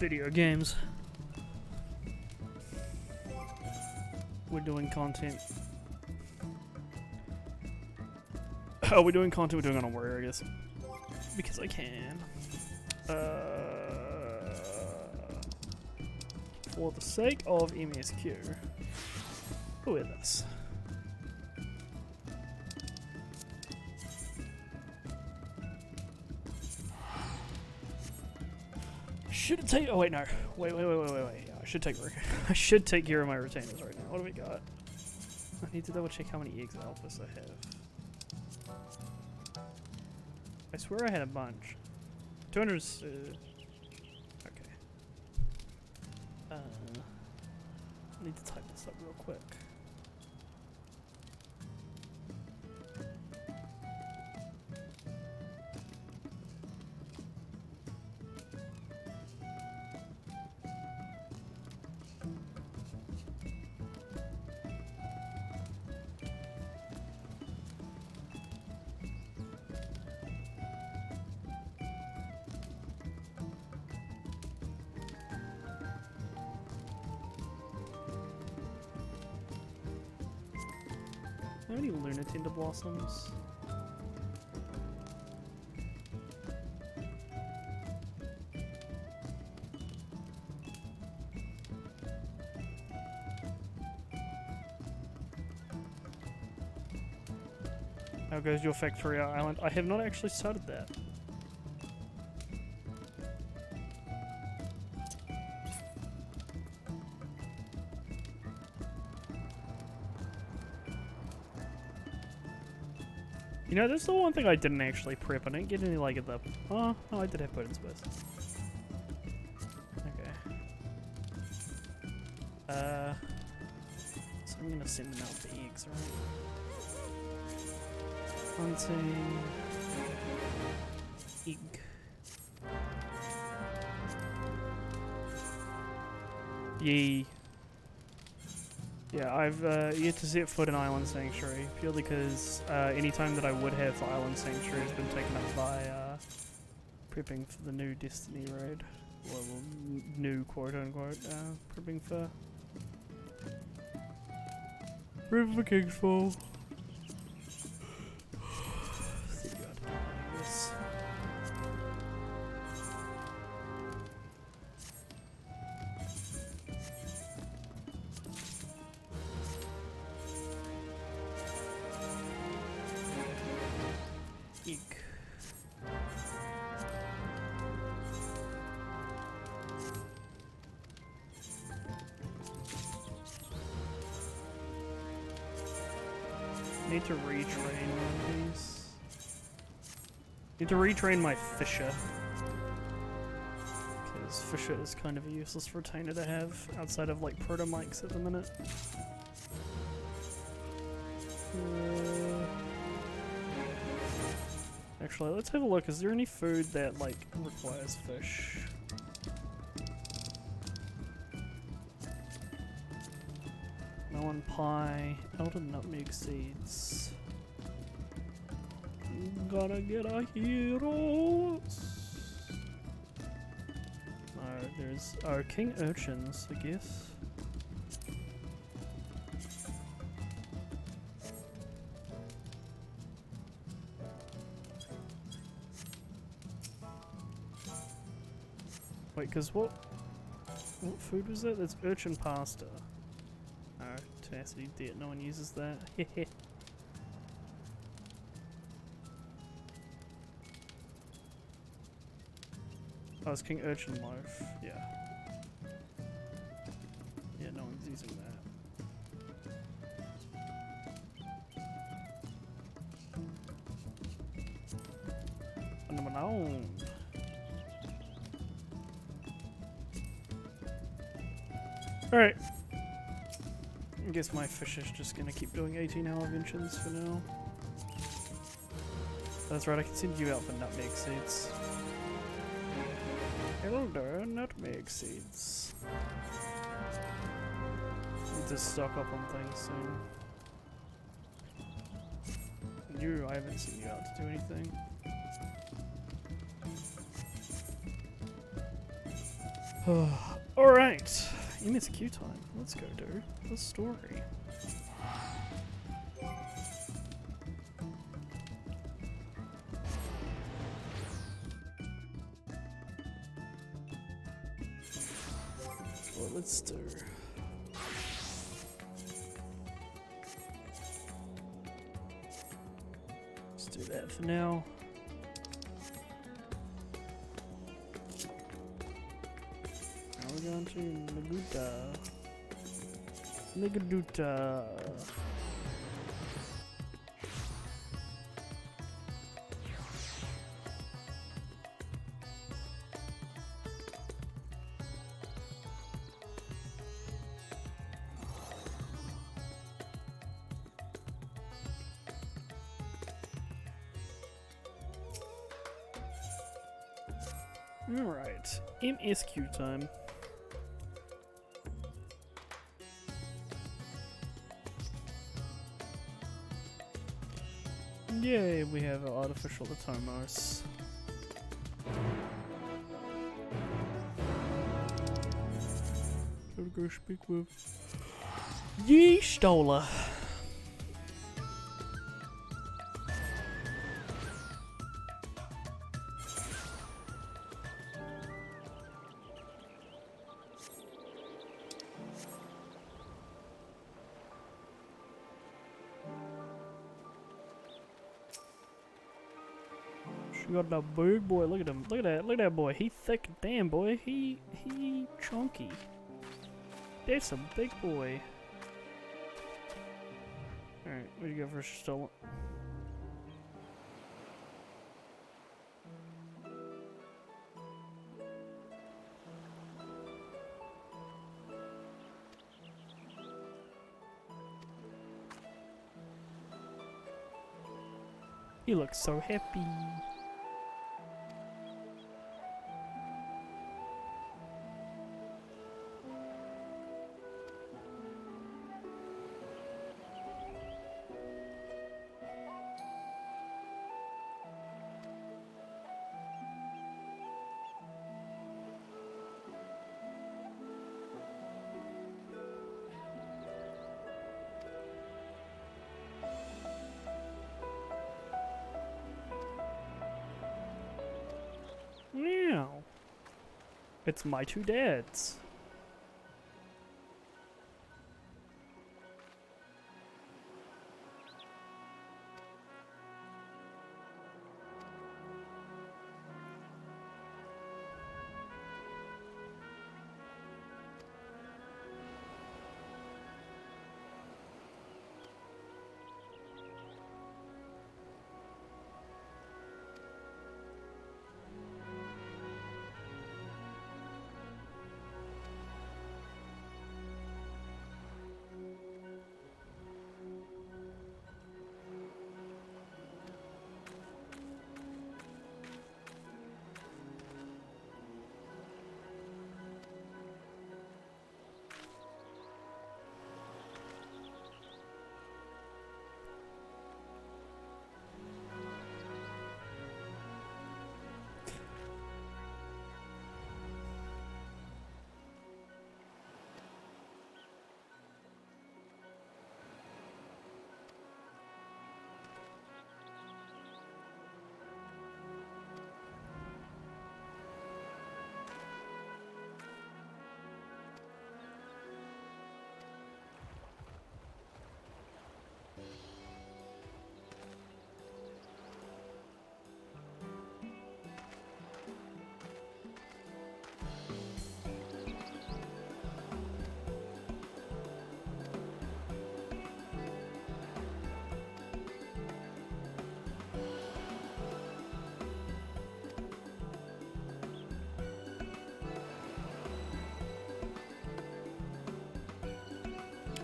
video games. We're doing content. Oh, we're doing content. We're doing it on Warrior, I guess, because I can. For the sake of MSQ, who is this? Should it take? Oh wait, no. Wait. I should take. I should take care of my retainers right now. What do we got? I need to double check how many eggs alphas I have. I swear I had a bunch. 200. Okay. I need to type this up real quick. How many Luna Tender Blossoms? How goes your Factoria Island? I have not actually started that. You know, that's the one thing I didn't actually prep. I didn't get any, like, at the... Oh, no, I did have potent space. Okay. So I'm gonna send them out for eggs, right? Hunting... Egg. Yee. Yeah, I've yet to set foot in Island Sanctuary, purely because any time that I would have for Island Sanctuary has been taken up by prepping for the new Destiny raid. Well, new quote-unquote prepping for King's Fall. Yes. Egg. Need to retrain one of these. Need to retrain my Fisher. Because Fisher is kind of a useless retainer to have outside of like proto-mics at the minute. Actually, let's have a look. Is there any food that, like, requires fish? Melon pie, elder nutmeg seeds. Gotta get a hero. No, there's king urchins, I guess. Wait, cause what food was that? That's urchin pasta. Oh, tenacity debt, no one uses that. Heh. Oh, it's king urchin loaf, yeah. Yeah, no one's using that. No. Alright. I guess my fish is just gonna keep doing 18-hour inventions for now. That's right, I can send you out for nutmeg seeds. Elder nutmeg seeds. Need to stock up on things soon. You, I haven't sent you out to do anything. Alright, MSQ time. Let's go do the story. What let's do. Let's do that for now. Now we're going to Negaduta. Alright, MSQ time. Yay, we have an artificial Atomos. Gotta go speak with Yeestola. She got that big boy. Look at him. Look at that boy. He thick. Damn boy. He chunky. That's a big boy. Alright, where do you go first? Stolen. He looks so happy. Meow. It's my two dads.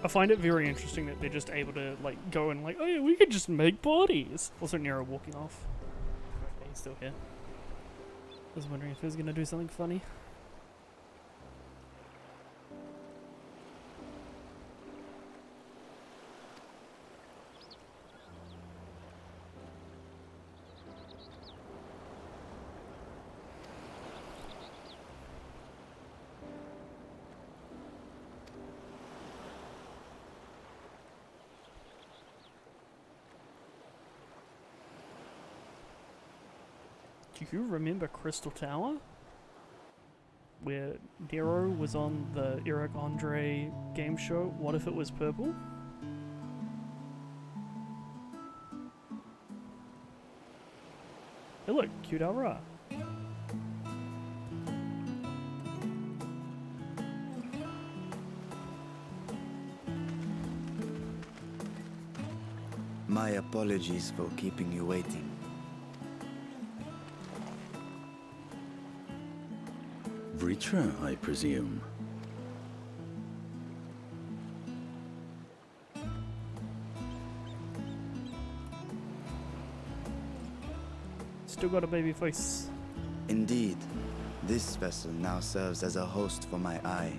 I find it very interesting that they're just able to like go and like, oh yeah, we could just make bodies. Also, Nero walking off. Okay, he's still here. I was wondering if he was gonna do something funny. Do you remember Crystal Tower? Where Nero was on the Eric Andre game show, What If It Was Purple? Hey look, cute Alra. My apologies for keeping you waiting. Vritra, I presume. Still got a baby face. Indeed, this vessel now serves as a host for my eye.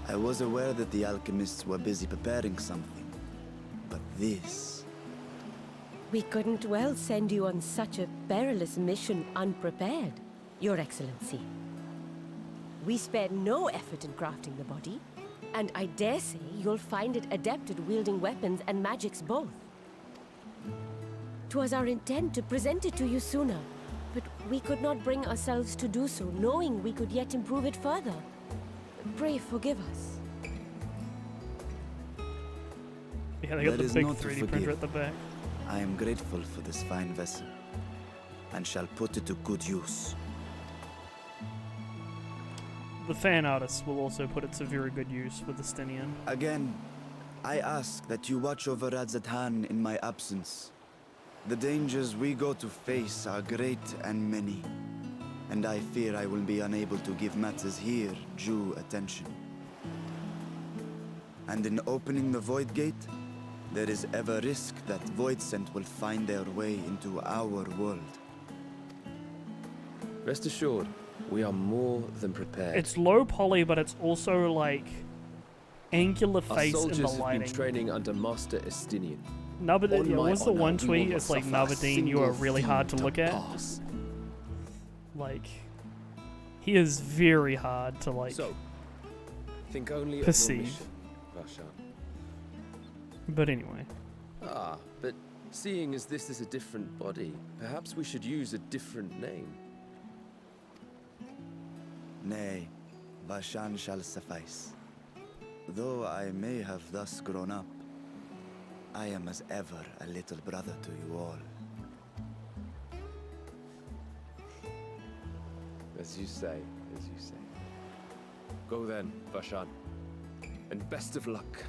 I was aware that the alchemists were busy preparing something, but this... We couldn't well send you on such a perilous mission unprepared, Your Excellency. We spared no effort in crafting the body, and I dare say you'll find it adept at wielding weapons and magics both. 'Twas our intent to present it to you sooner, but we could not bring ourselves to do so, knowing we could yet improve it further. Pray forgive us. Yeah, they got There the is big no to 3D printer forgive. at the back. I am grateful for this fine vessel, and shall put it to good use. The fan artist will also put it to very good use with the Stinian. Again, I ask that you watch over Radzatan in my absence. The dangers we go to face are great and many, and I fear I will be unable to give matters here due attention. And in opening the Void Gate, there is ever risk that Voidsent will find their way into our world. Rest assured, we are more than prepared. It's low poly, but it's also like angular Our face in soldiers the have lighting. been training under Master Estinian. Nabadine, On yeah, my what's the honor, one we tweet? will It's like not suffer a Nabadine, you are single really hard to thing look at. pass. Like, he is very hard to like So, think only perceive. of your mission, Vashan. But anyway, But seeing as this is a different body, perhaps we should use a different name. Nay, Bashan shall suffice. Though I may have thus grown up, I am as ever a little brother to you all. As you say, as you say. Go then, Vashan. And best of luck.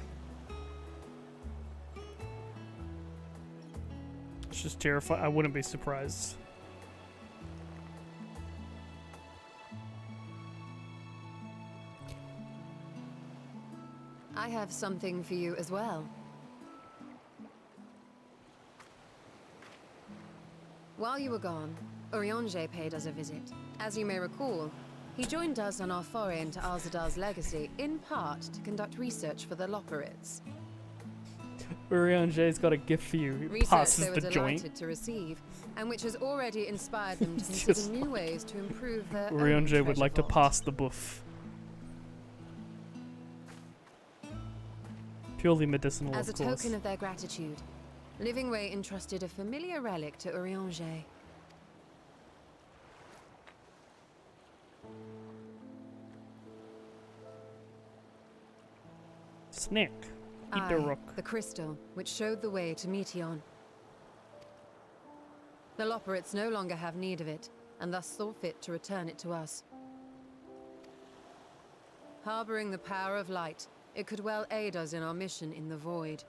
it's just terrifying. I wouldn't be surprised. I have something for you as well. While you were gone, Urianger paid us a visit. As you may recall, he joined us on our foray into Arzadar's legacy, in part to conduct research for the Loporits. Urianger's got a gift for you. He Research passes they were the delighted joint. to receive, and which has already inspired them to It's consider just new ways to improve their own Urianger would treasure like to vault. pass the buff. Purely medicinal, As a of course. token of their gratitude, Livingway entrusted a familiar relic to Urianger. Snack. Eat the rock. The crystal, which showed the way to Meteon. The Loporits no longer have need of it, and thus saw fit to return it to us. Harboring the power of light, it could well aid us in our mission in the Void.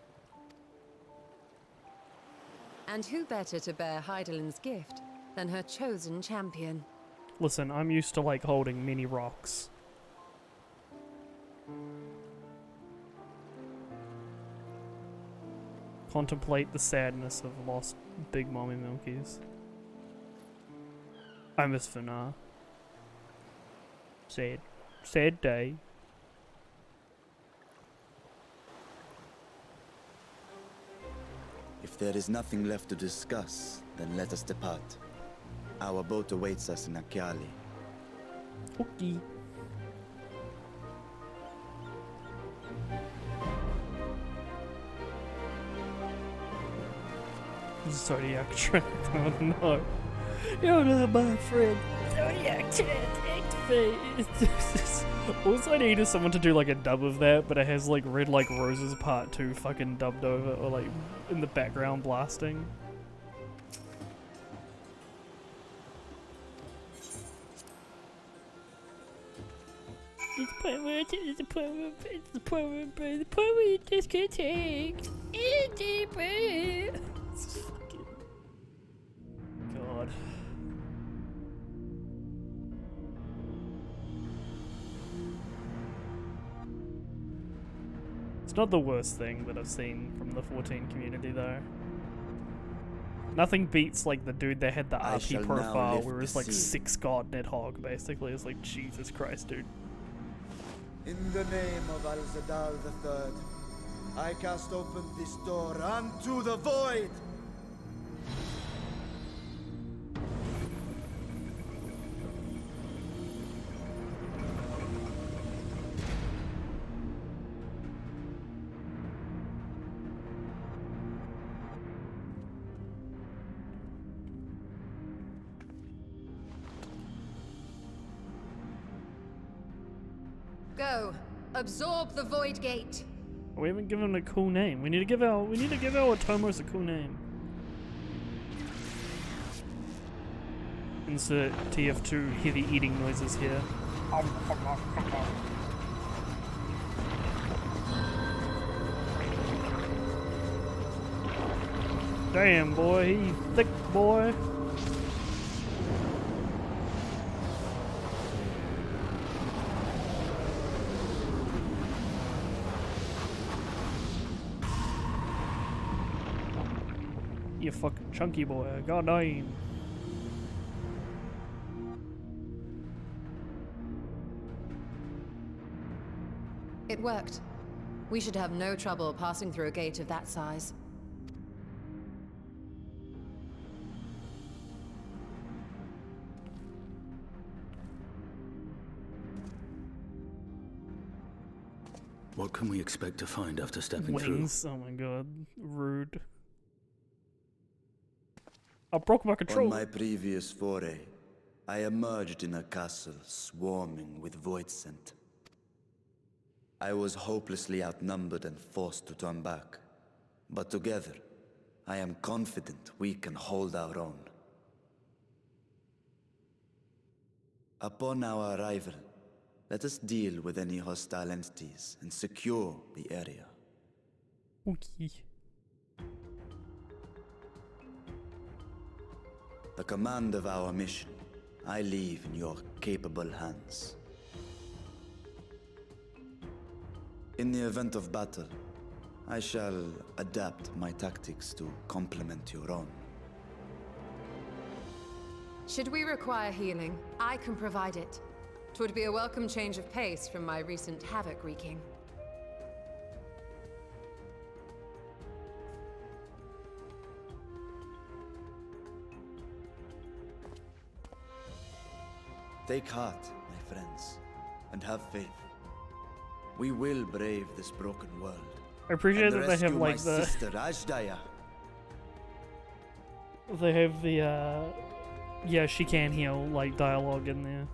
And who better to bear Heidelin's gift than her chosen champion? Listen, I'm used to like holding mini rocks. Contemplate the sadness of lost Big Mommy Milkies. I miss Fanar. Sad. Sad day. If there is nothing left to discuss, then let us depart. Our boat awaits us in Akyali. Okay. Zodiac trap. Oh no. You're not my friend. Zodiac trap. Activate. Also, I need someone to do like a dub of that, but it has like Red Like Roses Part 2 fucking dubbed over, or like in the background blasting. It's the part where you just can't take. It's fucking God. It's not the worst thing that I've seen from the 14 community though. Nothing beats like the dude that had the I shall RP now profile lift where the it's like seal. 6 god Nidhogg basically. It's like Jesus Christ, dude. In the name of Al-Zadal III, I cast open this door unto the void! Go. Absorb the Void Gate. We haven't given him a cool name. We need to give our Atomos a cool name. Insert TF2 heavy eating noises here. Damn boy, he thick boy. You fucking chunky boy, god damn. It worked. We should have no trouble passing through a gate of that size. What can we expect to find after stepping Wings, oh my god, rude. I broke my On control. my previous foray, I emerged in a castle swarming with void scent. I was hopelessly outnumbered and forced to turn back. But together, I am confident we can hold our own. Upon our arrival, let us deal with any hostile entities and secure the area. Okay. The command of our mission, I leave in your capable hands. In the event of battle, I shall adapt my tactics to complement your own. Should we require healing, I can provide it. 'Twould be a welcome change of pace from my recent havoc wreaking. Take heart, my friends, and have faith. We will brave this broken world. I appreciate and that they have rescue like my the sister Ajdaya. they have the yeah, she can heal like dialogue in there.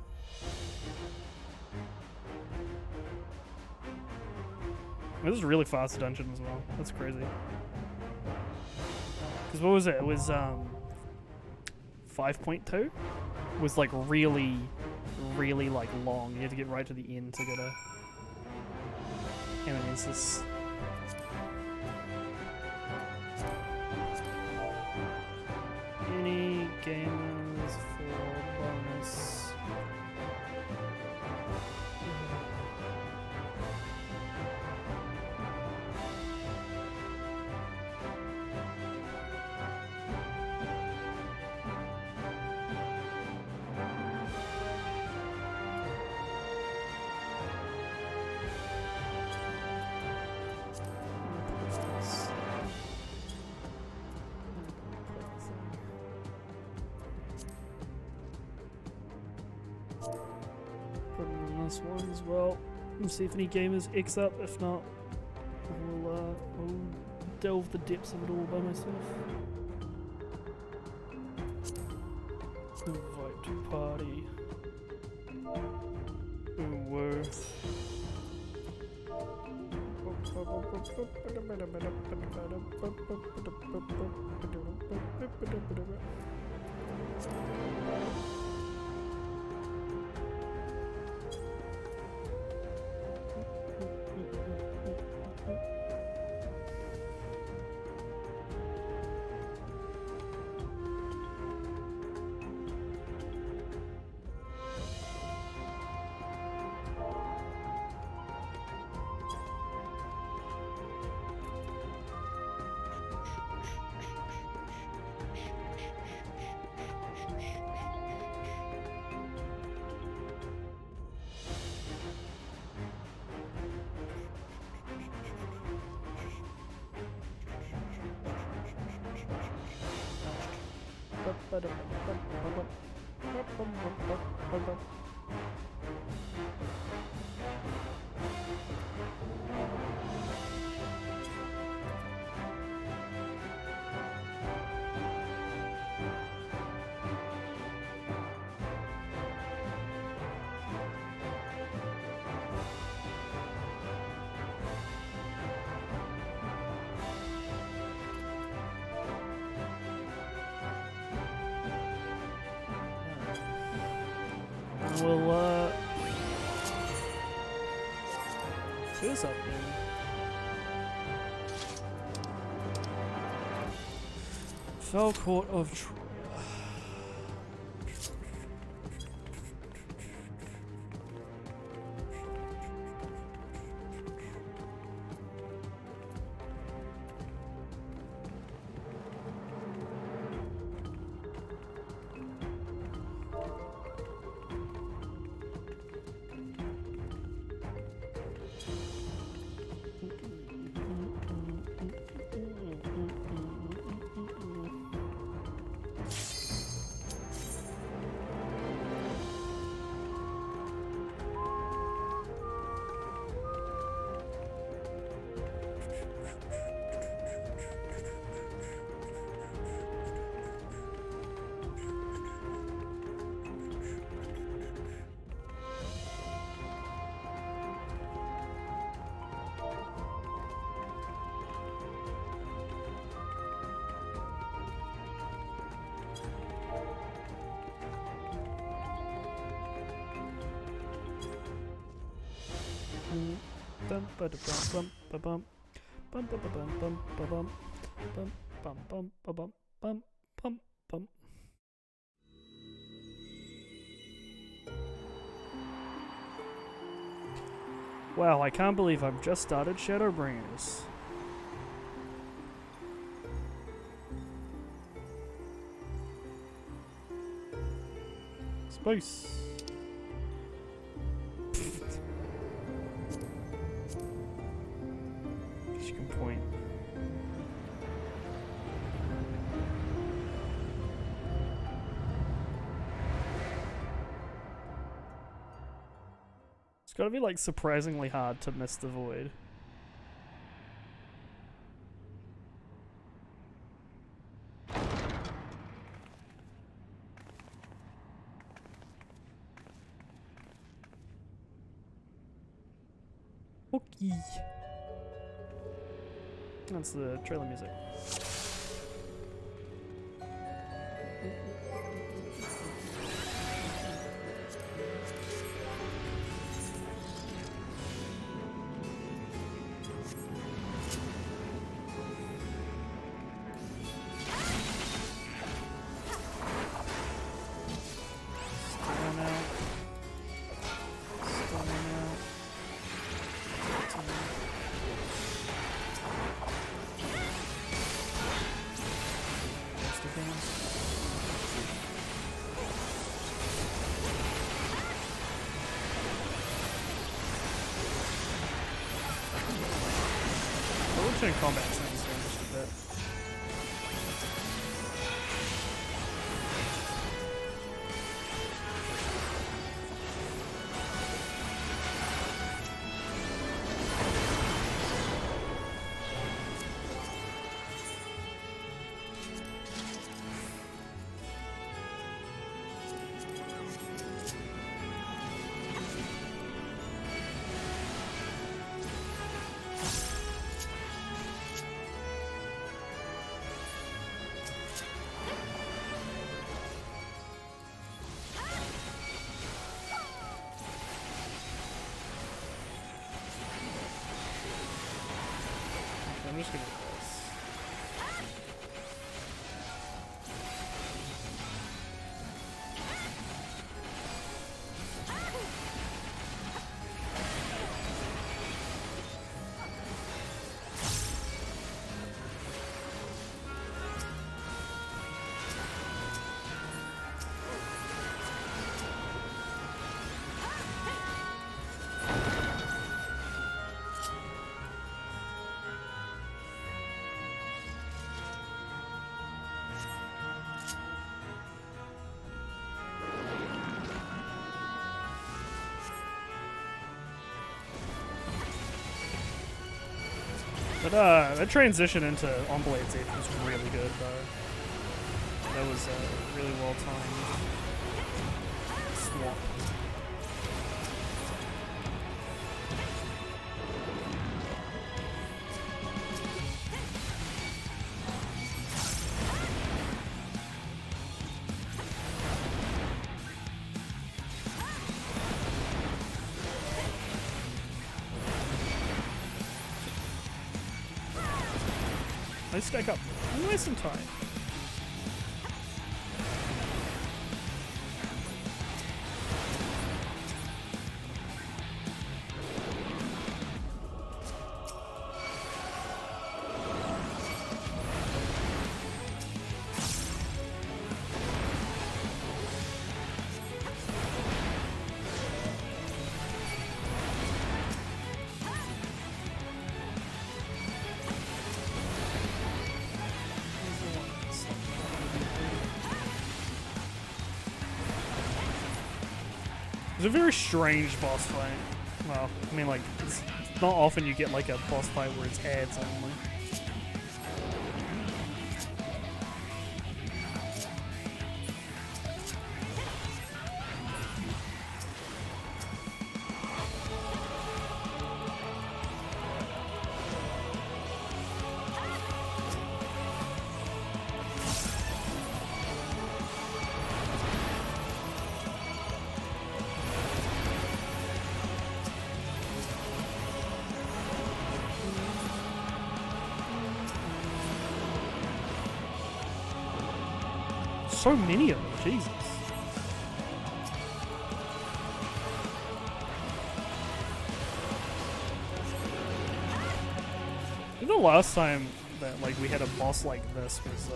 This is a really fast dungeon as well. That's crazy. Cause what was it? It was 5.2 was like really like long. You had to get right to the end to get a. And then it's this. Any gamers for bonus? Put it on this one as well. And see if any gamers X up. If not, I'll delve the depths of it all by myself. Ooh, whoa. We'll who's up then? Fell Court of Troya. Bum ba da bum bum ba bum bum ba ba bum bum ba bum bum bum bum ba bum bum bum bum. Wow, I can't believe I've just started Shadowbringers. Space. You can point. It's gotta be like surprisingly hard to miss the void. Okay. That's the trailer music. Turn combat settings down just a bit. Actually, I'm just gonna do this. But that transition into On Blade's Edge was really good, though. That was really well timed. Swap. Let's stack up. Nice and tight. It's a very strange boss fight. Well, I mean, like, it's not often you get like a boss fight where it's ads only. So many of them, Jesus. I think the last time that like we had a boss like this was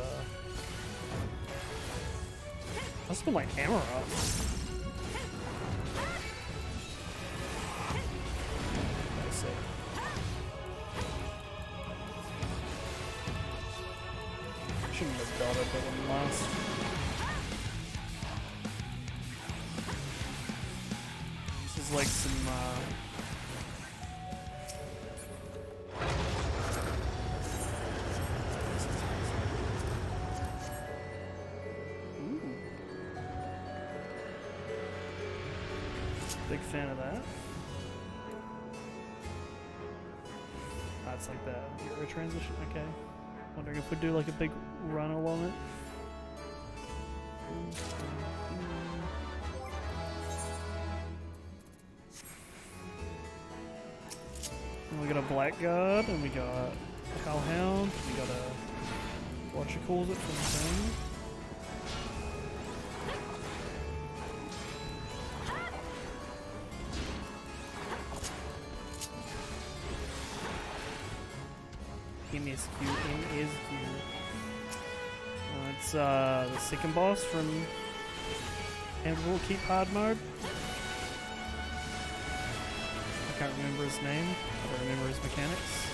must have been like Hammer Up. Let's see. Shouldn't have dotted that one last. Like some ooh. Big fan of that. That's like the Euro transition, okay. Wondering if we'd do like a big run along it. And we got a Blackguard, and we got a Hellhound, we got a what you calls it from the thing. MSQ. It's the second boss from Endwalker Keep Hard mode. I can't remember his name. I don't remember his mechanics.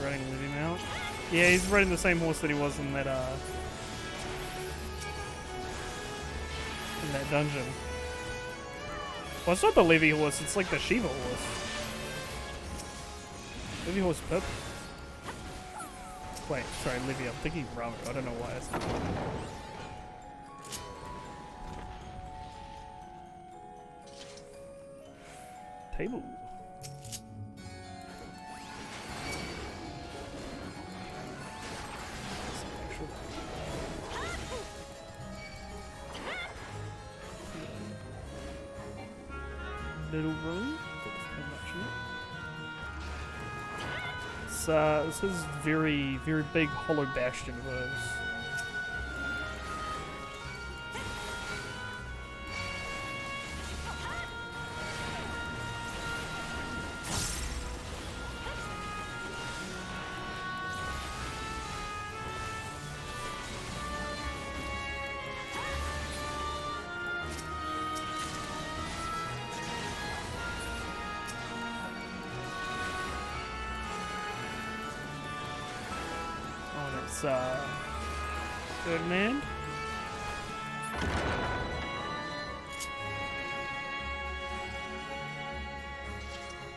Riding Livy Mount. Yeah, he's riding the same horse that he was in that dungeon. Well, it's not the Livy horse, it's like the Shiva horse. Livy horse purple. Wait, sorry, Livy, I'm thinking Bravo. I don't know why I said that. Table. little room. Not much in it. This is very, very big hollow bastion of those. Ferdinand.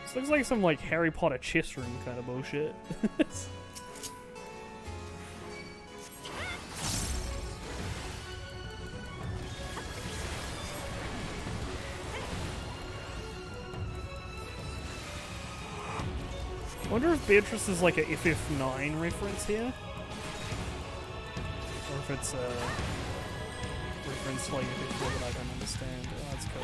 This looks like some like Harry Potter chess room kind of bullshit. I wonder if Beatrice is like a FF9 reference here? Or if it's a reference to like FF4 that I don't understand. Oh, that's cool.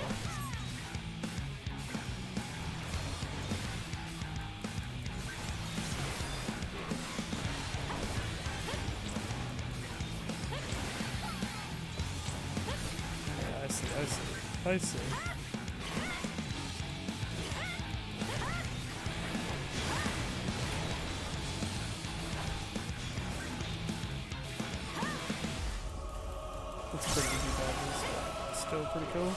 Yeah, I see. I see. That's pretty easy badges, but still pretty cool.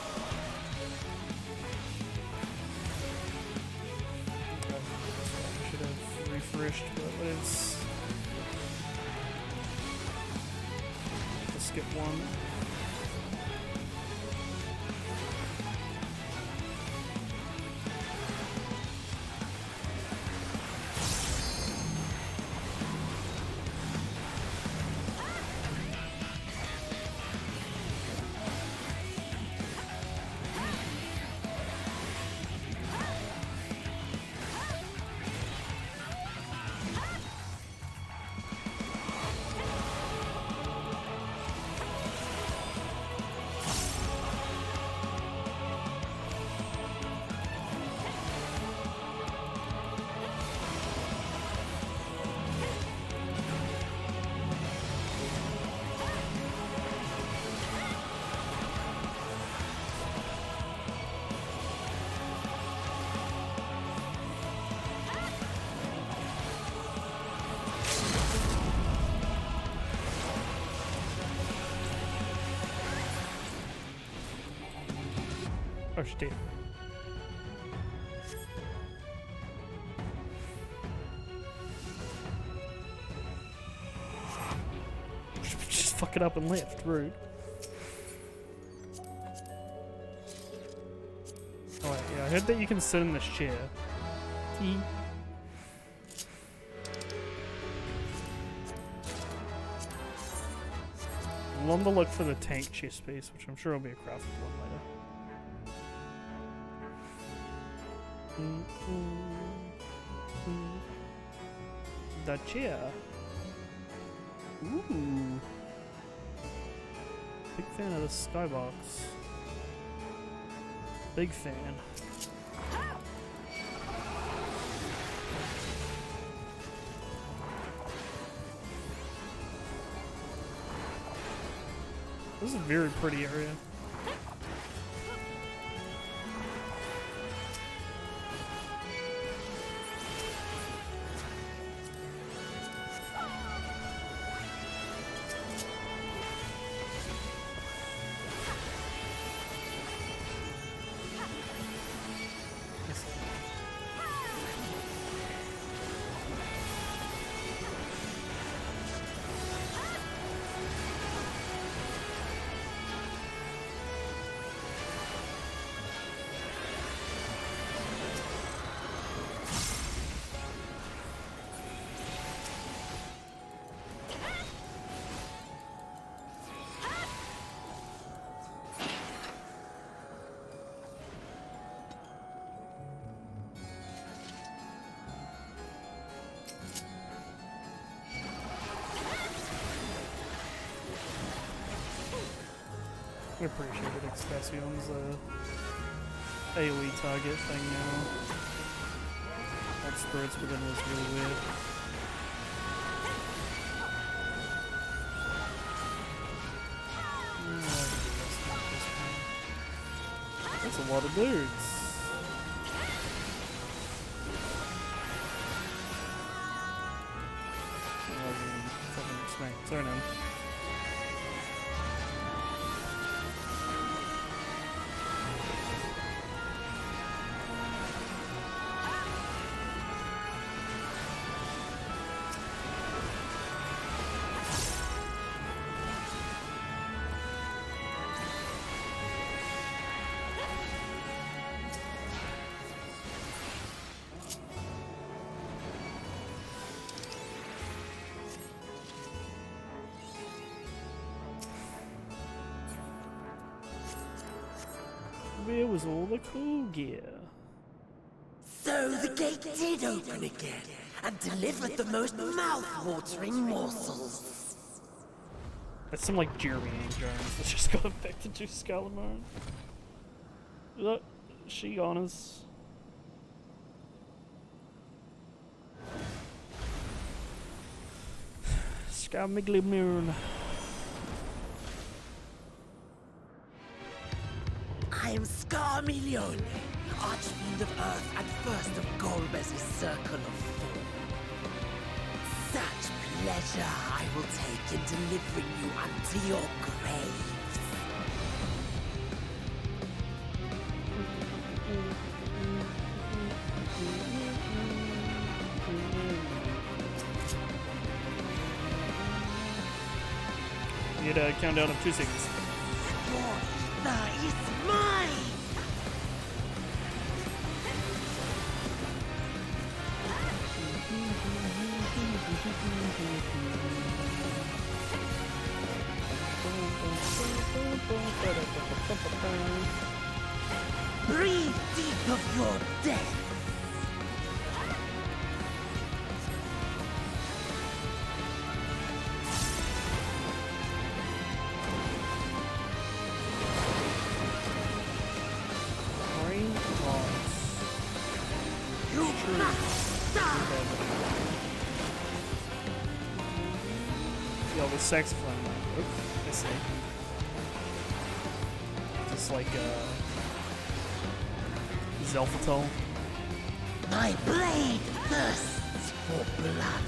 Should have refreshed, but let's skip one. Oh, she's dead. Just fuck it up and left, rude. Oh wait, yeah, I heard that you can sit in this chair. I'm on the look for the tank chest piece, which I'm sure will be a craftable one later. The chair. Ooh. Big fan of the skybox. Big fan. This is a very pretty area. I'm pretty sure that Expression's AoE target thing now. That spirits within was really weird. That's a lot of dudes. Fucking smack. Sorry, now. Where was all the cool gear? So the gate did open again and delivered the most mouth-watering morsels. That's some like Jeremy Jones that just got back to do Scalamone. Look, she honors. Scarmiglimoon. I am Scarmilione, Archfiend of Earth and first of Golbez's Circle of Four. Such pleasure I will take in delivering you unto your graves. You had a countdown of 2 seconds. That is mine! Breathe deep of your death! Yo, the saxophone. Oops, I see. Just like Zelfatol. My blade thirsts for blood.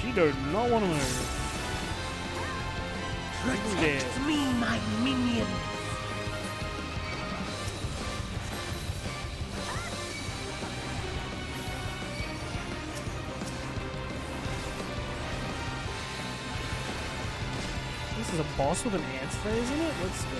She does not want to move. Protect me, my minion. This is a boss with an ant phase in it? Let's go.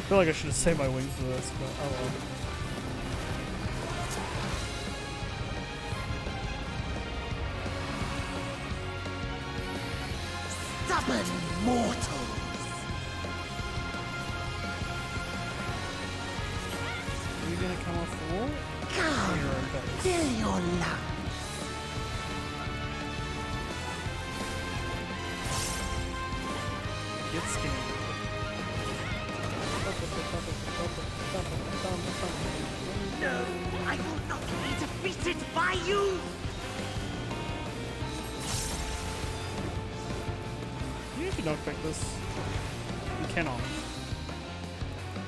I feel like I should have saved my wings for this, but oh well. Stubborn mortals! Are you gonna come off the wall? Come, Your own base. fill your lungs. Get skinny. No, I will not be defeated by you! You can knockback this. You cannot.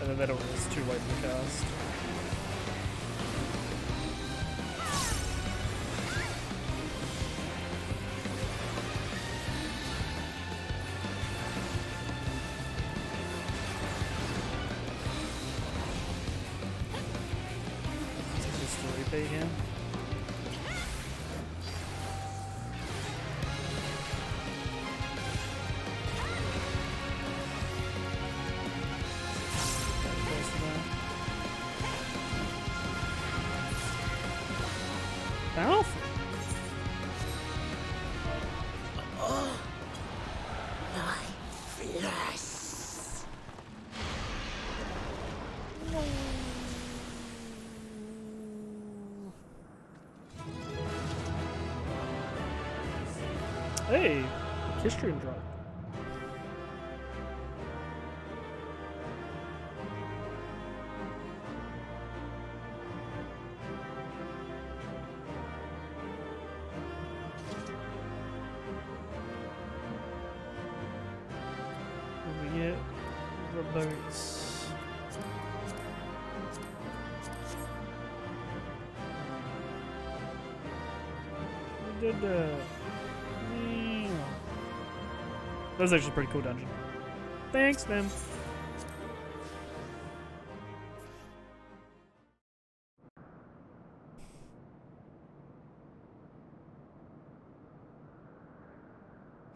And then that is too late to cast. repeat here. Powerful. Yes. Hey, history and drop. What do we get? Boats. We did that was actually a pretty cool dungeon. Thanks, man.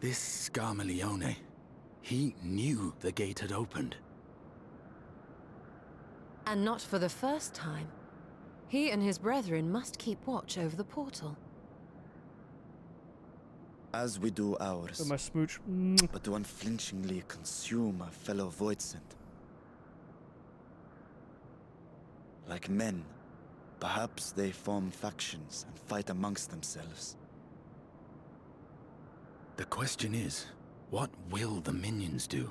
This Scarmalione, he knew the gate had opened. And not for the first time. He and his brethren must keep watch over the portal. As we do ours, So my smooch. but to unflinchingly consume a fellow Voidsent. Like men, perhaps they form factions and fight amongst themselves. The question is, what will the minions do?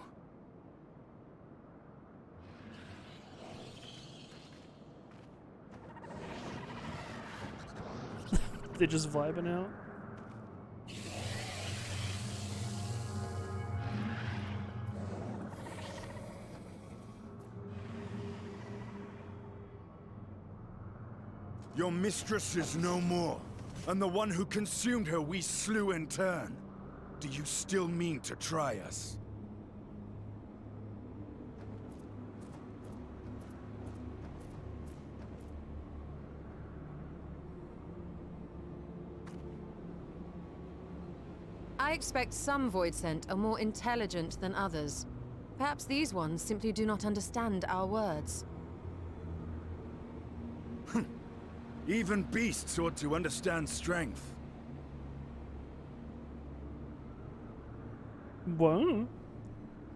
They're just vibing out. Your mistress is no more, and the one who consumed her we slew in turn. Do you still mean to try us? I expect some Voidsent are more intelligent than others. Perhaps these ones simply do not understand our words. Even beasts ought to understand strength. Whoa.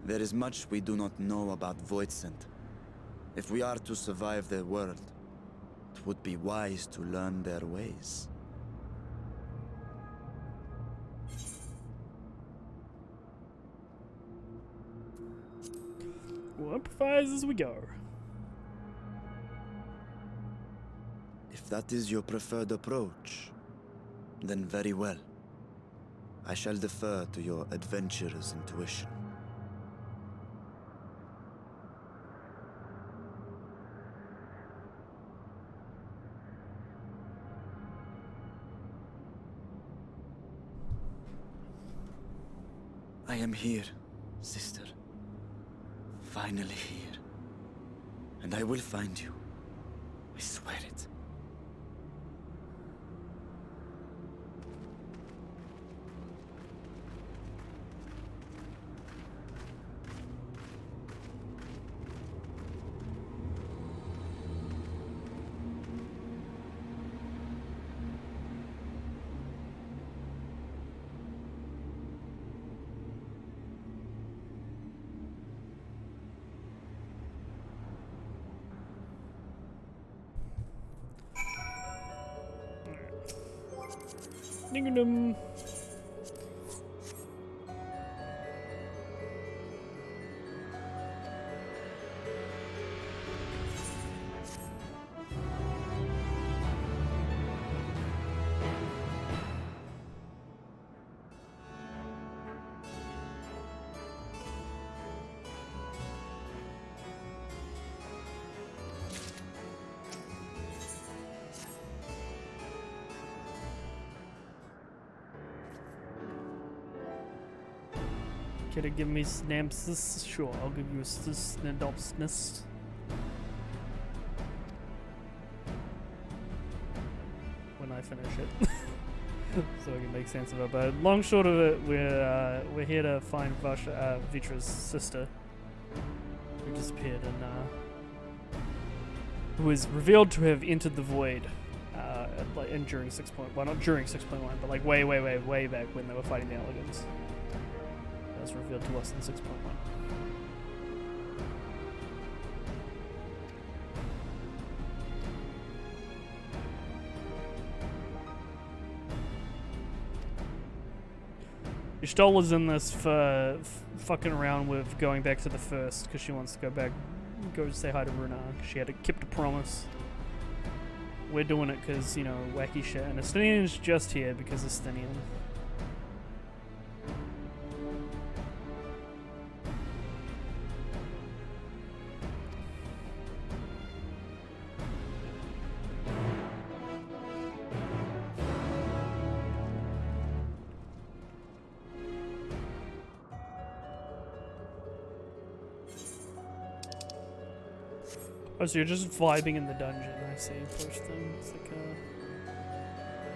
There is much we do not know about Voidsent. If we are to survive their world, it would be wise to learn their ways. We'll improvise as we go. If that is your preferred approach, then very well. I shall defer to your adventurer's intuition. I am here, sister. Finally here. And I will find you. I swear it. Ding-a-dum. Can you give me Snampsis? Sure, I'll give you a Snadopsness. I finish it. So I can make sense of it. But long short of it, we're here to find Vitra's sister, who disappeared and who was revealed to have entered the void during 6.1. Well, not during 6.1, but like way back when they were fighting the Elegants. That was revealed to us in 6.1. Y'shtola's in this for fucking around with going back to the first because she wants to go say hi to Runa. She had kept a promise. We're doing it because, you know, wacky shit. And Estinian's just here because Estinian. Oh, so you're just vibing in the dungeon, I see. First thing, it's like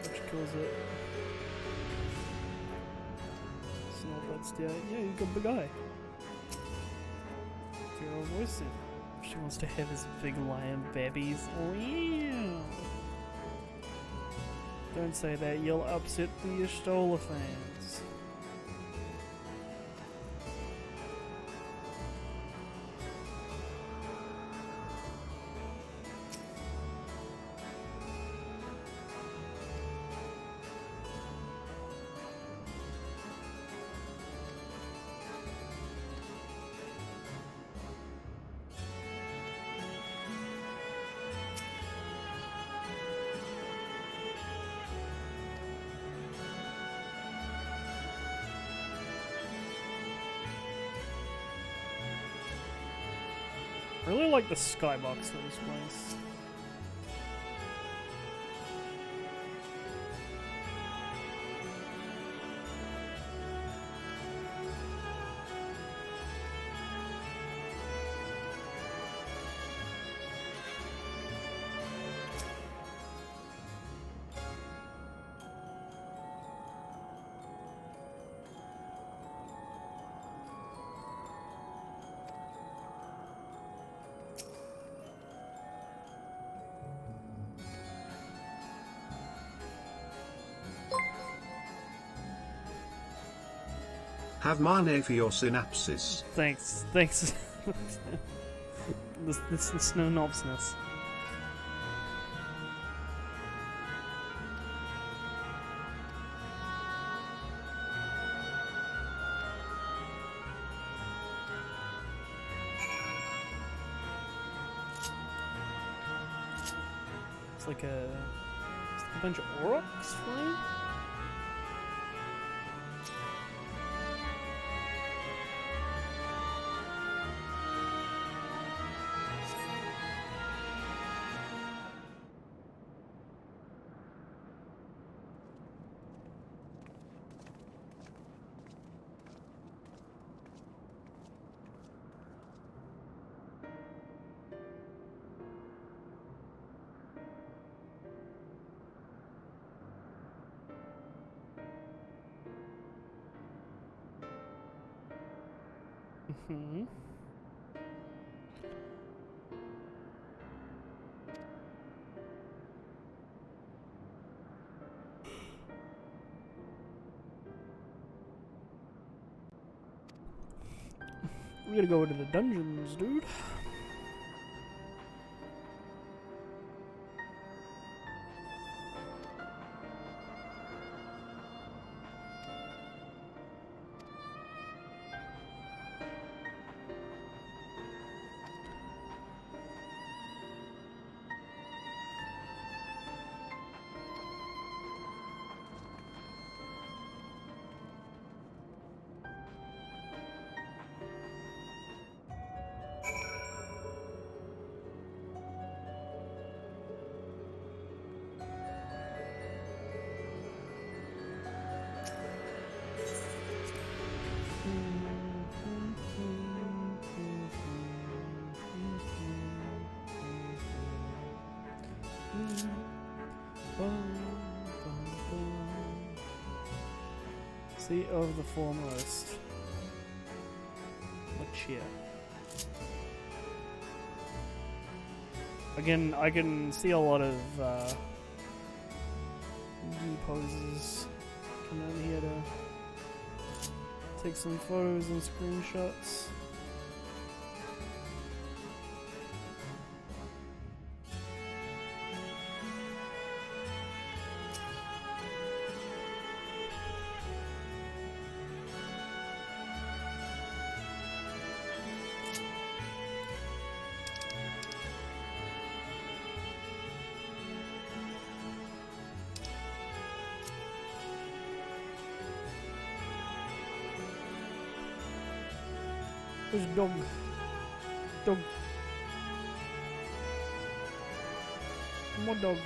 which kills it. It's not that still. Yeah, you got big eye. Your own voice in. She wants to have his big lion babies. Oh yeah. Don't say that, you'll upset the Y'shtola fans. I really like the skybox for this place. Have mane for your synapses. Thanks. This synopsis. It's like a bunch of orcs flying. Mm-hmm. We gotta go into the dungeons, dude. Oh. Seat of the foremost. What chair? Again, I can see a lot of poses. Come down here to take some photos and screenshots. There's a dog. Dog. Come on, dog.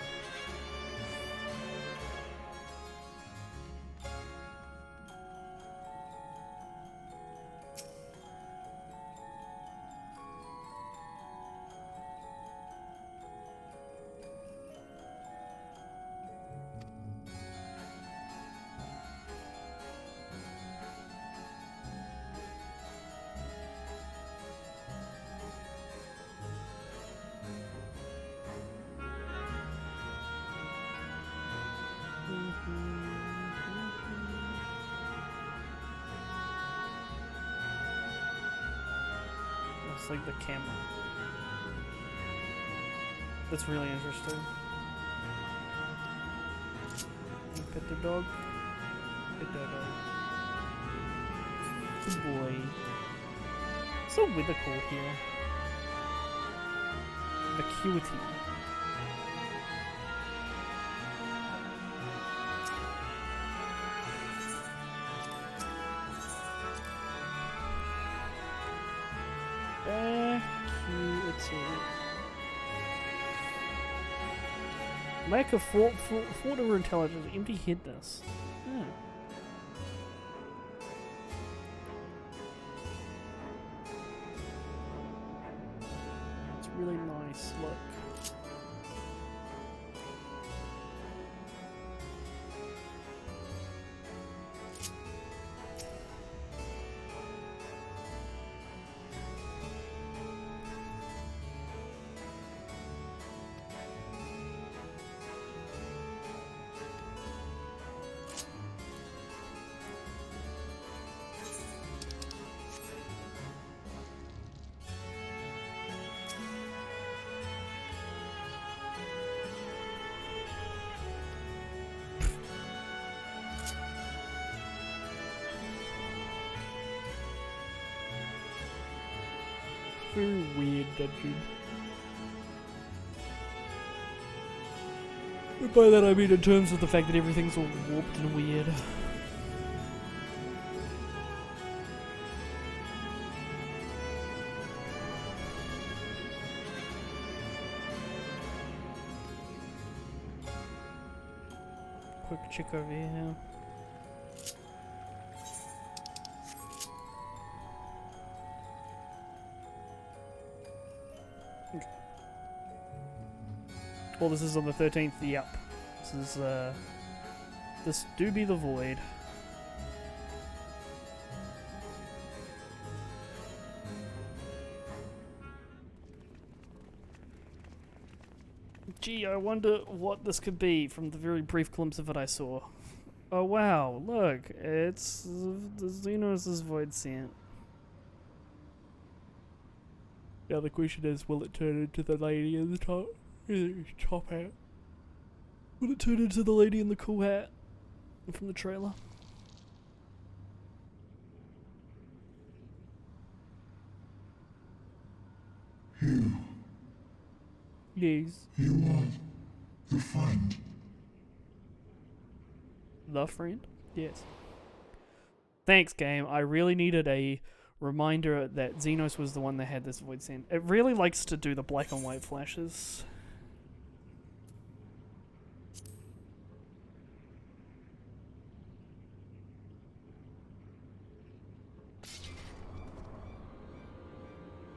It's like the camera. That's really interesting. You pet the dog. Pet that dog. Good boy. So whimsical here. Vacuity. Lack of thought or intelligence, empty-headedness. Yeah. It's really nice, look. Very weird dungeon. But by that I mean in terms of the fact that everything's all warped and weird. Quick check over here. Well, this is on the 13th, yep. This do be the void. Gee, I wonder what this could be from the very brief glimpse of it I saw. Oh wow, look, it's the Xenos' void scent. Now the question is, will it turn into the lady in the top hat? Will it turn into the lady in the cool hat from the trailer? You. Yes. You are the friend. The friend? Yes. Thanks, game. I really needed a reminder that Xenos was the one that had this void scent. It really likes to do the black and white flashes.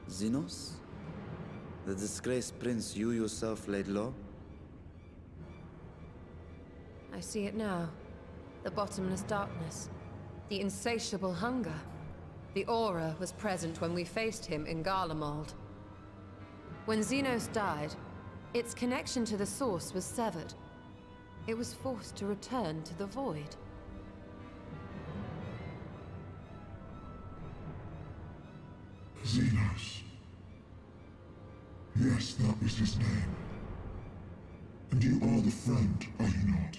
Xenos? The disgraced prince you yourself laid low? I see it now. The bottomless darkness. The insatiable hunger. The aura was present when we faced him in Garlemald. When Xenos died, its connection to the source was severed. It was forced to return to the void. Xenos. Yes, that was his name. And you are the friend, are you not?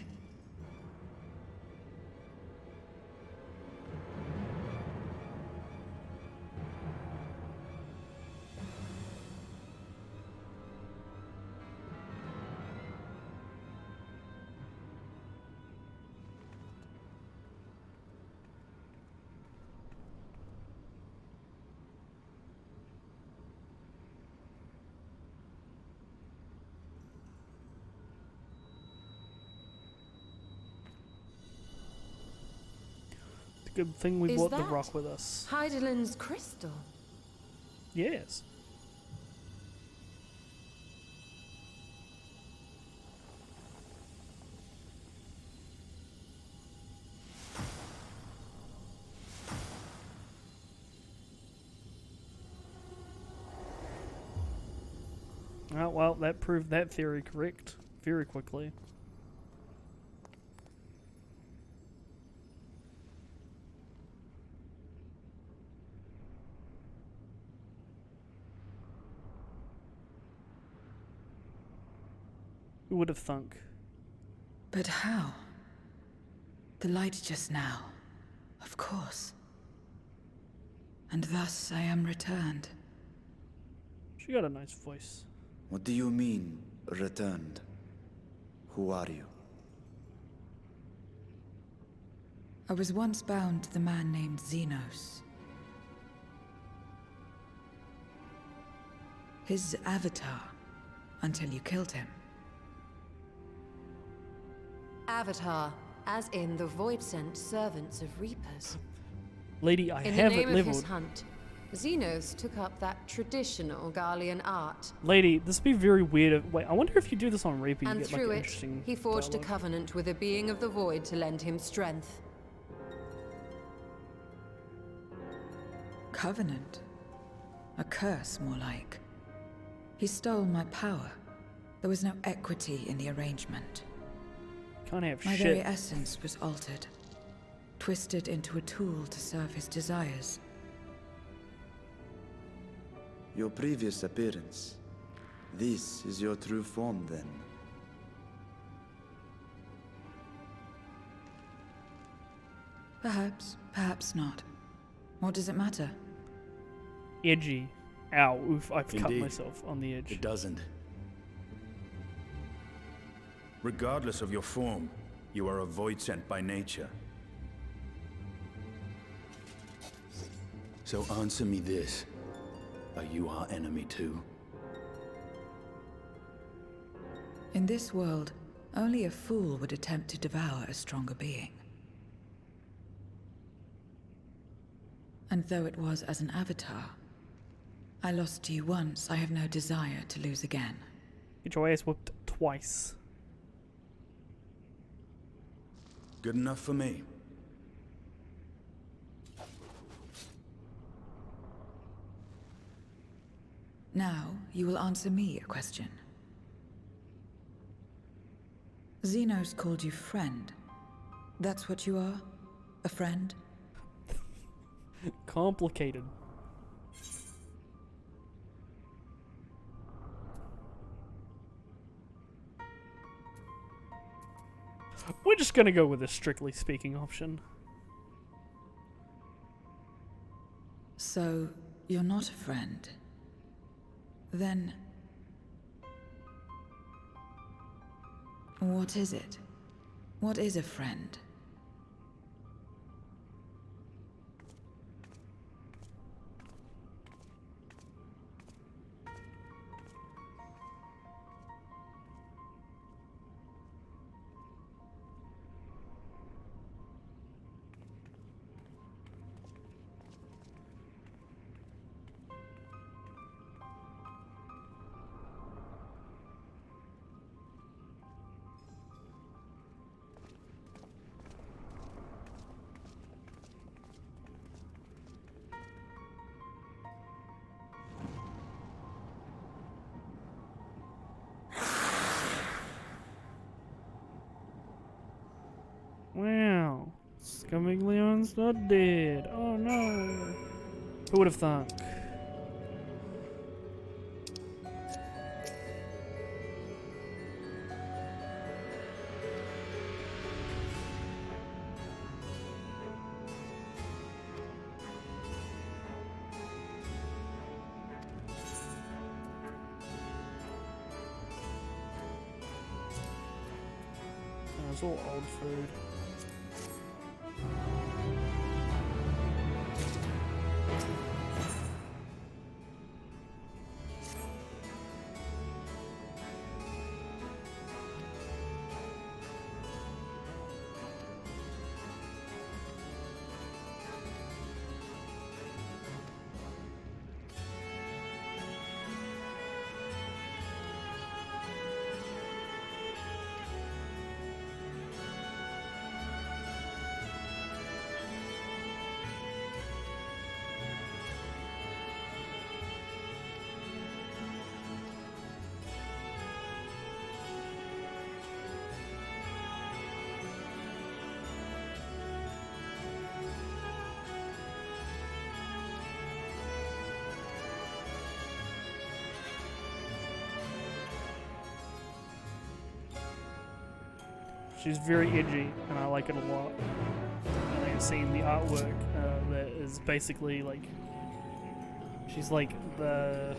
Good thing we Is brought the that rock with us. Hydaelyn's crystal. Yes. Oh, well, that proved that theory correct very quickly. Who would have thunk? But how? The light just now. Of course. And thus I am returned. She got a nice voice. What do you mean, returned? Who are you? I was once bound to the man named Xenos. His avatar, until you killed him. Avatar, as in the void-sent servants of Reapers. Lady, I In have the name it of his leveled. hunt, Xenos took up that traditional Garlean art. Lady, this would be very weird. Wait, I wonder if you do this on Reaper, you And get like through an it, interesting he forged dialogue. a covenant with a being of the void to lend him strength. Covenant? A curse, more like. He stole my power. There was no equity in the arrangement. Can't have My shit. very essence was altered, twisted into a tool to serve his desires. Your previous appearance. This is your true form, then. Perhaps, perhaps not. What does it matter? Edgy. Ow, oof, I've cut Indeed. myself on the edge. It doesn't. Regardless of your form, you are a void sent by nature. So answer me this. Are you our enemy too? In this world, only a fool would attempt to devour a stronger being. And though it was as an avatar, I lost to you once, I have no desire to lose again. Get your ass whooped twice. Good enough for me. Now, you will answer me a question. Xenos called you friend. That's what you are? A friend? Complicated. We're just gonna go with a strictly speaking option. So, you're not a friend. Then... what is it? What is a friend? Coming Leon's not dead. Oh no. Who would have thunk? It's all old food. She's very edgy, and I like it a lot. And I've seen the artwork that is basically like she's a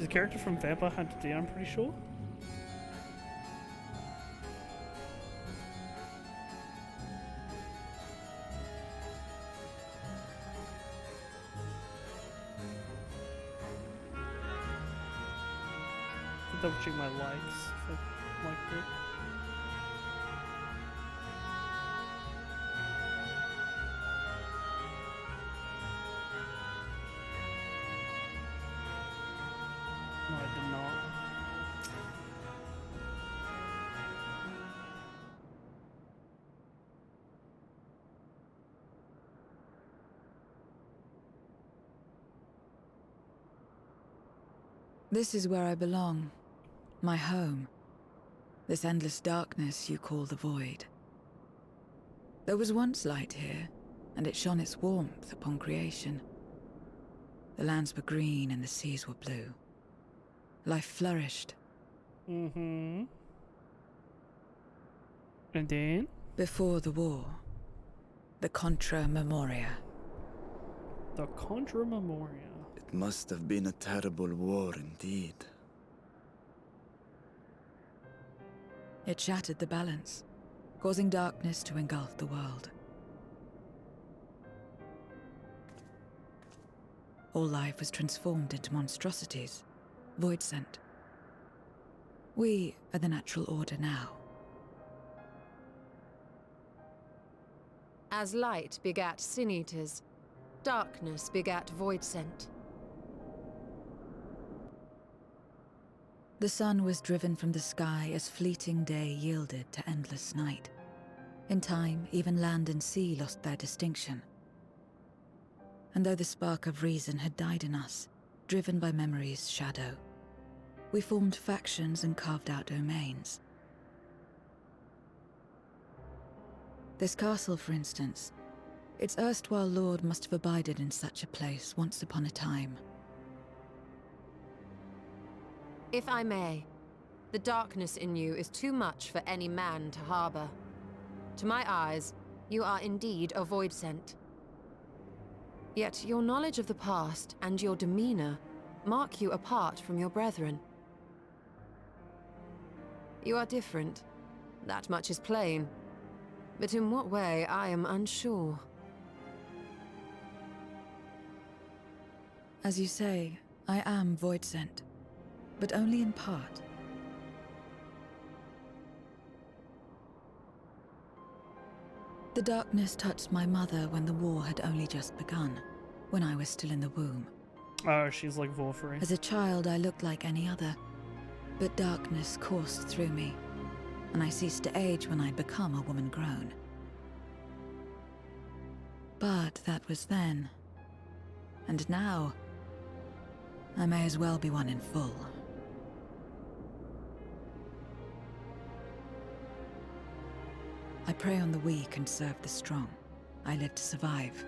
character from Vampire Hunter D, I'm pretty sure. Double check my likes if I liked it. No, I did not. This is where I belong. My home. This endless darkness you call the Void. There was once light here, and it shone its warmth upon creation. The lands were green and the seas were blue. Life flourished. Mm-hmm. And then? Before the war. The Contra Memoria. The Contra Memoria. It must have been a terrible war indeed. It shattered the balance, causing darkness to engulf the world. All life was transformed into monstrosities, void-sent. We are the natural order now. As light begat sin-eaters, darkness begat void-sent. The sun was driven from the sky as fleeting day yielded to endless night. In time, even land and sea lost their distinction. And though the spark of reason had died in us, driven by memory's shadow, we formed factions and carved out domains. This castle, for instance, its erstwhile lord must have abided in such a place once upon a time. If I may, the darkness in you is too much for any man to harbor. To my eyes, you are indeed a void-sent. Yet your knowledge of the past and your demeanor mark you apart from your brethren. You are different. That much is plain. But in what way, I am unsure. As you say, I am void-sent, but only in part. The darkness touched my mother when the war had only just begun, when I was still in the womb. Oh, she's like Volfrey. As a child, I looked like any other, but darkness coursed through me, and I ceased to age when I'd become a woman grown. But that was then. And now, I may as well be one in full. I prey on the weak and serve the strong. I live to survive.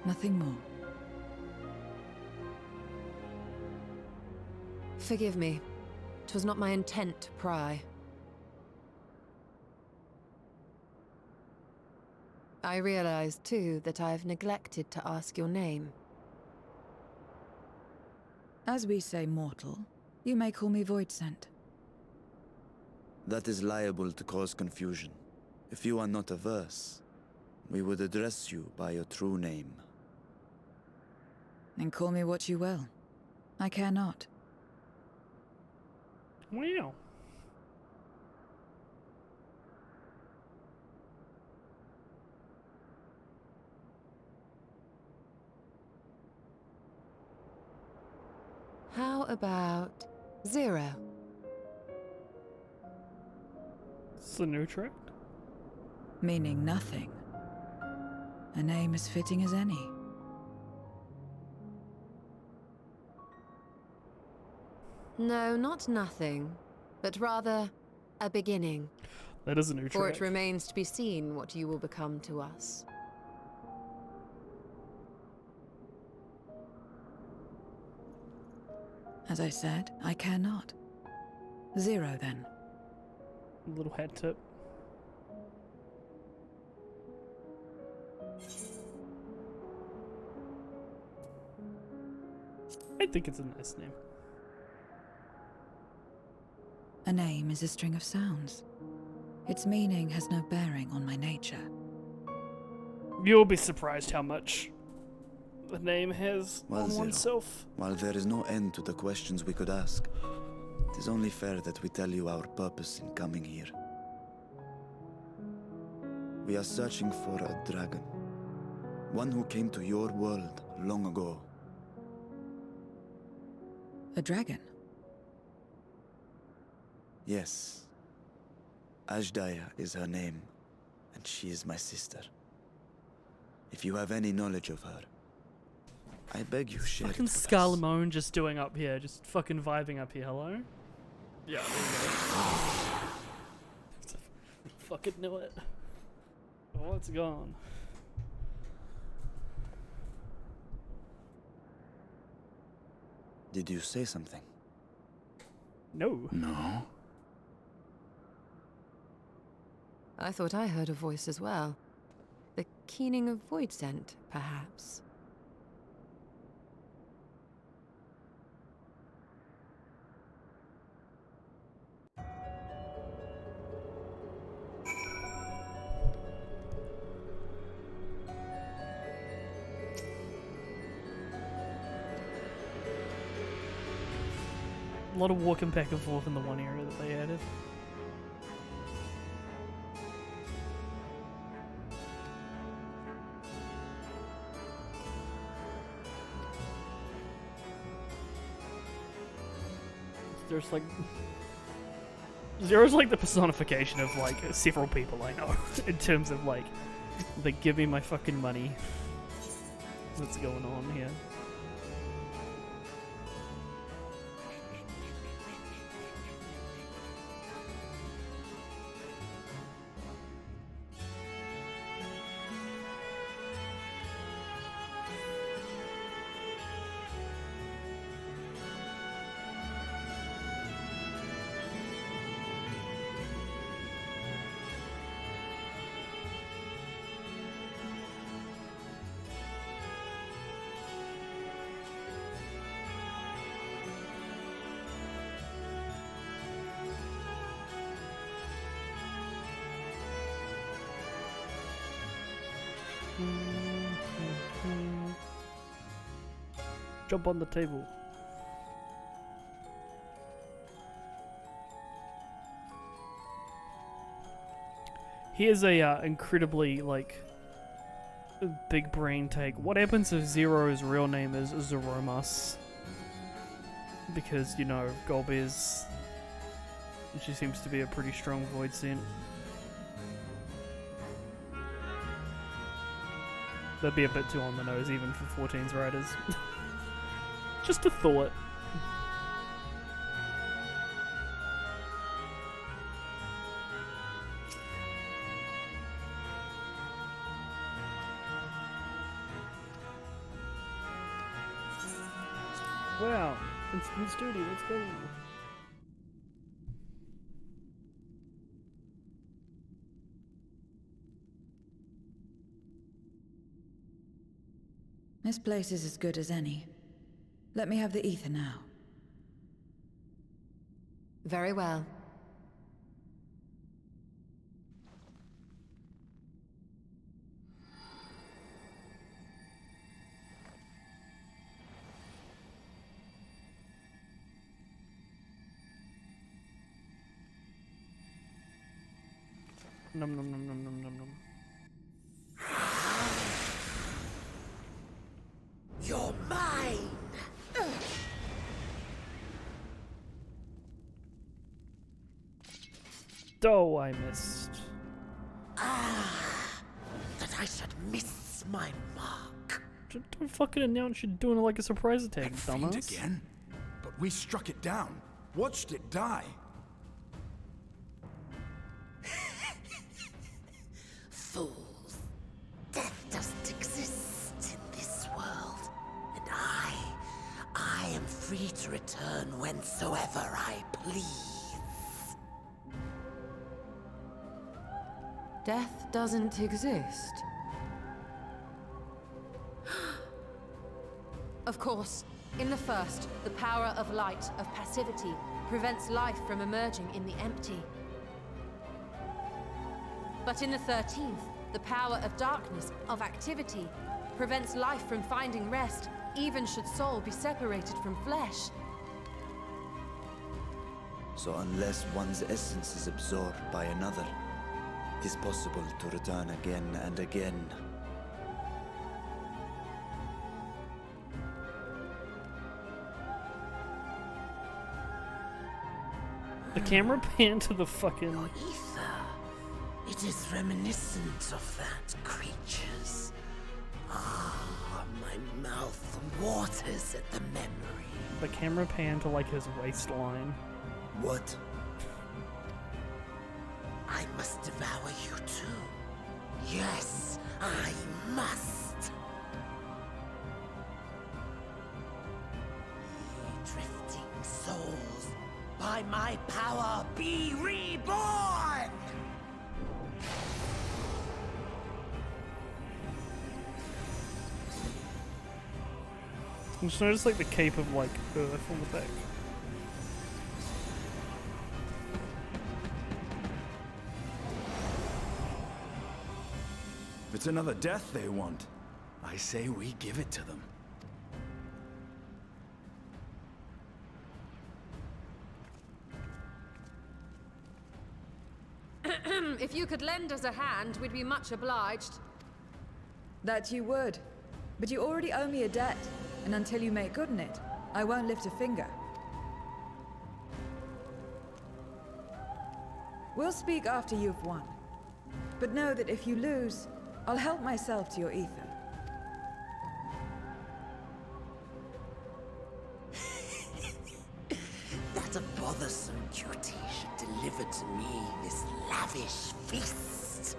Nothing more. Forgive me. 'Twas not my intent to pry. I realize, too, that I've neglected to ask your name. As we say mortal, you may call me Voidsent. That is liable to cause confusion. If you are not averse, we would address you by your true name. Then call me what you will. I care not. Wow. How about Zero? It's a new trick. Meaning nothing. A name as fitting as any. No, not nothing, but rather a beginning. That is a new For trick. it remains to be seen what you will become to us. As I said, I care not. Zero, then. Little head tip. I think it's a nice name. A name is a string of sounds. Its meaning has no bearing on my nature. You'll be surprised how much the name has Well, on Zero, oneself. while there is no end to the questions we could ask, it is only fair that we tell you our purpose in coming here. We are searching for a dragon. One who came to your world long ago. A dragon? Yes. Ajdaya is her name, and she is my sister. If you have any knowledge of her, I beg you share Fucking it with us. Scarlamone just doing up here, just fucking vibing up here. Hello? Yeah, there you go. Fucking knew it. Oh, it's gone. Did you say something? No. No? I thought I heard a voice as well. The keening of void scent, perhaps. A lot of walking back and forth in the one area that they added. There's like Zero's like the personification of like several people I know in terms of like they give me my fucking money. What's going on here? Jump on the table. Here's a incredibly like big brain take. What happens if Zero's real name is Zeromas? Because you know Golbear's, she seems to be a pretty strong void scent. That'd be a bit too on the nose even for 14's riders. Just a thought. Wow, instant studio, let's go. This place is as good as any. Let me have the ether now. Very well. Num num num num num num num. You're mine! Oh, I missed. That I should miss my mark. Don't fucking announce you're doing it like a surprise attack, That fiend dumbass. again? But we struck it down. Watched it die. Fools. Death doesn't exist in this world. And I am free to return whensoever I please. Death doesn't exist. Of course, in the first, the power of light, of passivity, prevents life from emerging in the empty. But in the 13th, the power of darkness, of activity, prevents life from finding rest, even should soul be separated from flesh. So unless one's essence is absorbed by another, it is possible to return again and again. The camera panned to the fucking... Your ether. It is reminiscent of that creature's. My mouth waters at the memory. The camera panned to like his waistline. What? I must devour you too. Yes, I must. Ye drifting souls, by my power be reborn! I just noticed like the cape of like Earth on the back. If it's another death they want, I say we give it to them. If you could lend us a hand, we'd be much obliged. That you would. But you already owe me a debt, and until you make good on it, I won't lift a finger. We'll speak after you've won. But know that if you lose, I'll help myself to your ether. That a bothersome duty should deliver to me this lavish feast.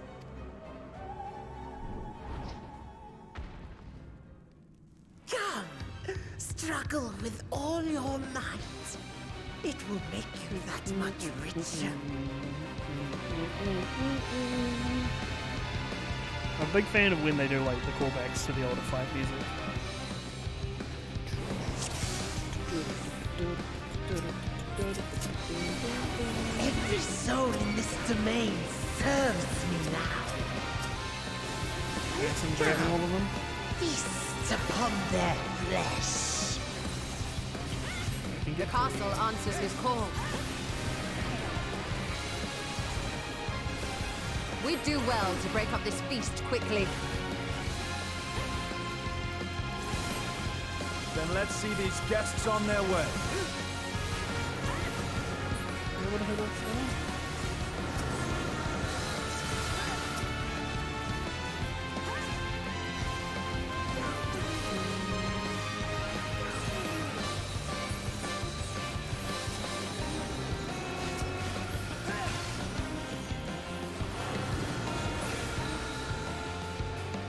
Come, struggle with all your might. It will make you that much richer. I'm a big fan of when they do like the callbacks to the older fight music. Every soul in this domain serves me now. Yes, I'm grabbing all of them. Feast upon their flesh. The castle answers his call. We'd do well to break up this feast quickly. Then let's see these guests on their way.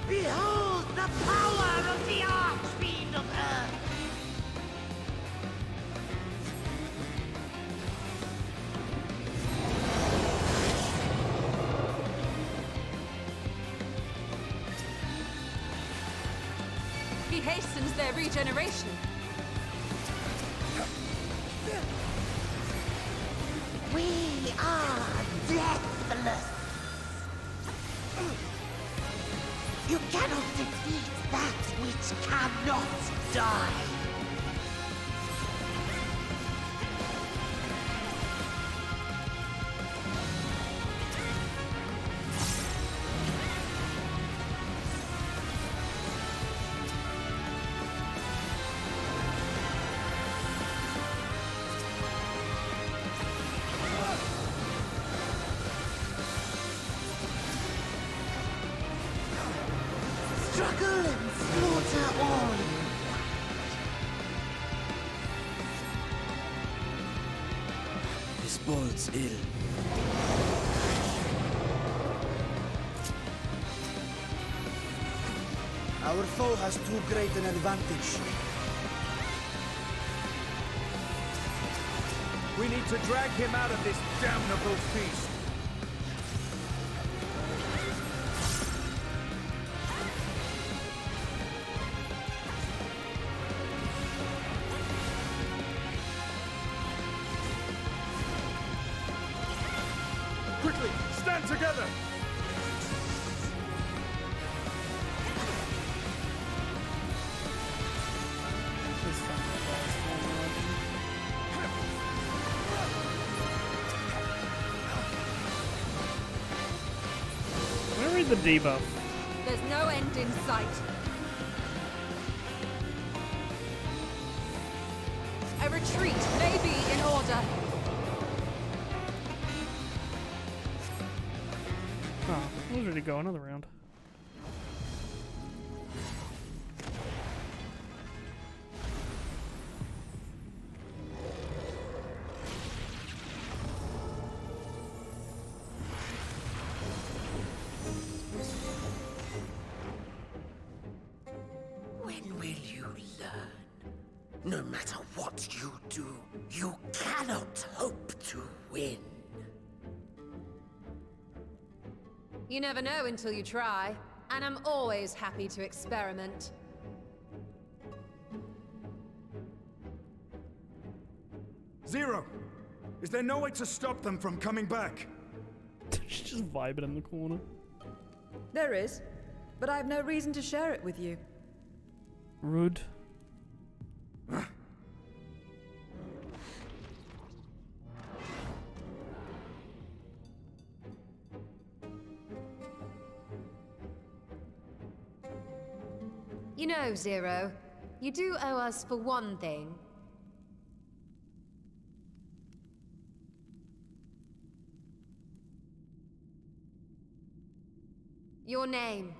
Behold the power of the Archfiend of Earth! only hastens their regeneration. We are deathless. You cannot defeat that which cannot die. Struggle and slaughter all. This bodes ill. Our foe has too great an advantage. We need to drag him out of this damnable feast. Quickly, stand together! This fucking guy's falling. Can I read the debuff? There's no end in sight. A retreat may be in order. Oh, I was ready to go another round. When will you learn? No matter what you do, you cannot hope to win. You never know until you try, and I'm always happy to experiment. Zero! Is there no way to stop them from coming back? She's just vibing in the corner. There is, but I have no reason to share it with you. Rude. You know, Zero, you do owe us for one thing. Your name.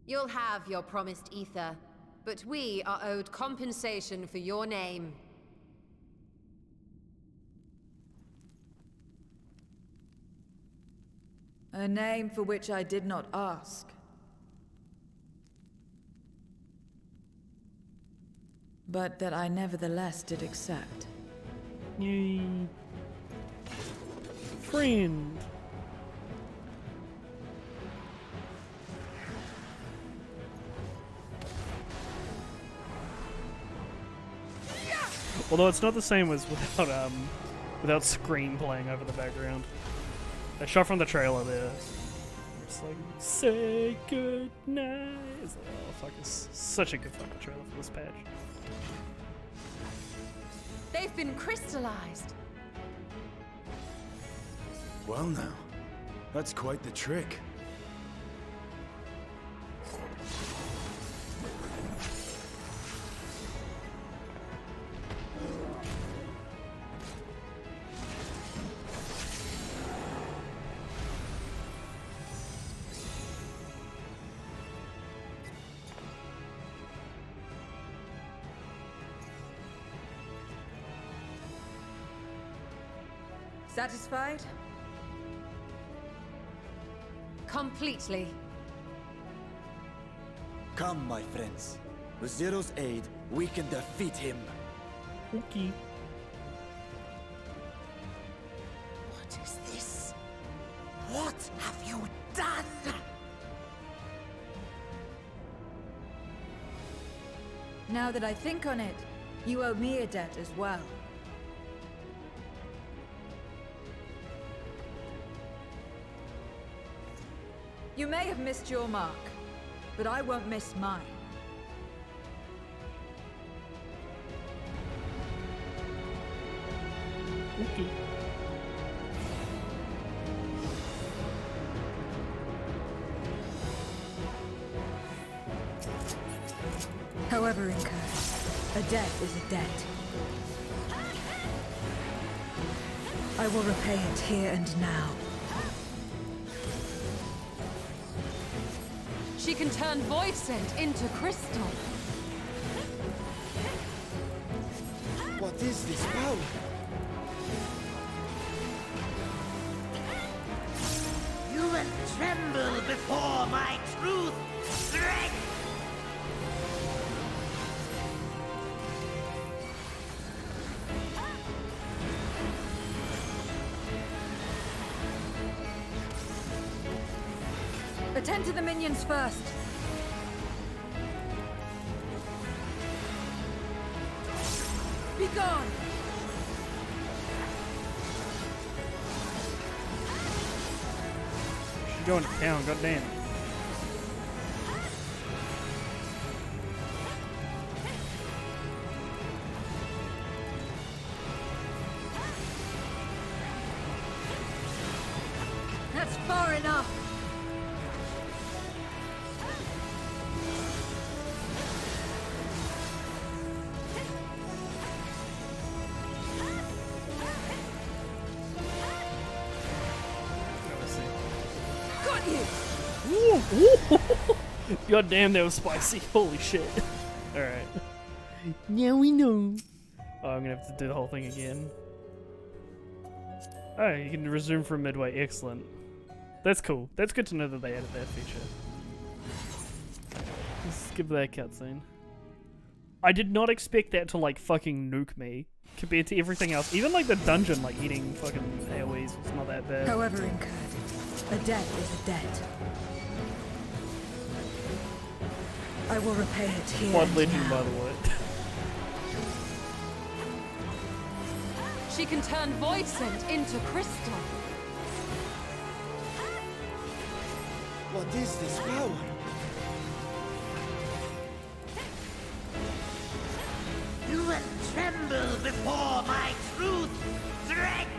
You'll have your promised ether, but we are owed compensation for your name. A name for which I did not ask. But that I nevertheless did accept. Yay. Friend. Although it's not the same as without Scream playing over the background. A shot from the trailer there. It's like, say good night. It's like, oh fuck, it's such a good fucking trailer for this patch. They've been crystallized. Well now, that's quite the trick. Satisfied? Completely. Come, my friends. With Zero's aid, we can defeat him. Okay. What is this? What have you done? Now that I think on it, you owe me a debt as well. You may have missed your mark, but I won't miss mine. Okay. However incurred, a debt is a debt. I will repay it here and now. She can turn Voidsent into crystal. What is this power? You will tremble before my truth, strength! Attend to the minions first. Be gone! She's going to town, goddamn. That's far enough! God damn, that was spicy. Holy shit. Alright. Now we know. Oh, I'm gonna have to do the whole thing again. Oh, you can resume from midway. Excellent. That's cool. That's good to know that they added that feature. Let's skip that cutscene. I did not expect that to, like, fucking nuke me compared to everything else. Even, like, the dungeon, like, eating fucking AoEs was not that bad. However incurred, a debt is a debt. I will repay it here Quad and legend, now. by the way. She can turn Voidsent into crystal. What is this power? You will tremble before my truth, strength!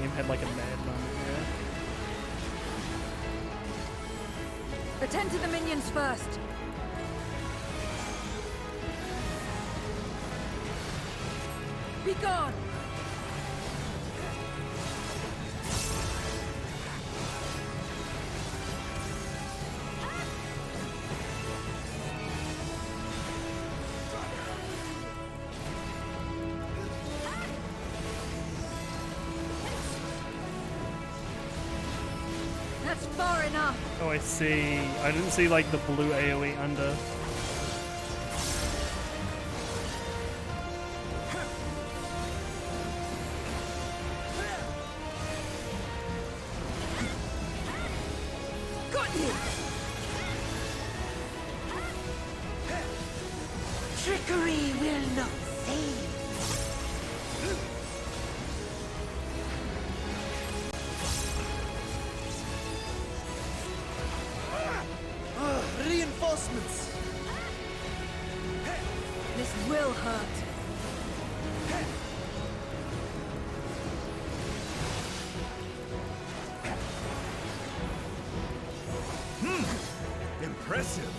Game had like a mad moment here. Attend to the minions first. Be gone! That's far enough. Oh, I see. I didn't see like the blue AoE under. Got you! Trickery will not save. Reinforcements! This will hurt. Impressive.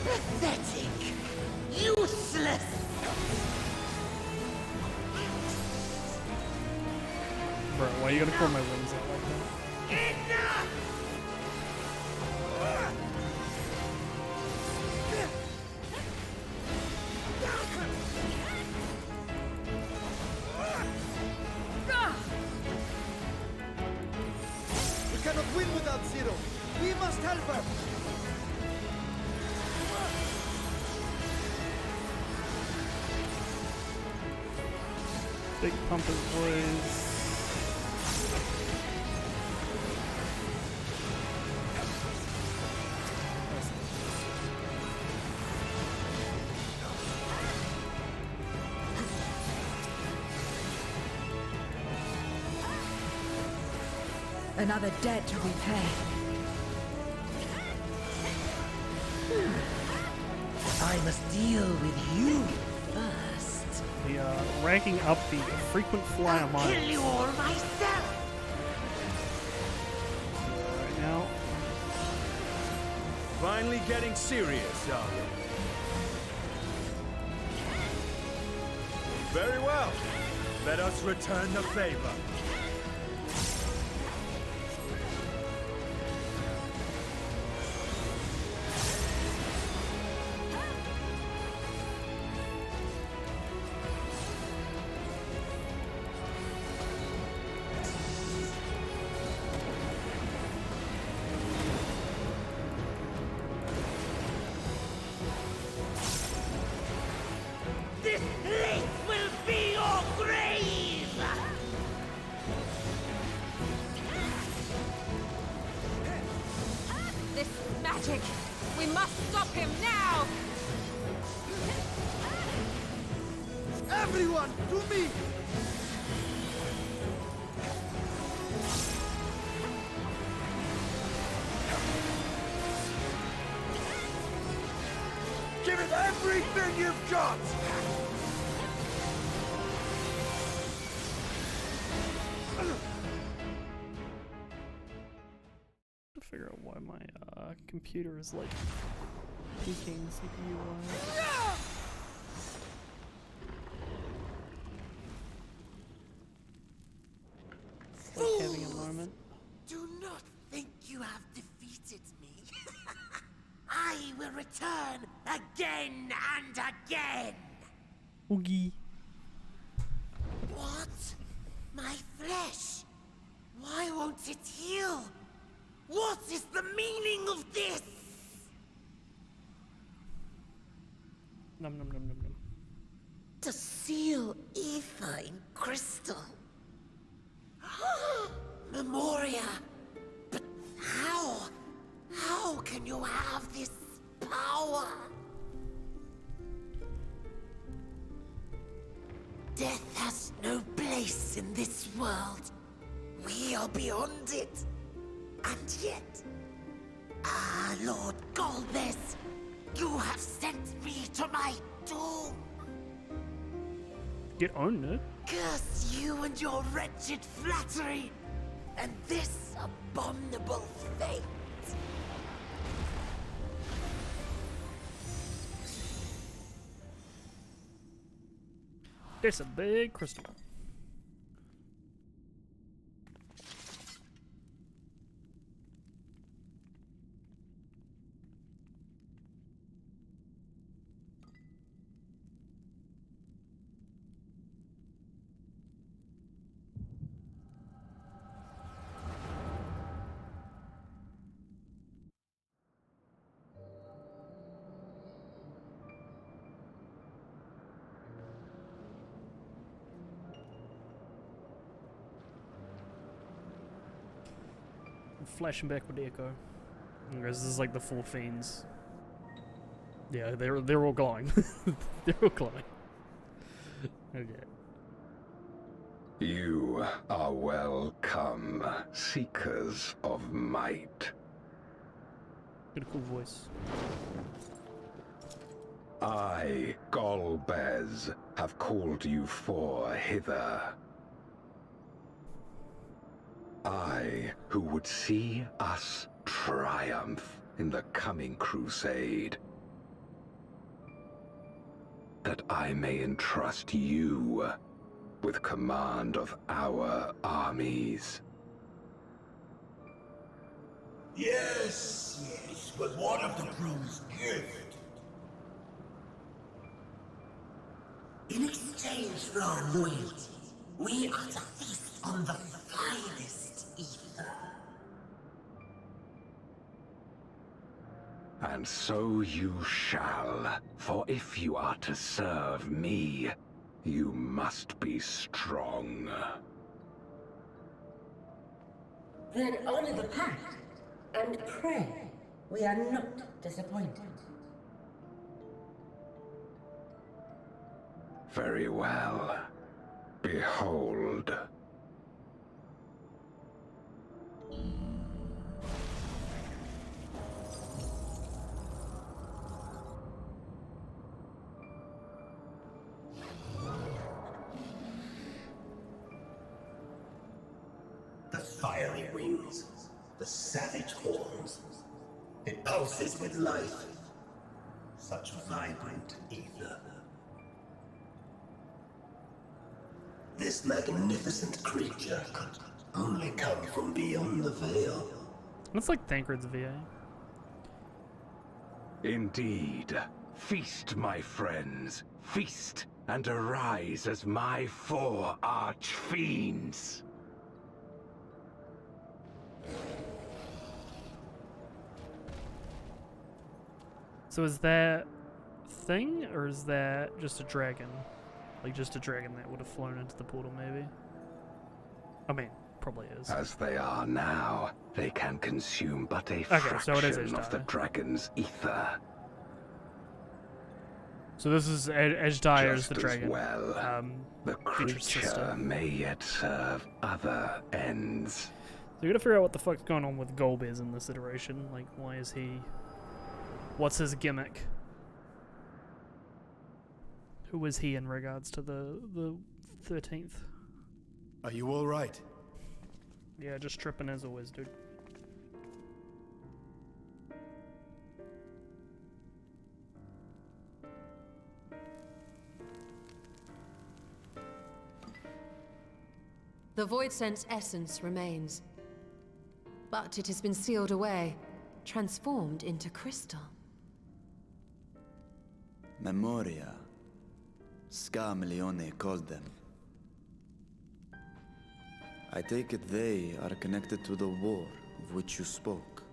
Pathetic! Useless! Bro, why you gotta call my wings out like that? Enough! We cannot win without Zero. helper! Big pumpers, boys. Another debt to repay. I must deal with you first. We are ranking up the frequent flyer miles. Kill you all myself. Right now. Finally getting serious, are we? Very well. Let us return the favor. This place will be your grave! This magic! We must stop him now! Everyone, to me! Give it everything you've got! To figure out why my computer is like peaking CPU wise. Like having a moment. Do not think you have defeated me. I will return again and again. Oogie. What? My flesh? Why won't it heal? What is the meaning of this? Num num num num num. To seal ether in crystal. Memoria. But how? How can you have this power? Death has no place in this world. We are beyond it. And yet... Ah, Lord Golbez, you have sent me to my doom. Get on it. Curse you and your wretched flattery, and this abominable fate. There's a big crystal. Flashing back with the echo. This is like the four fiends. Yeah, they're all glowing. They're all glowing. Okay. You are welcome, seekers of might. Got a cool voice. I, Golbez, have called you for hither. I, who would see us triumph in the coming crusade. That I may entrust you with command of our armies. Yes, yes, but what of the promised gift? In exchange for our loyalty, we are to feast on the finest ether. And so you shall, for if you are to serve me, you must be strong. Then honor the pact and pray we are not disappointed. Very well. Behold. The fiery wings, the savage horns. It pulses with life. Such vibrant ether. This magnificent creature could only come from beyond the veil. That's like Thancred's VA. Indeed. Feast, my friends. Feast and arise as my 4 arch-fiends. So is that thing, or is that just a dragon? Like just a dragon that would have flown into the portal, maybe? I mean, probably is. As they are now, they can consume but a fraction of the dragon's ether. So this is Edgedire's Just the as dragon. well, the Beatrice's creature sister. may yet serve other ends. So we gotta figure out what the fuck's going on with Golbez in this iteration. Like, why is he... What's his gimmick? Who is he in regards to the 13th? Are you all right? Yeah, just tripping as always, dude. The Void Sense essence remains, but it has been sealed away, transformed into crystal. Memoria. Scarmelione called them. I take it they are connected to the war of which you spoke.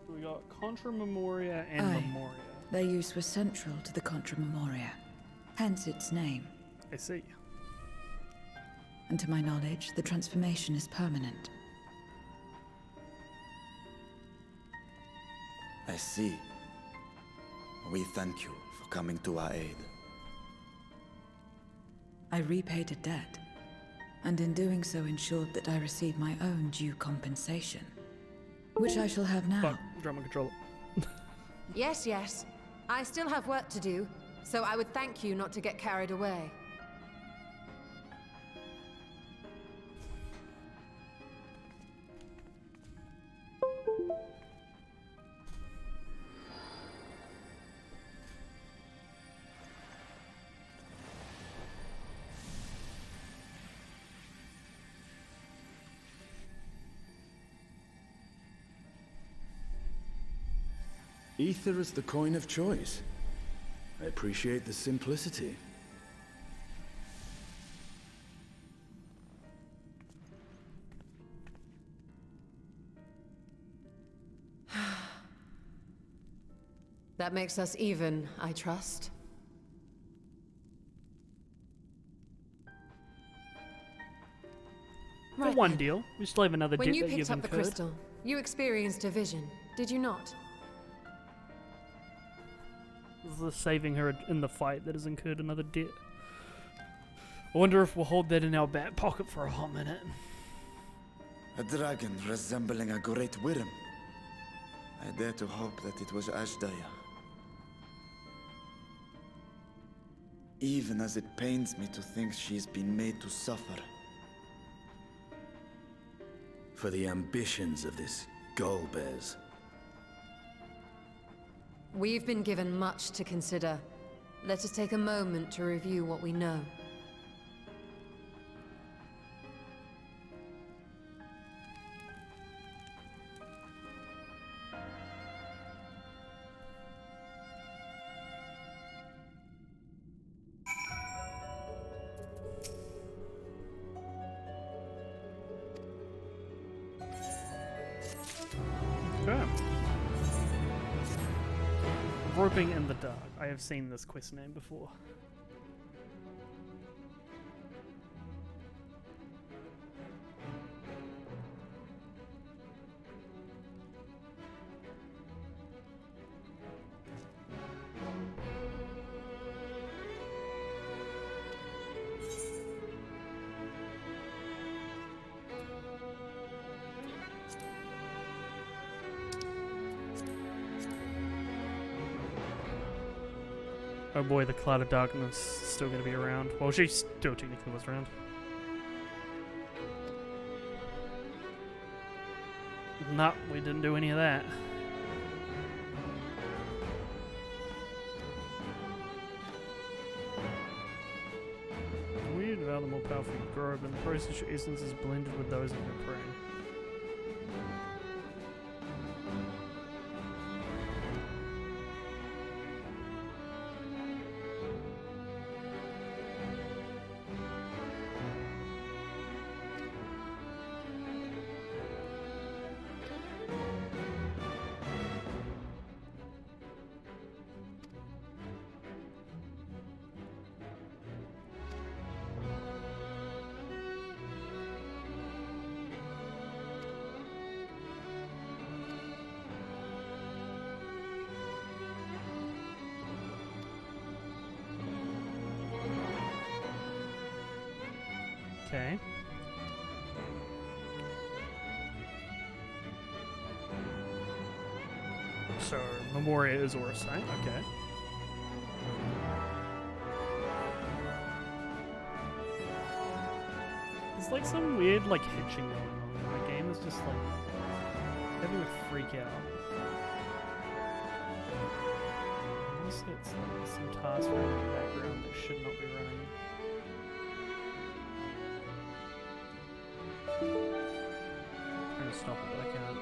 We got Contra Memoria and Aye. Memoria. Their use was central to the Contra Memoria, hence its name. I see. And to my knowledge, the transformation is permanent. I see. We thank you for coming to our aid. I repaid a debt, and in doing so ensured that I received my own due compensation, which I shall have now. Fuck, drama controller. Yes, yes. I still have work to do, so I would thank you not to get carried away. Ether is the coin of choice. I appreciate the simplicity. That makes us even, I trust. For one deal. We still have another When debt you that you've picked up the incurred. crystal, you experienced a vision, did you not? This is saving her in the fight that has incurred another debt. I wonder if we'll hold that in our back pocket for a hot minute. A dragon resembling a great worm. I dare to hope that it was Ashdaya. Even as it pains me to think she's been made to suffer. For the ambitions of this Golbez. We've been given much to consider. Let us take a moment to review what we know. Okay. Groping in the Dark. I have seen this quest name before. Oh boy, the Cloud of Darkness is still going to be around. Well, she still technically was around. Nah, we didn't do any of that. Weird about the more powerful you grow, but in the process your essence is blended with those of your prey. Okay. So, Memoria is Aura Saint, okay. There's like some weird like hitching going on. My game is just like having a freak out. Unless it's like some task running in the background that should not be running. I'm trying to stop it, but I can't.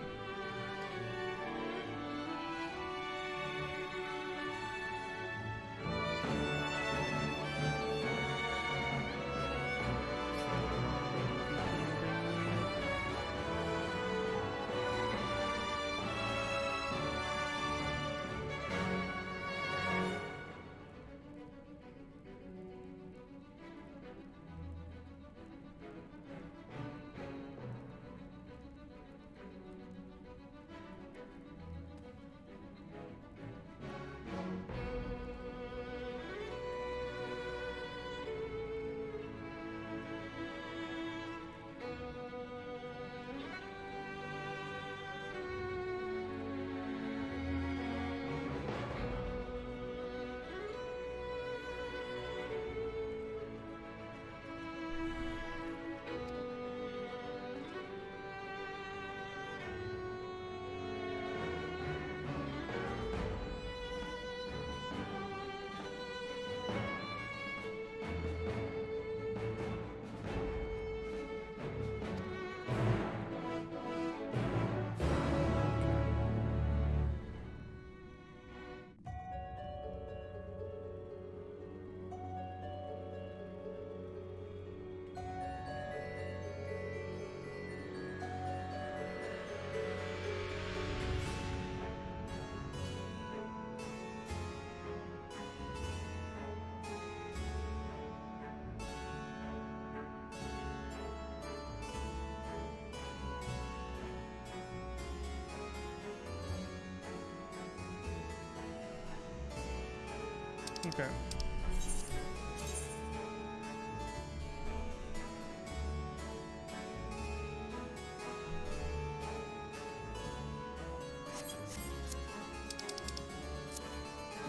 Okay.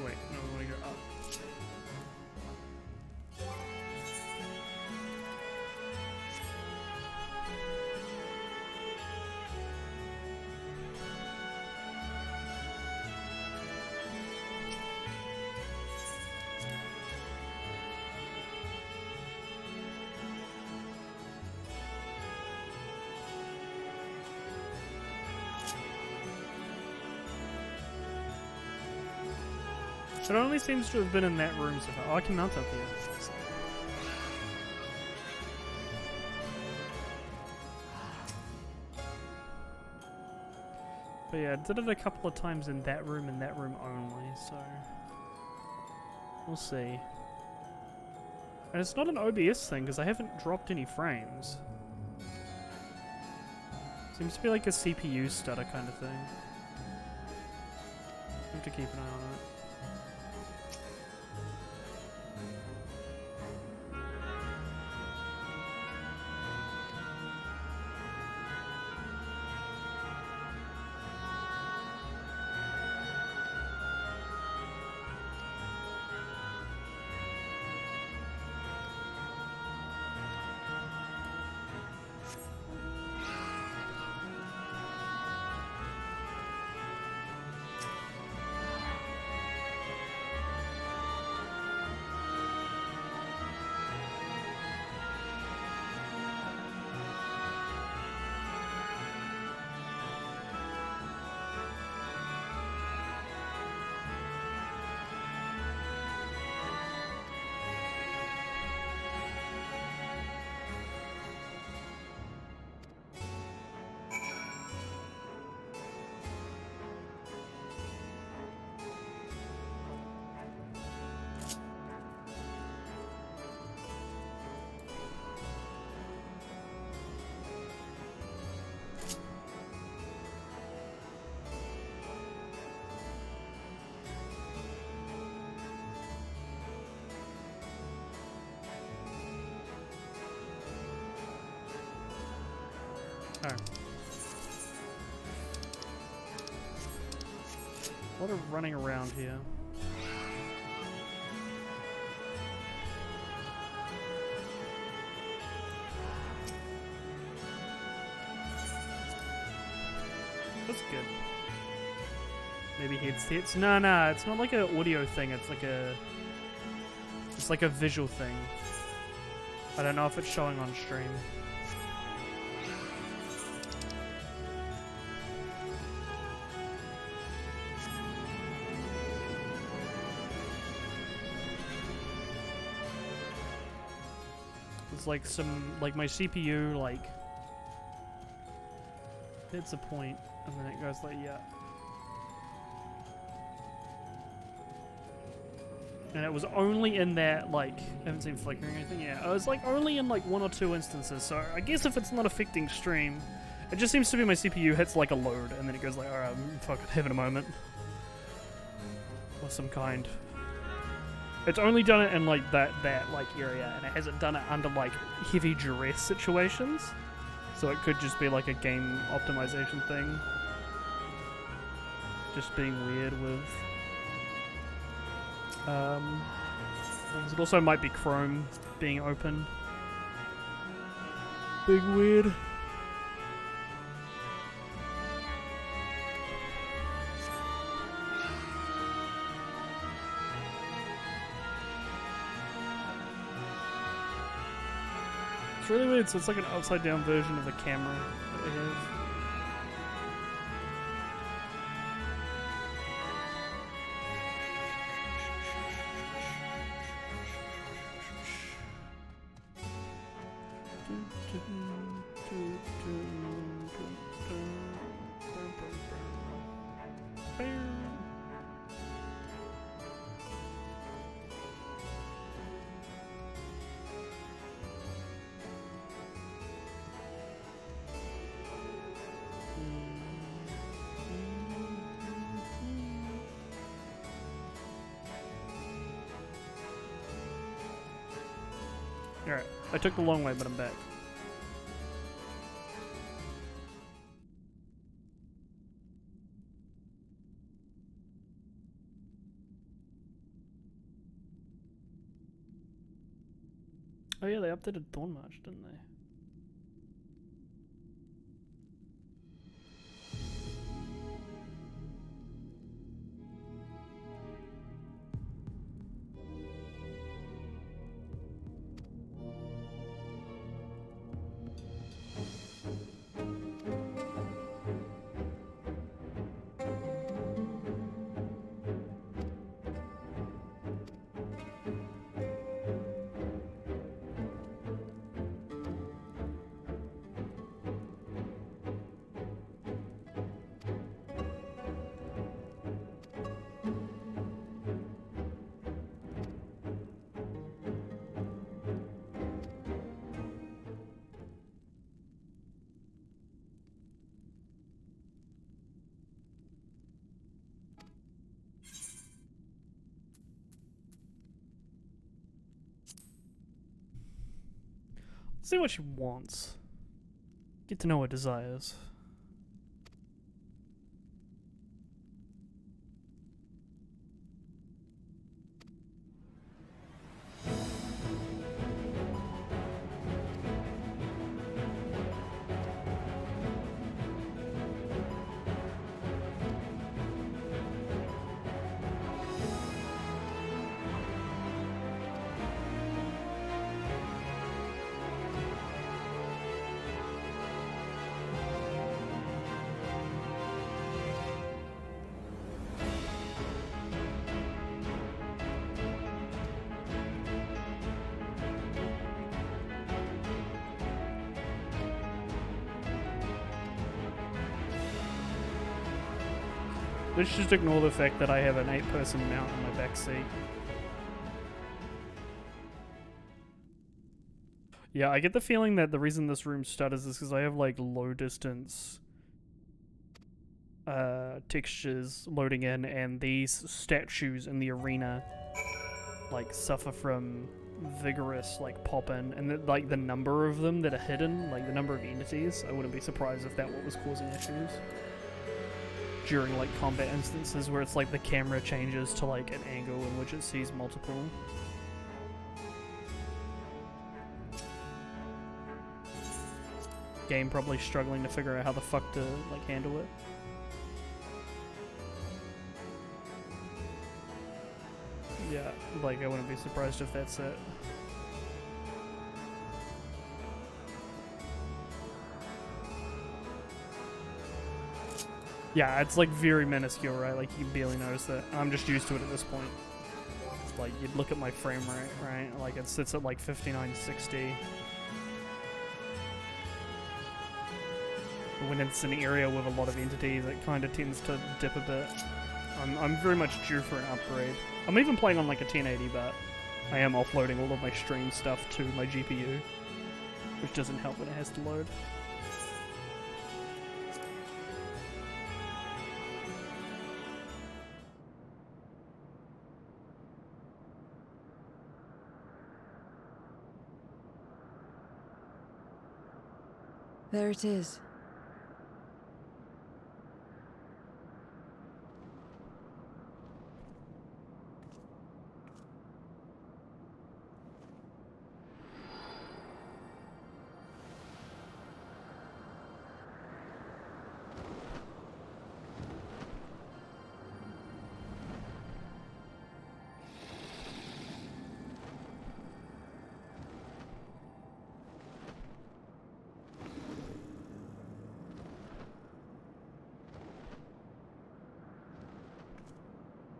Wait, no, I want to go up. It only seems to have been in that room so far. Oh, I can mount up here. But yeah, I did it a couple of times in that room and that room only, so we'll see. And it's not an OBS thing because I haven't dropped any frames. Seems to be like a CPU stutter kind of thing. Have to keep an eye on it. Alright. A lot of running around here. That's good. Maybe headsets? No, it's not like an audio thing, it's like a visual thing. I don't know if it's showing on stream. It's like like my CPU, like, hits a point, and then it goes like, yeah. And it was only in that, like, I haven't seen flickering or anything, yeah. It was like only in like 1 or 2 instances, so I guess if it's not affecting stream, it just seems to be my CPU hits like a load, and then it goes like, alright, I'm fucking having a moment. Or some kind. It's only done it in like that like area, and it hasn't done it under like heavy duress situations. So it could just be like a game optimization thing. Just being weird with things. It also might be Chrome being open. Being weird. It's really weird, so it's like an upside down version of the camera that we have. Alright, I took the long way, but I'm back. Oh yeah, they updated Thornmarch, didn't they? See what she wants. Get to know her desires. Let's just ignore the fact that I have an 8-person mount in my back seat. Yeah, I get the feeling that the reason this room stutters is because I have like low distance textures loading in, and these statues in the arena like suffer from vigorous like pop-in, and like the number of them that are hidden, like the number of entities, I wouldn't be surprised if that what was causing issues during like combat instances where it's like the camera changes to like an angle in which it sees multiple. Game probably struggling to figure out how the fuck to like handle it. Yeah, like I wouldn't be surprised if that's it. Yeah, it's like very minuscule, right? Like you can barely notice it. I'm just used to it at this point. Like you'd look at my frame rate, right? Like it sits at like 5960. When it's an area with a lot of entities, it kind of tends to dip a bit. I'm very much due for an upgrade. I'm even playing on like a 1080, but I am offloading all of my stream stuff to my GPU, which doesn't help when it has to load. There it is.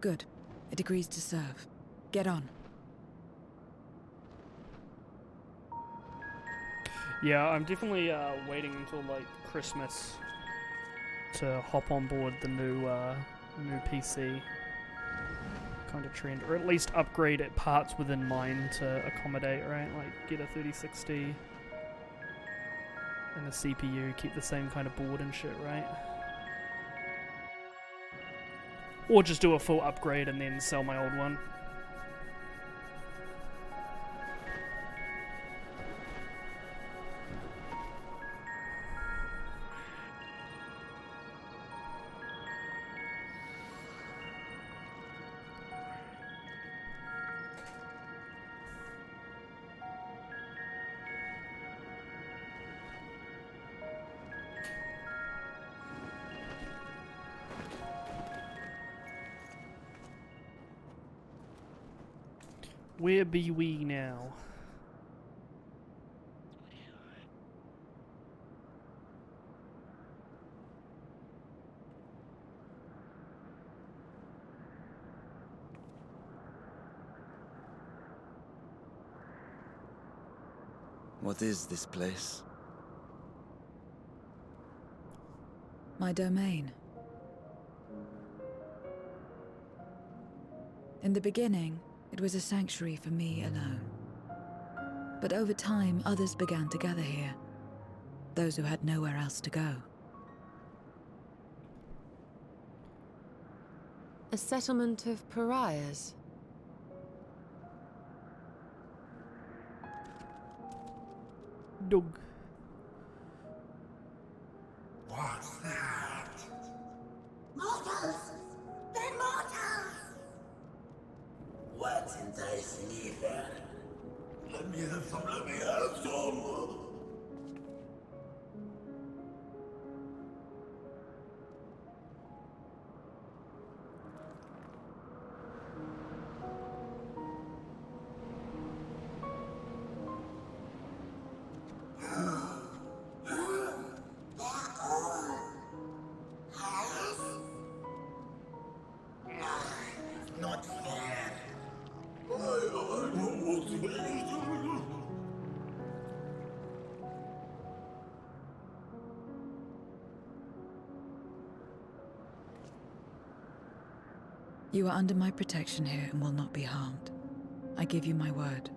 Good. It agrees to serve. Get on. Yeah, I'm definitely waiting until like Christmas to hop on board the new PC kind of trend, or at least upgrade at parts within mine to accommodate, right? Like get a 3060 and a CPU, keep the same kind of board and shit, right? Or just do a full upgrade and then sell my old one. Where be we now? What is this place? My domain. In the beginning, it was a sanctuary for me alone. But over time, others began to gather here. Those who had nowhere else to go. A settlement of pariahs? Dog. What's that? Mortals! They're mortals! Why didn't I sleep there? Let me have some, let me have some! Not fair. I don't want to believe. You are under my protection here and will not be harmed. I give you my word.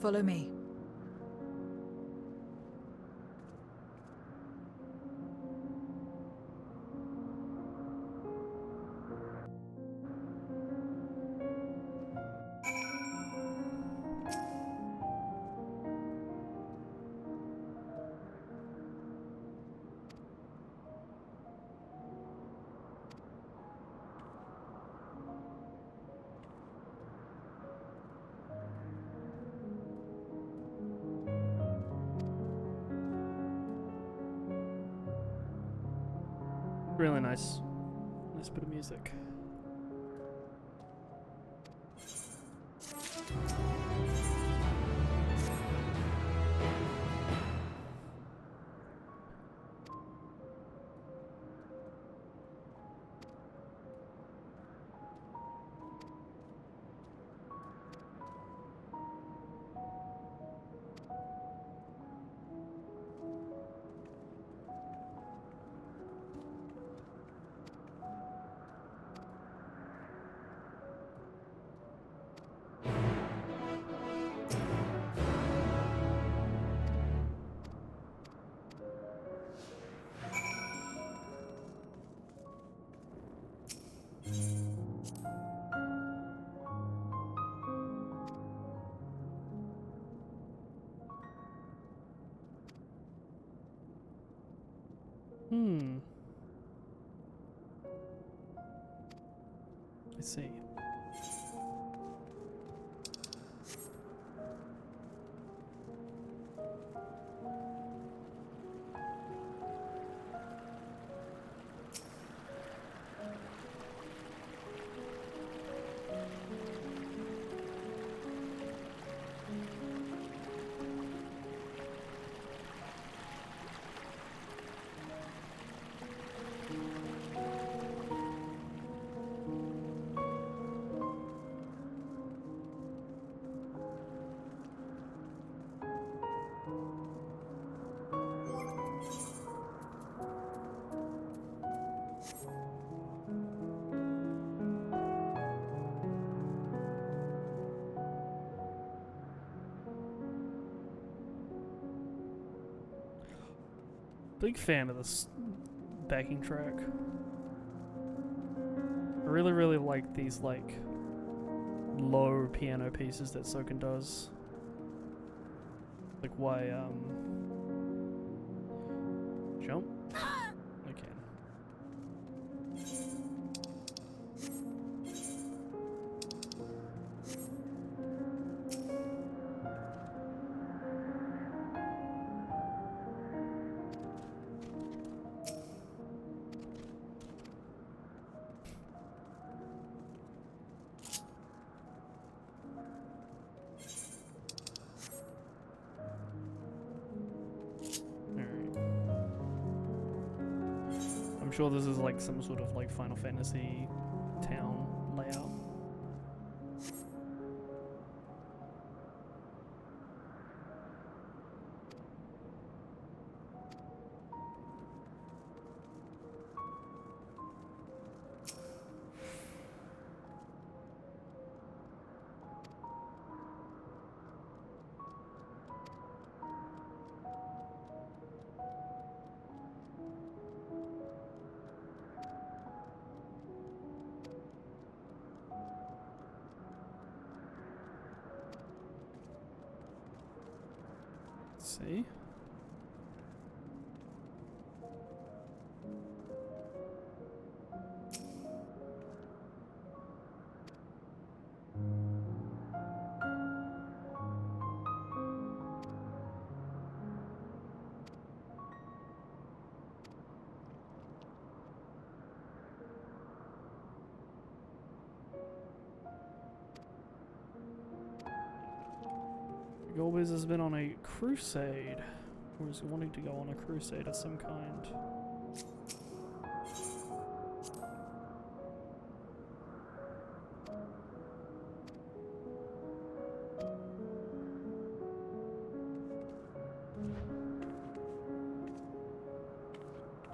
Follow me. Really nice. Nice bit of music. I see. Big fan of this backing track. I really like these like low piano pieces that Soken does. Like why jump? Okay. I'm sure this is like some sort of like Final Fantasy town layout. See? Golbez has been on a crusade, or is wanting to go on a crusade of some kind.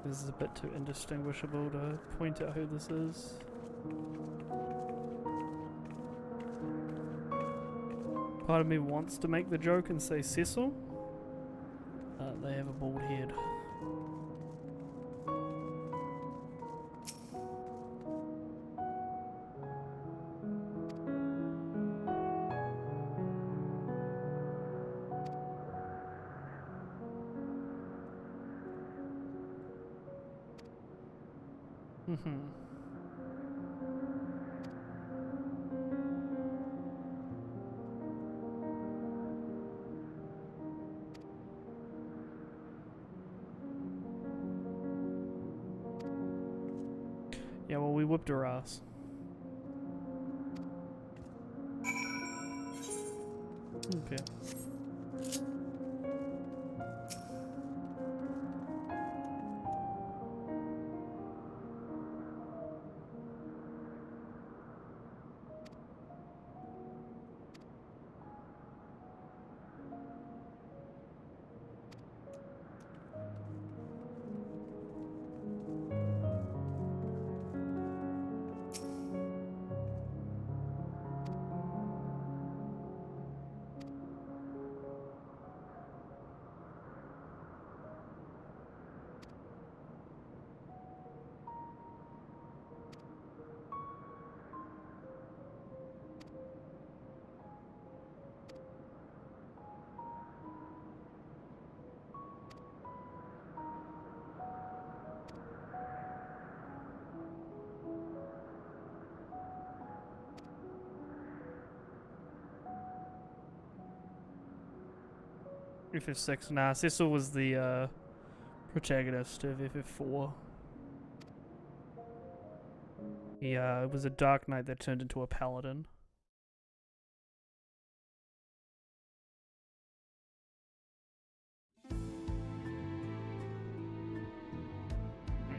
This is a bit too indistinguishable to point out who this is. Part of me wants to make the joke and say Cecil. They have a bald head. Yeah, well, we whipped her ass. Okay. FF6, nah, Cecil was the protagonist of FF4. He was a Dark Knight that turned into a paladin.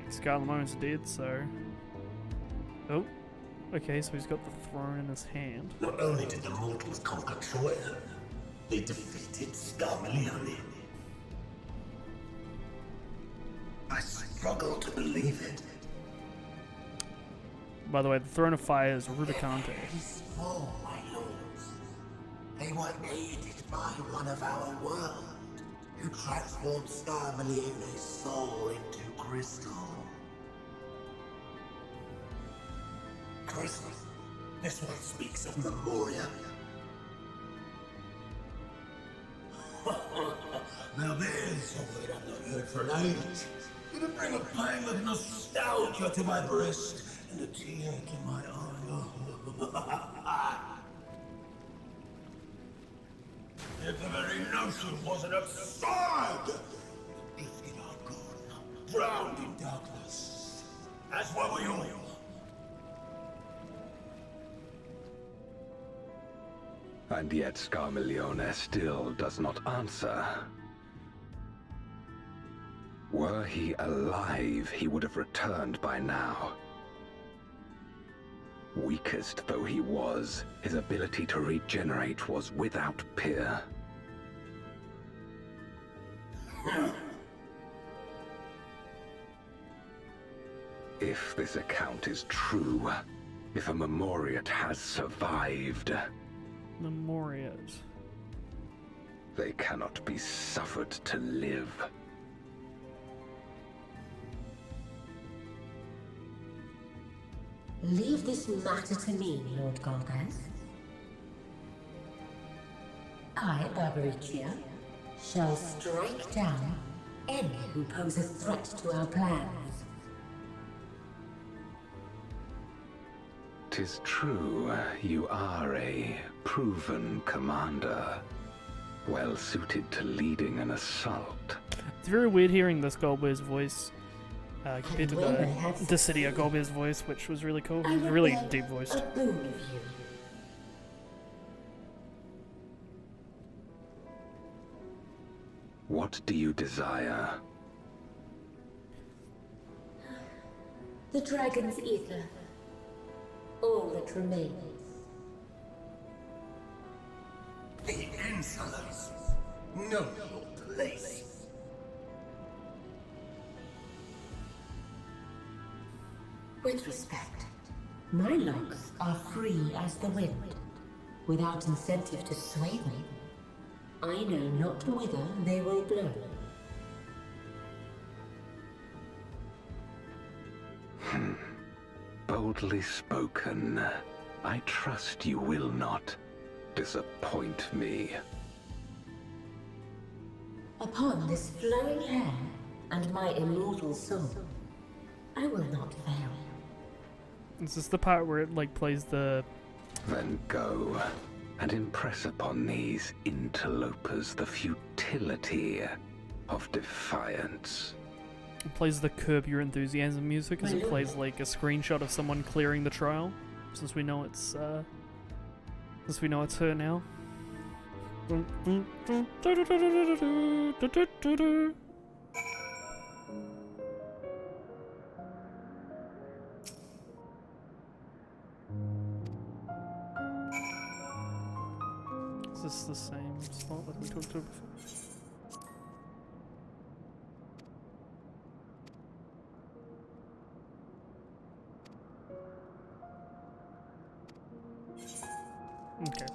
Scarlamone's dead, so... Oh, okay, so he's got the throne in his hand. Not only did the mortals conquer Troy, they defeated Scarmalione. I struggle to believe it. By the way, the Throne of Fire is Rubicante. Oh, my lords. They were aided by one of our world, who transformed Scarmalione's soul into crystal. Crystal? This one speaks of Memoria. Now there's something I've not heard for an age. It'll bring a pang of nostalgia to my breast and a tear to my eye. If the very notion wasn't absurd! The gifted are gone, drowned in darkness, as were we all. And yet Scarmalione still does not answer. Were he alive, he would have returned by now. Weakest though he was, his ability to regenerate was without peer. If this account is true, if a Memoriat has survived... Memoriat. They cannot be suffered to live. Leave this matter to me, Lord Golbez. I, Barbaricia, shall strike down any who pose a threat to our plans. 'Tis true, you are a proven commander, well suited to leading an assault. It's very weird hearing this Goldbear's voice compared to the Dissidia Goldbear's voice, which was really cool. He was really deep voiced. A boon of you. What do you desire? The dragon's ether. All that remains. The insolence. Know your place. With respect, my locks are free as the wind, without incentive to sway them. I know not whither they will blow. Boldly spoken. I trust you will not disappoint me. Upon this flowing hair and my immortal soul, I will not fail. Is this the part where it like plays the... Then go and impress upon these interlopers the futility of defiance. It plays the Curb Your Enthusiasm music as it plays like a screenshot of someone clearing the trial, since we know it's her now. Is this the same spot that we talked to before? Okay.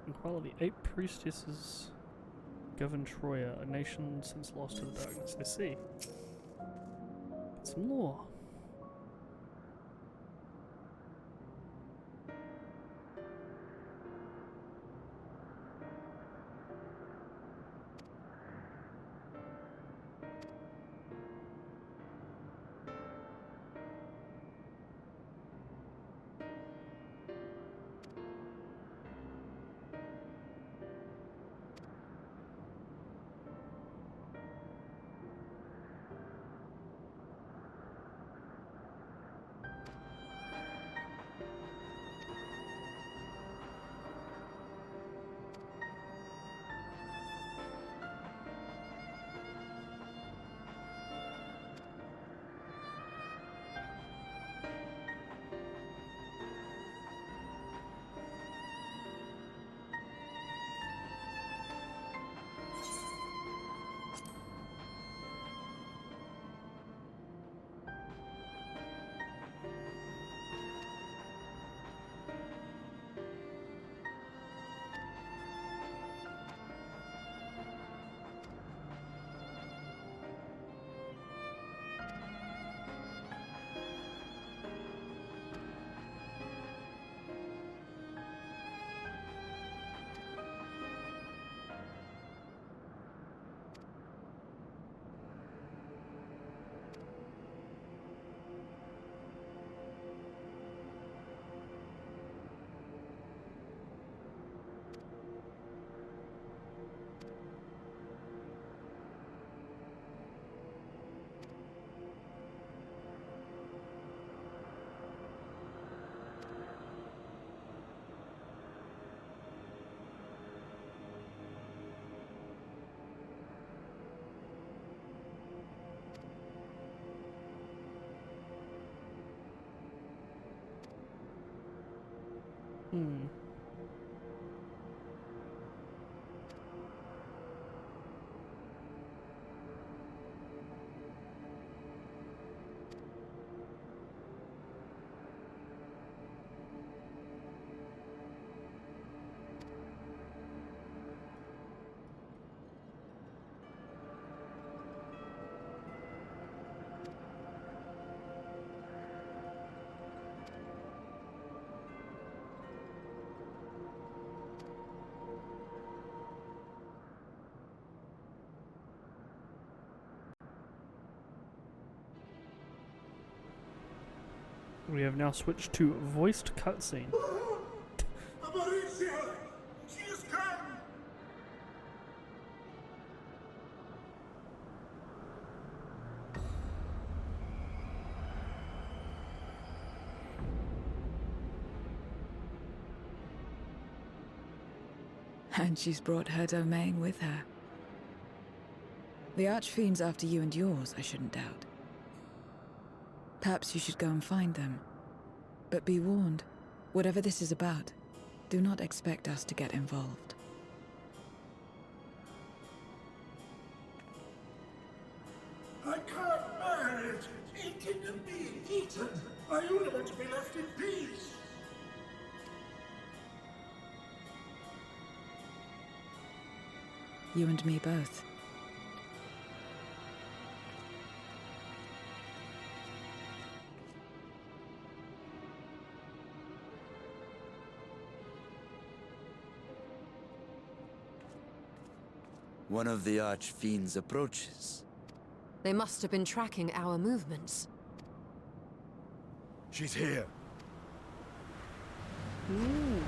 Equality. 8 priestesses govern Troya, a nation since lost to the darkness. I see. Get some lore. Hmm. We have now switched to voiced cutscene. Amaricia! She has come! And she's brought her domain with her. The Archfiend's after you and yours, I shouldn't doubt. Perhaps you should go and find them. But be warned, whatever this is about, do not expect us to get involved. I can't bear it! Eating and being eaten! I only want to be left in peace! You and me both. One of the Archfiends approaches. They must have been tracking our movements. She's here. Ooh.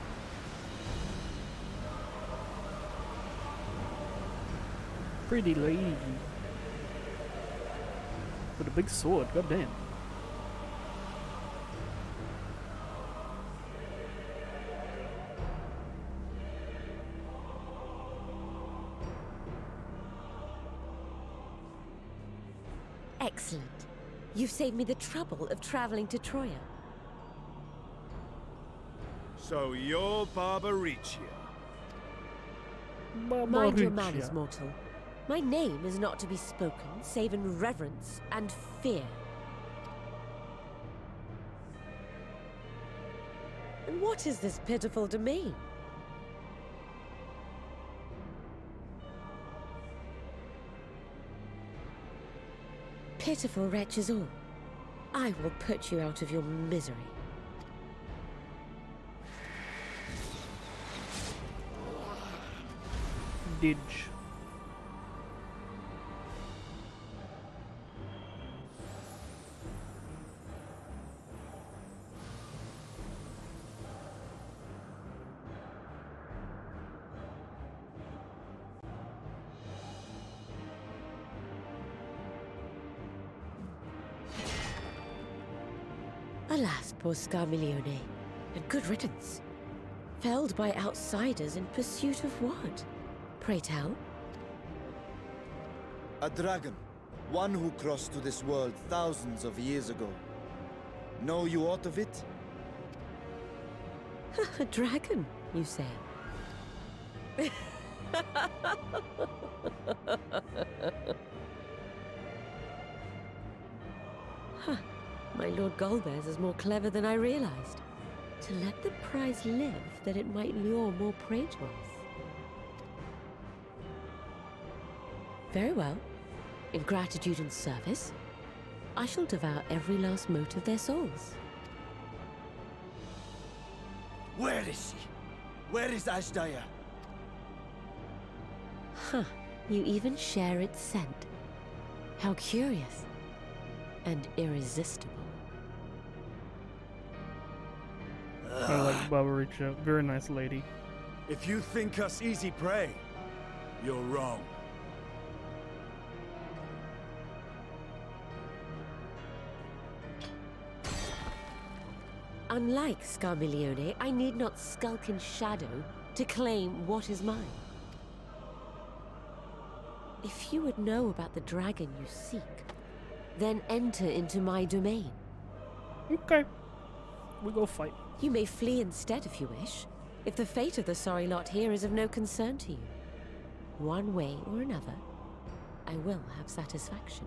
Pretty lady. With a big sword, goddamn. Excellent. You've saved me the trouble of traveling to Troya. So you're Barbaricia. Mind your manners, mortal. My name is not to be spoken, save in reverence and fear. And what is this pitiful domain? Pitiful wretches all. I will put you out of your misery. Didge. Alas, poor Scarmiglione, and good riddance. Felled by outsiders in pursuit of what? Pray tell. A dragon. One who crossed to this world thousands of years ago. Know you aught of it? A dragon, you say? Huh. My Lord Golbez is more clever than I realized. To let the prize live, that it might lure more prey to us. Very well. In gratitude and service, I shall devour every last mote of their souls. Where is she? Where is Ashdaya? Huh. You even share its scent. How curious. And irresistible. I like Barbaricia. Very nice lady. If you think us easy prey, you're wrong. Unlike Scarmiglione, I need not skulk in shadow to claim what is mine. If you would know about the dragon you seek, then enter into my domain. Okay. We go fight. You may flee instead if you wish, if the fate of the sorry lot here is of no concern to you. One way or another, I will have satisfaction.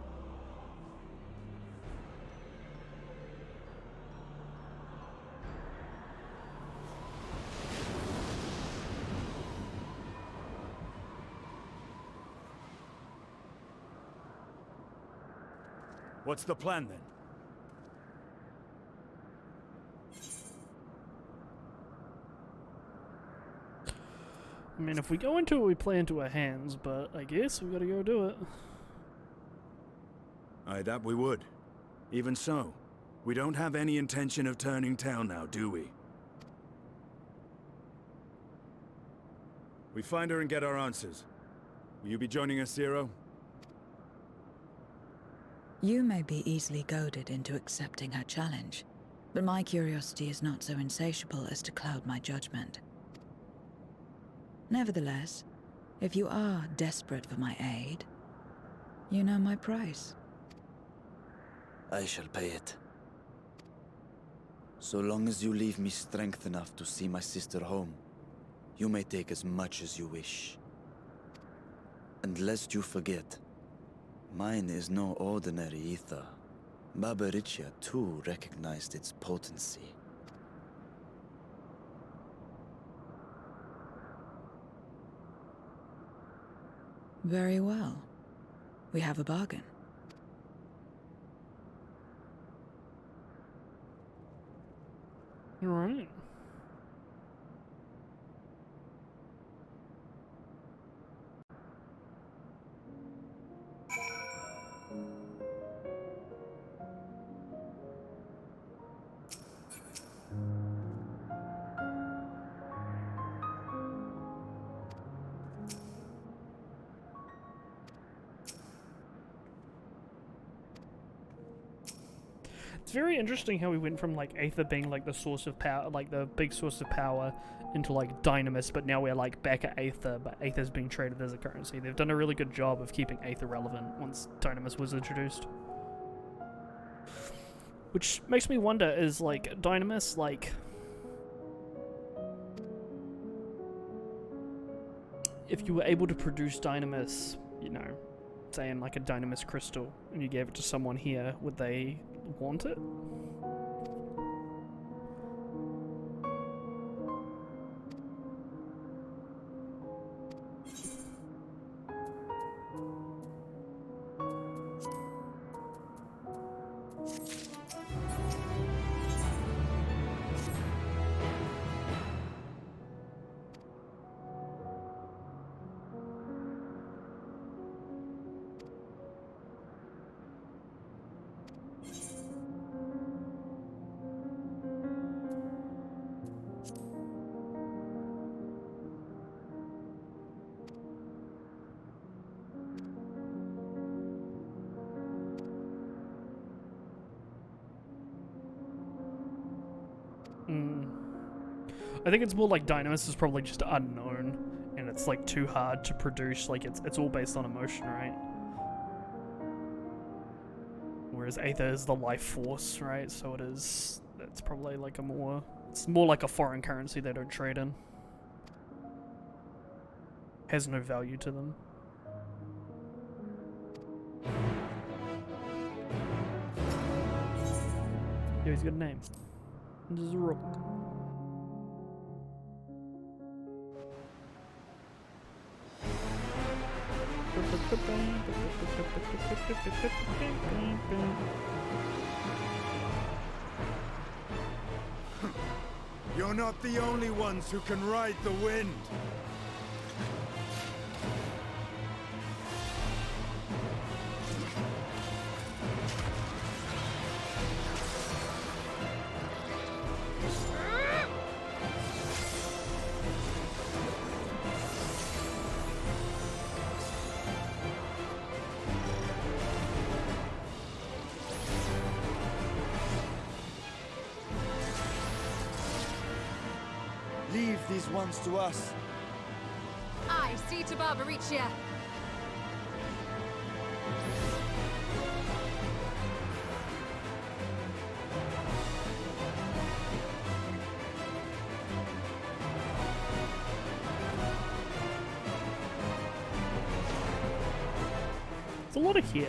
What's the plan then? I mean, if we go into it, we play into our hands, but I guess we gotta go do it. Aye, that we would. Even so, we don't have any intention of turning tail now, do we? We find her and get our answers. Will you be joining us, Zero? You may be easily goaded into accepting her challenge, but my curiosity is not so insatiable as to cloud my judgment. Nevertheless, if you are desperate for my aid, you know my price. I shall pay it. So long as you leave me strength enough to see my sister home, you may take as much as you wish. And lest you forget, mine is no ordinary ether. Babaricia too recognized its potency. Very well. We have a bargain. All right. It's very interesting how we went from like Aether being like the source of power, like the big source of power, into like Dynamis, but now we're like back at Aether, but Aether's being traded as a currency. They've done a really good job of keeping Aether relevant once Dynamis was introduced. Which makes me wonder, is like Dynamis like... if you were able to produce Dynamis, you know, say in like a Dynamis crystal, and you gave it to someone here, would they want it? I think it's more like Dynamis is probably just unknown, and it's like too hard to produce. Like it's all based on emotion, right? Whereas Aether is the life force, right? So it's probably like it's more like a foreign currency they don't trade in. Has no value to them. Yeah, he's got a name. Zrook. You're not the only ones who can ride the wind. Leave these ones to us. I see to Barbaricia. lot of here.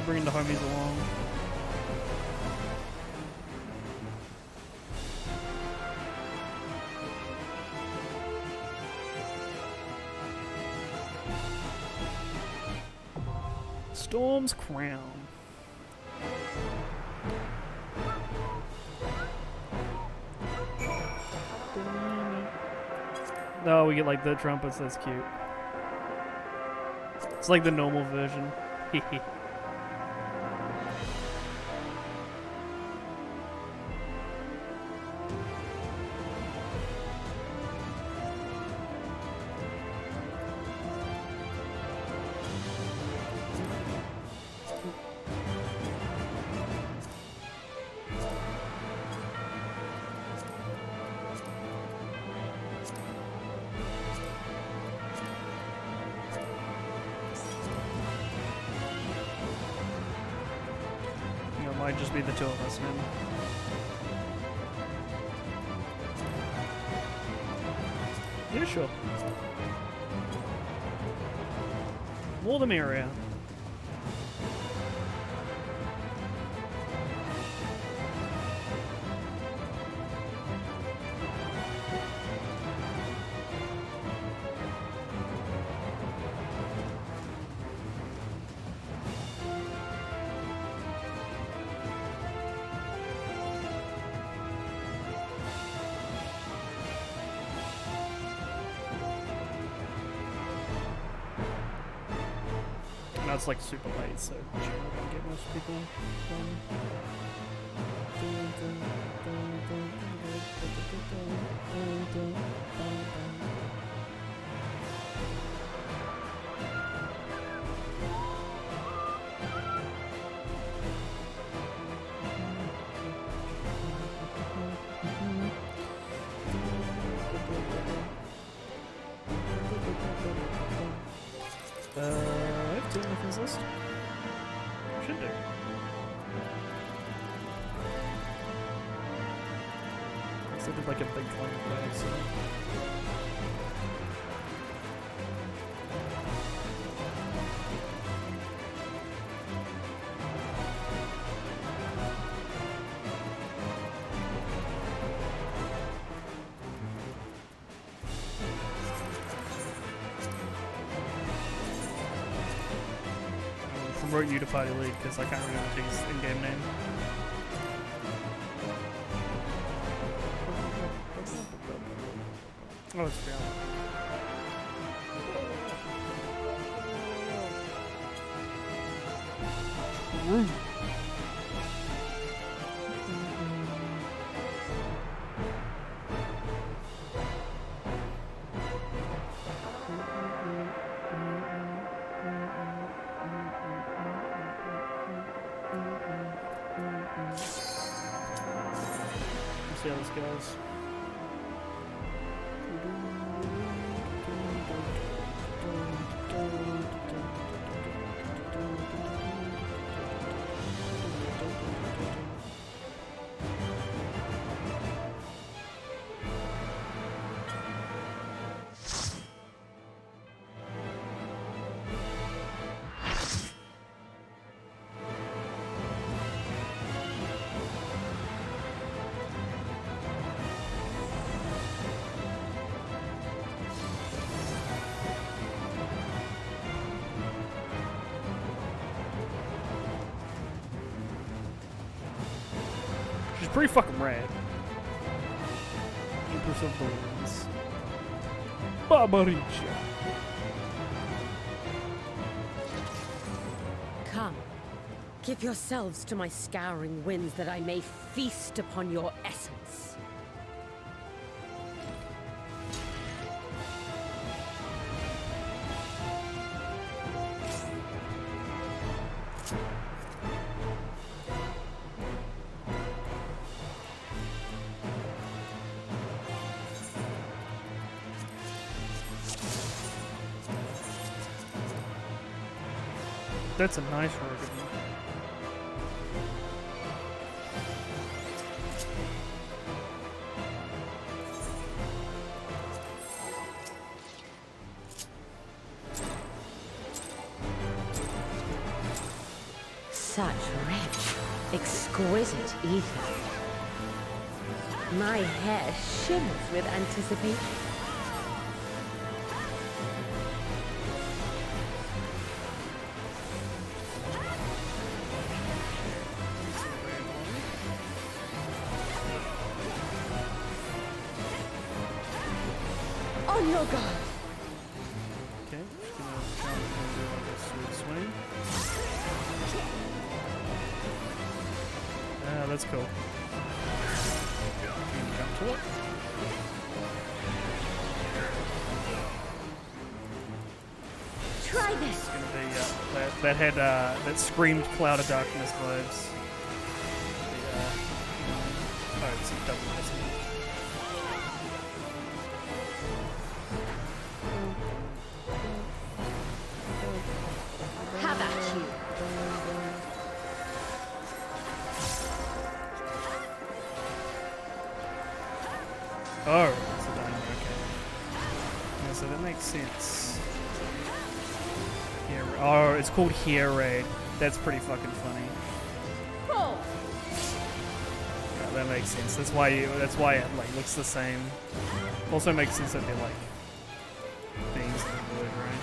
Bringing the homies along. Storm's Crown. No, we get like the trumpets, that's cute. It's like the normal version. Hehe. Might just be the two of us, man. Yeah, sure. More the merrier. Now it's like super late, so I'm sure we're gonna get most people. I have 2 on this list. Should do. I did like a big one today, so. Promote you to party lead because I can't remember his in-game name. Oh, it's real. Let's see how this goes. She's pretty fucking rad. Empress of the Winds. Barbaricia. Come, give yourselves to my scouring winds that I may feast upon your essence. That's a nice rogue. Such rich, exquisite ether. My hair shimmers with anticipation. On your guard. Okay, just gonna jump and do like a sword swing. Ah, that's cool. Can jump to it. Try this. It's gonna be that had that screamed Cloud of Darkness vibes. Oh, it's a double missing. How about you? Oh, it's a diamond, okay. Yeah, so that makes sense. Here, oh, it's called Here Raid. That's pretty fucking funny. Oh. Yeah, that makes sense. That's why it like looks the same. Also makes sense that they're like things in the wood, right?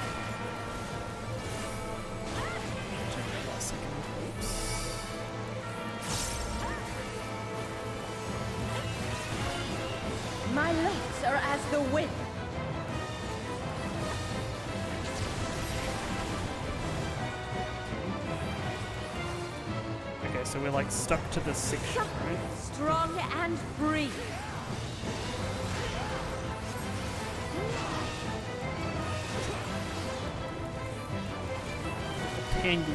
Change that last second. Oops. My locks are as the wind. Okay, so we're like stuck to this section, right? Strong and free. Tangy.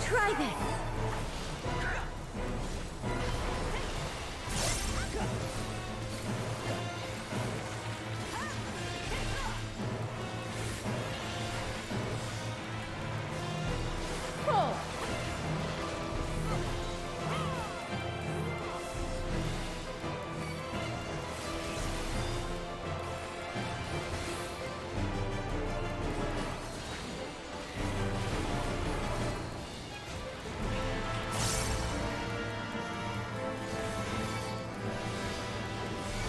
Try this. Oh.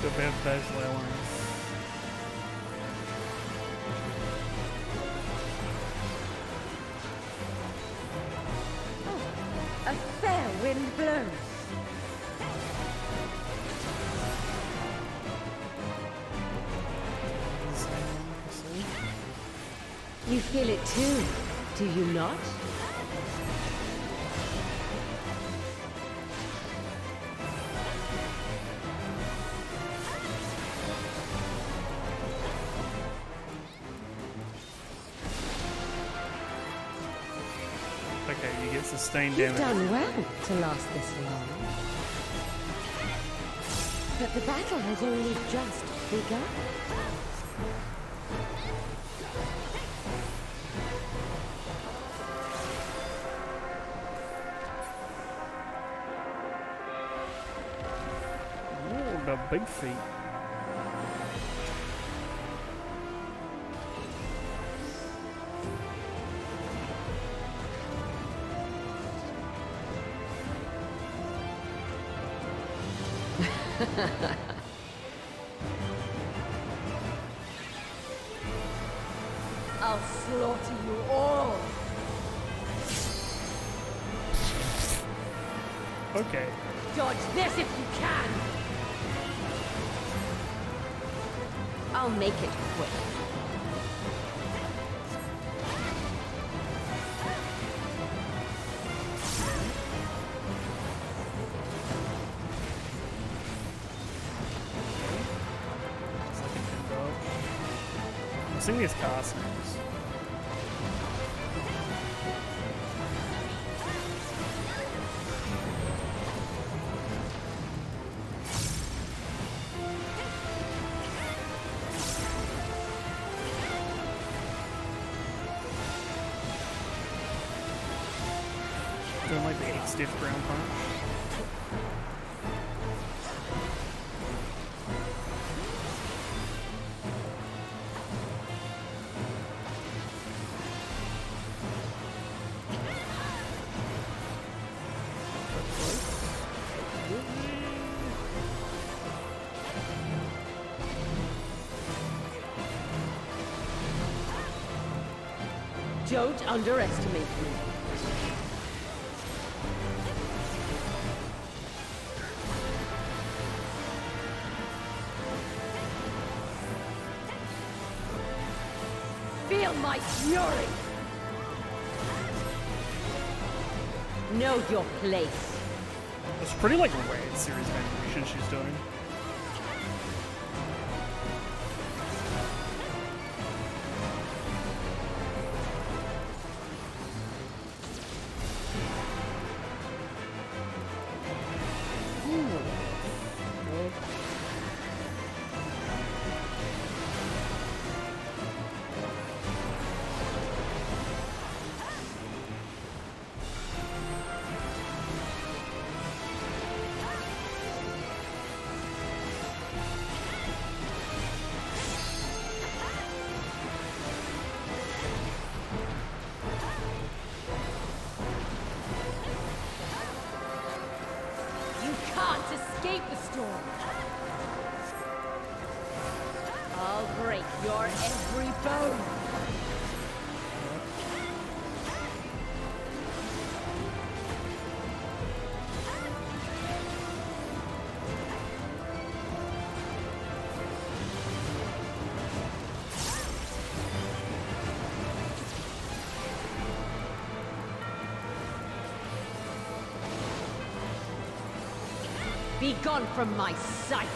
The bad those lines. A fair wind blows. You feel it too, do you not? Okay, you get sustained You've damage. done well to last this long. But the battle has only just begun. Ooh, the big feet. I'll slaughter you all. Okay. Dodge this if you can. I'll make it quick. I'm seeing these castings. stiff ground punch. Don't underestimate me. Feel my fury! Know your place. It's pretty like a weird series of animation she's doing. Escape the storm. I'll break your every bone. Be gone from my sight!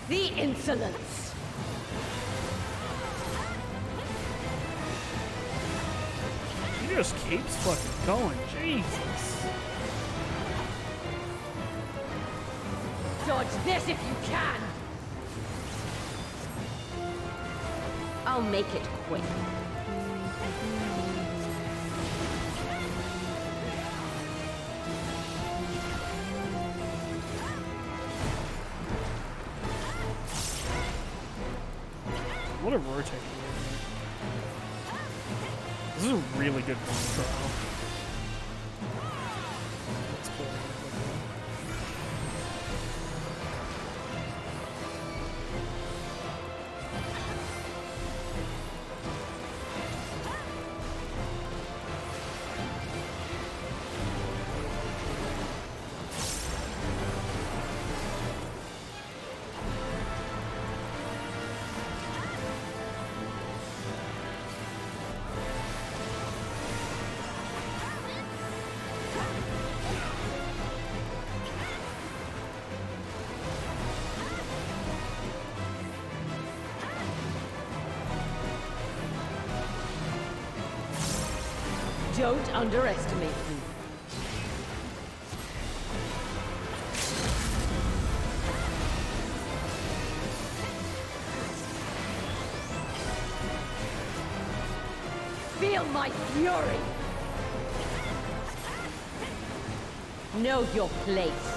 The insolence! He just keeps fucking going, Jesus. Dodge this if you can! I'll make it quick. What a rotating movement. This is a really good one trial. Let's play it. Don't underestimate me. Feel my fury! Know your place.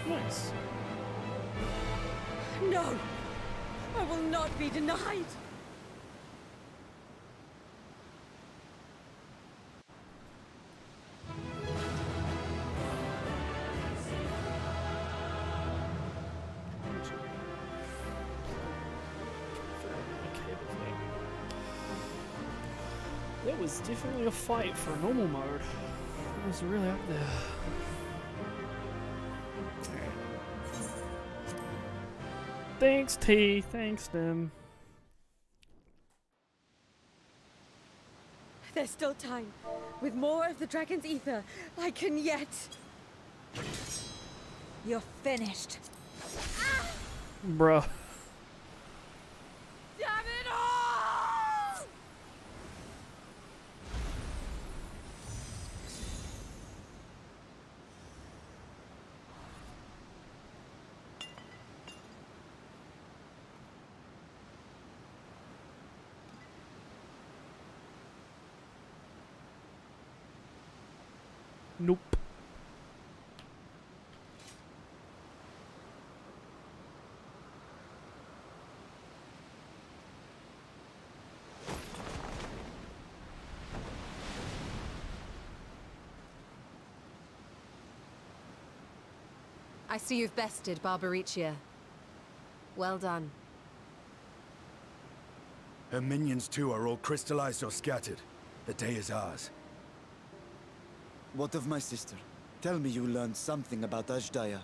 Nice. No! I will not be denied! That was definitely a fight for normal mode. It was really up there. Alright. Thanks, T. Thanks, Nim. There's still time. With more of the dragon's ether, I can yet... You're finished. Bruh. Damn it all! Nope. I see you've bested Barbaricia. Well done. Her minions too are all crystallized or scattered. The day is ours. What of my sister? Tell me you learned something about Ajdaya.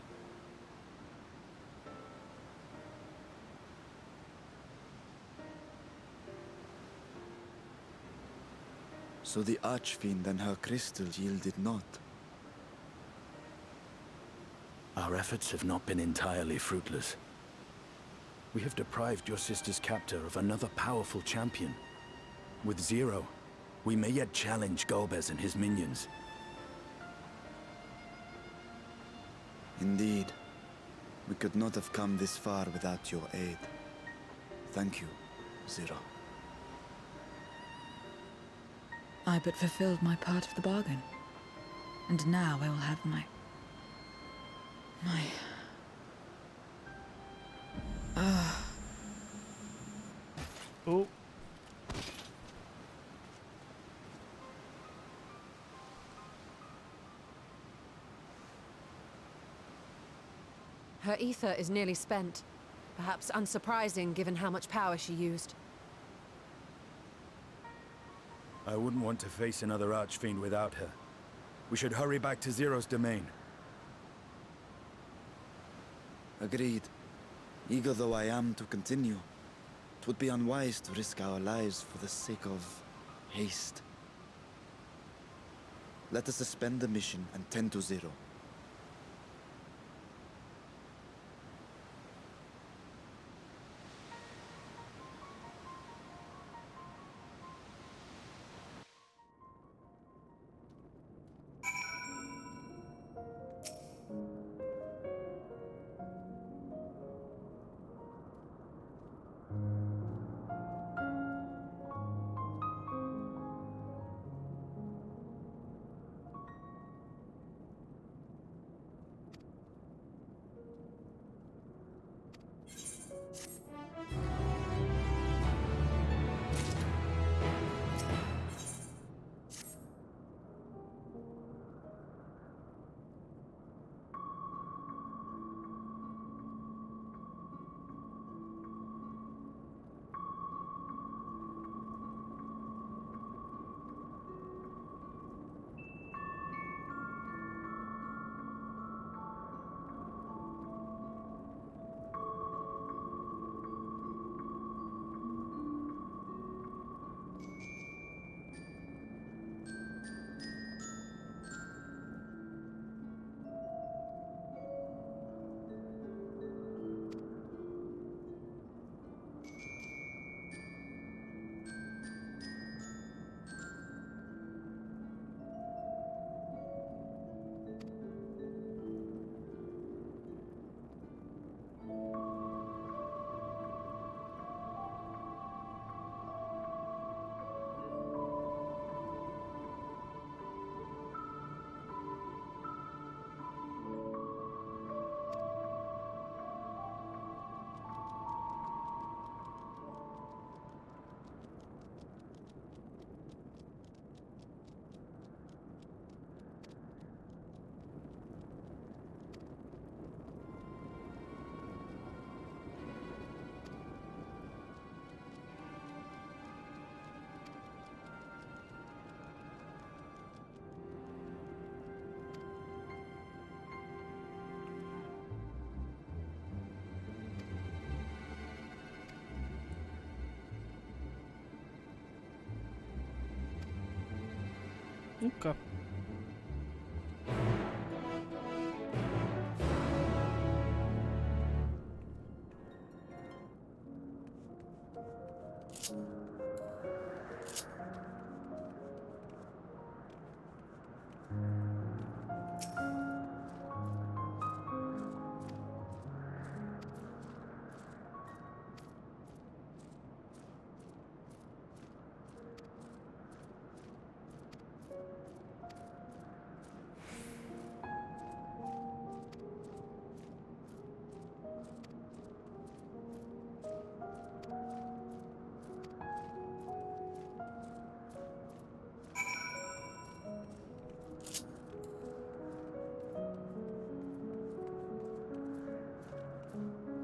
So the Archfiend and her crystal yielded not. Our efforts have not been entirely fruitless. We have deprived your sister's captor of another powerful champion. With Zero, we may yet challenge Golbez and his minions. Indeed. We could not have come this far without your aid. Thank you, Zero. I but fulfilled my part of the bargain. And now I will have my... Oh. Her ether is nearly spent. Perhaps unsurprising given how much power she used. I wouldn't want to face another Archfiend without her. We should hurry back to Zero's domain. Agreed. Eager though I am to continue, it would be unwise to risk our lives for the sake of haste. Let us suspend the mission and tend to Zero. Okay.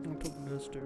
What did this do?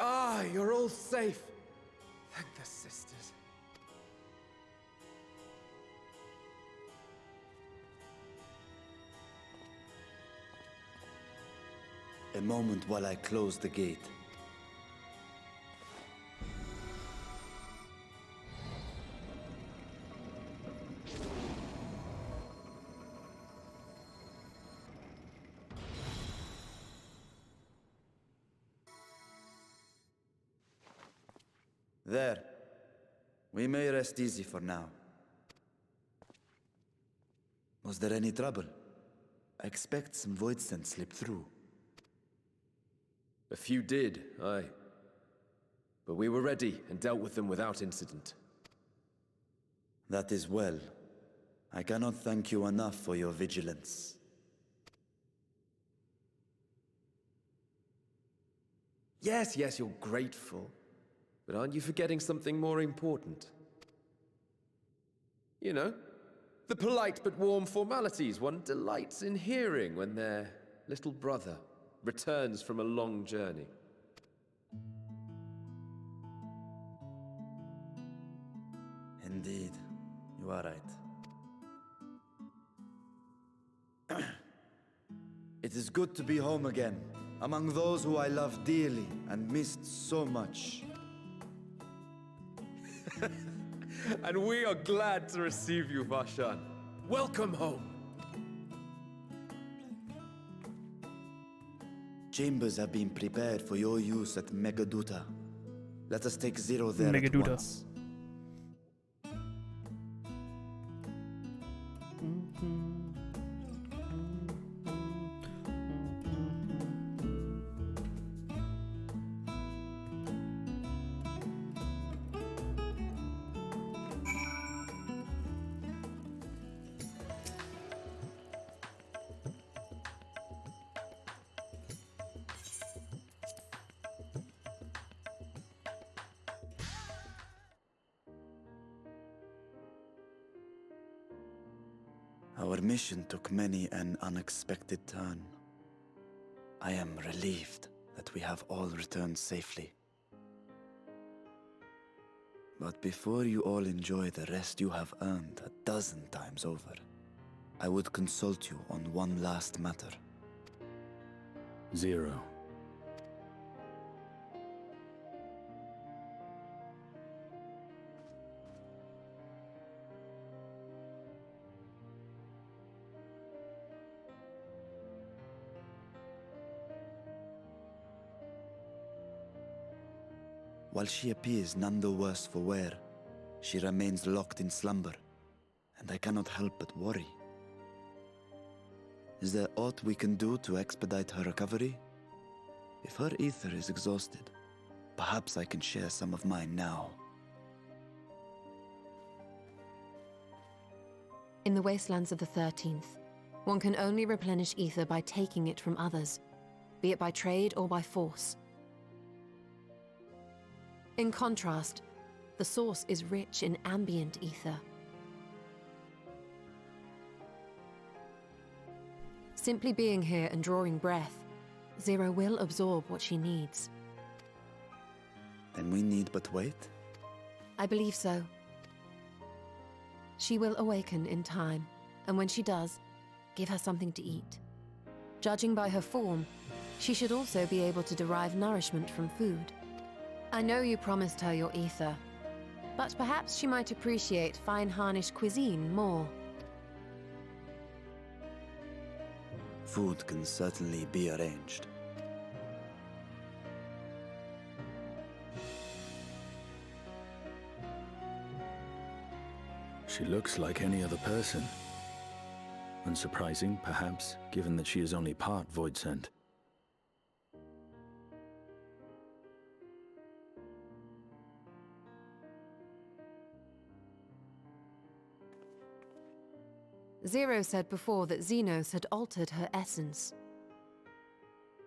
Ah, you're all safe. Thank the sisters. A moment while I close the gate. There. We may rest easy for now. Was there any trouble? I expect some void scent slipped through. A few did, aye. But we were ready and dealt with them without incident. That is well. I cannot thank you enough for your vigilance. Yes, you're grateful. But aren't you forgetting something more important? You know, the polite but warm formalities one delights in hearing when their little brother returns from a long journey. Indeed, you are right. It is good to be home again, among those who I love dearly and missed so much. And we are glad to receive you, Vashan. Welcome home. Chambers have been prepared for your use at Megaduta. Let us take Zero there at once. Our mission took many an unexpected turn. I am relieved that we have all returned safely. But before you all enjoy the rest you have earned 12 times over, I would consult you on one last matter. Zero. While she appears none the worse for wear, she remains locked in slumber, and I cannot help but worry. Is there aught we can do to expedite her recovery? If her ether is exhausted, perhaps I can share some of mine now. In the wastelands of the 13th, one can only replenish ether by taking it from others, be it by trade or by force. In contrast, the source is rich in ambient ether. Simply being here and drawing breath, Zero will absorb what she needs. Then we need but wait? I believe so. She will awaken in time, and when she does, give her something to eat. Judging by her form, she should also be able to derive nourishment from food. I know you promised her your ether, but perhaps she might appreciate fine Harnish cuisine more. Food can certainly be arranged. She looks like any other person. Unsurprising, perhaps, given that she is only part void-sent. Zero said before that Xenos had altered her essence.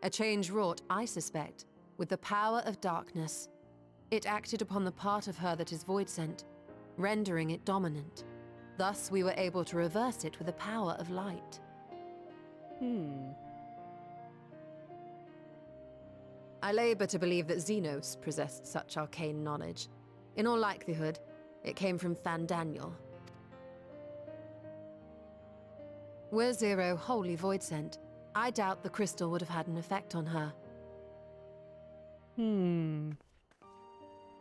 A change wrought, I suspect, with the power of darkness. It acted upon the part of her that is void-sent, rendering it dominant. Thus, we were able to reverse it with the power of light. I labor to believe that Xenos possessed such arcane knowledge. In all likelihood, it came from Fandaniel. Were Zero wholly void-sent, I doubt the crystal would have had an effect on her.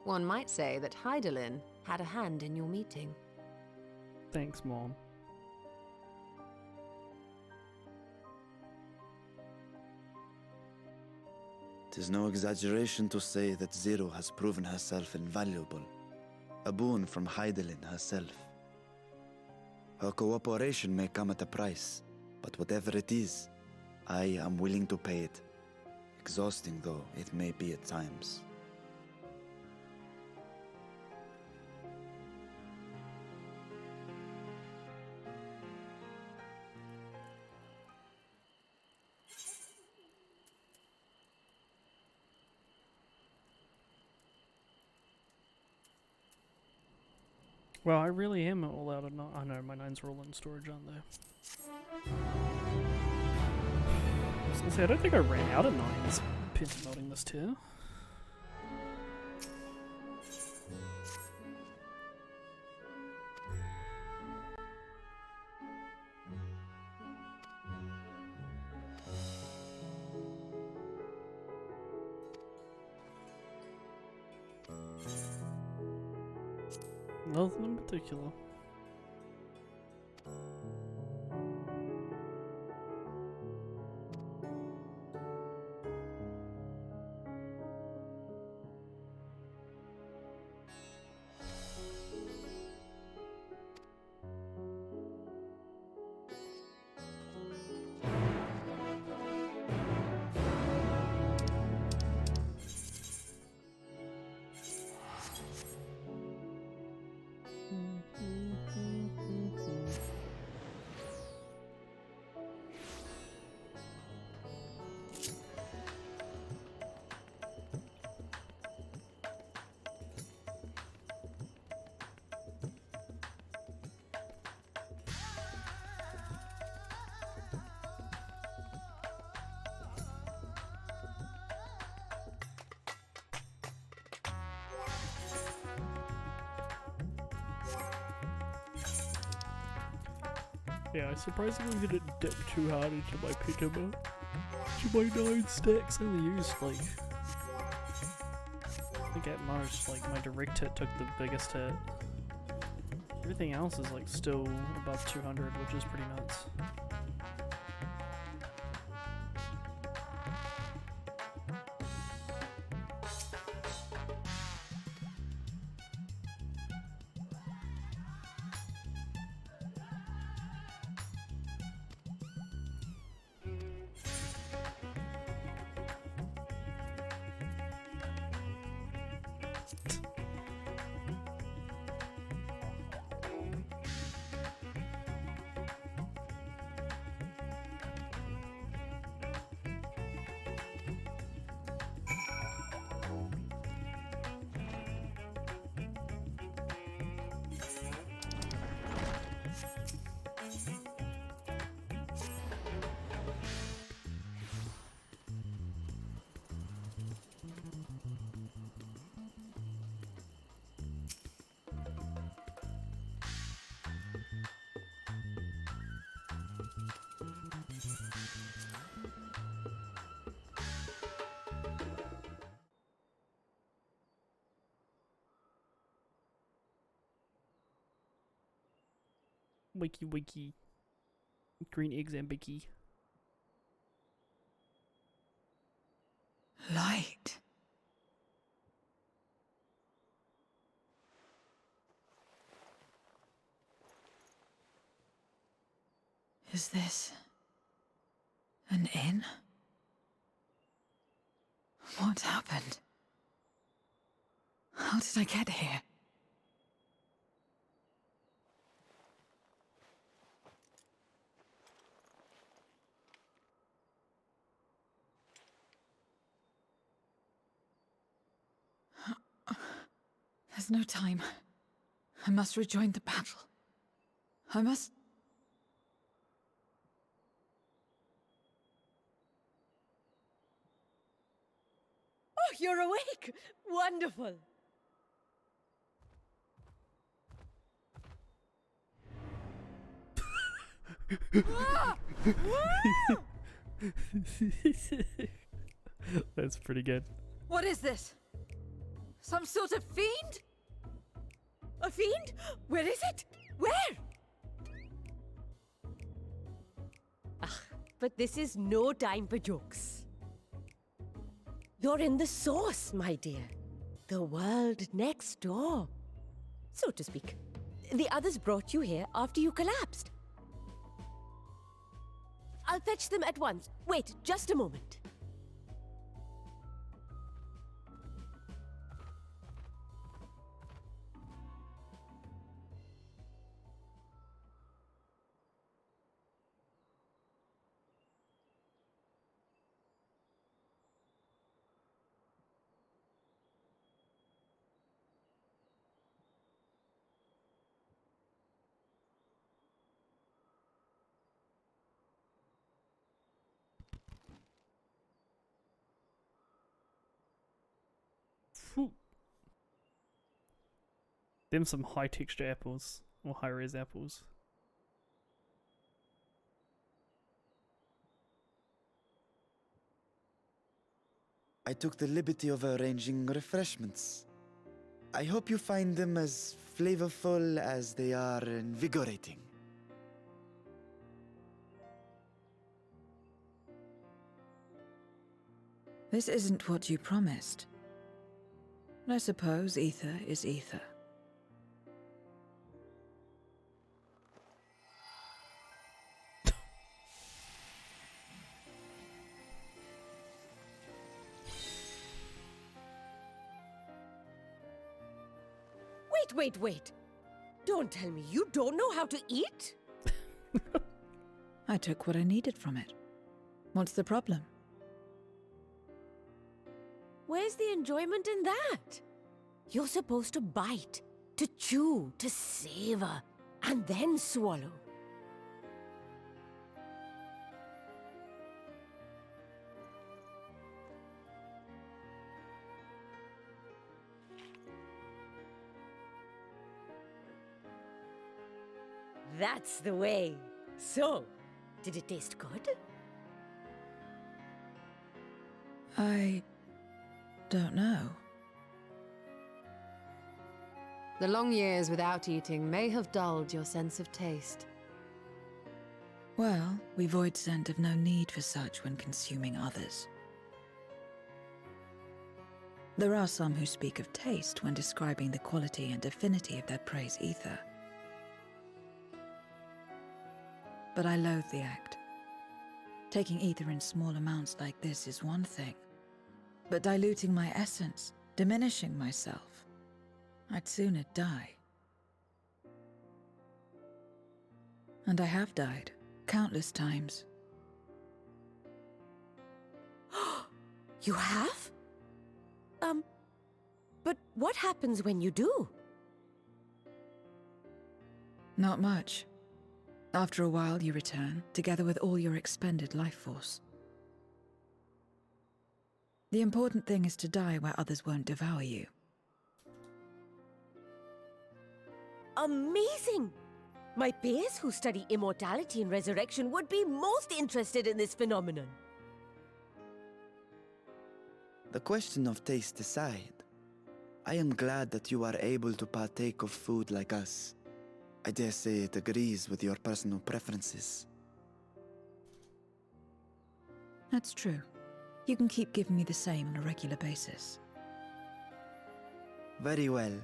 One might say that Hydaelyn had a hand in your meeting. Thanks, Mom. Tis no exaggeration to say that Zero has proven herself invaluable. A boon from Hydaelyn herself. Her cooperation may come at a price, but whatever it is, I am willing to pay it. Exhausting though it may be at times. Well, I really am all out of I know my 9s are all in storage, aren't they? I was gonna say, I don't think I ran out of 9s melting this too. Nothing in particular. Yeah, I surprisingly didn't dip too hard into my Pitama. To my 9 stacks, I only used like, I think at most, like my direct hit took the biggest hit. Everything else is like still above 200, which is pretty nuts. Wiki wiki. Green eggs and biki. Light. Is this an inn? What happened? How did I get here? There's no time. I must rejoin the battle. I must... Oh, you're awake! Wonderful! Ah! Ah! That's pretty good. What is this? Some sort of fiend? A fiend? Where is it? Where? Ah, but this is no time for jokes. You're in the source, my dear. The world next door, so to speak. The others brought you here after you collapsed. I'll fetch them at once. Wait, just a moment. Phew. Them some high texture apples, or high res apples. I took the liberty of arranging refreshments. I hope you find them as flavorful as they are invigorating. This isn't what you promised. I suppose ether is ether. Wait. Don't tell me you don't know how to eat? I took what I needed from it. What's the problem? Where's the enjoyment in that? You're supposed to bite, to chew, to savor, and then swallow. That's the way. So, did it taste good? I don't know. The long years without eating may have dulled your sense of taste. Well, we void scent have no need for such when consuming others. There are some who speak of taste when describing the quality and affinity of their prey's ether. But I loathe the act. Taking ether in small amounts like this is one thing, but diluting my essence, diminishing myself, I'd sooner die. And I have died, countless times. You have? But what happens when you do? Not much. After a while, you return, together with all your expended life force. The important thing is to die where others won't devour you. Amazing! My peers who study immortality and resurrection would be most interested in this phenomenon. The question of taste aside, I am glad that you are able to partake of food like us. I dare say it agrees with your personal preferences. That's true. You can keep giving me the same on a regular basis. Very well.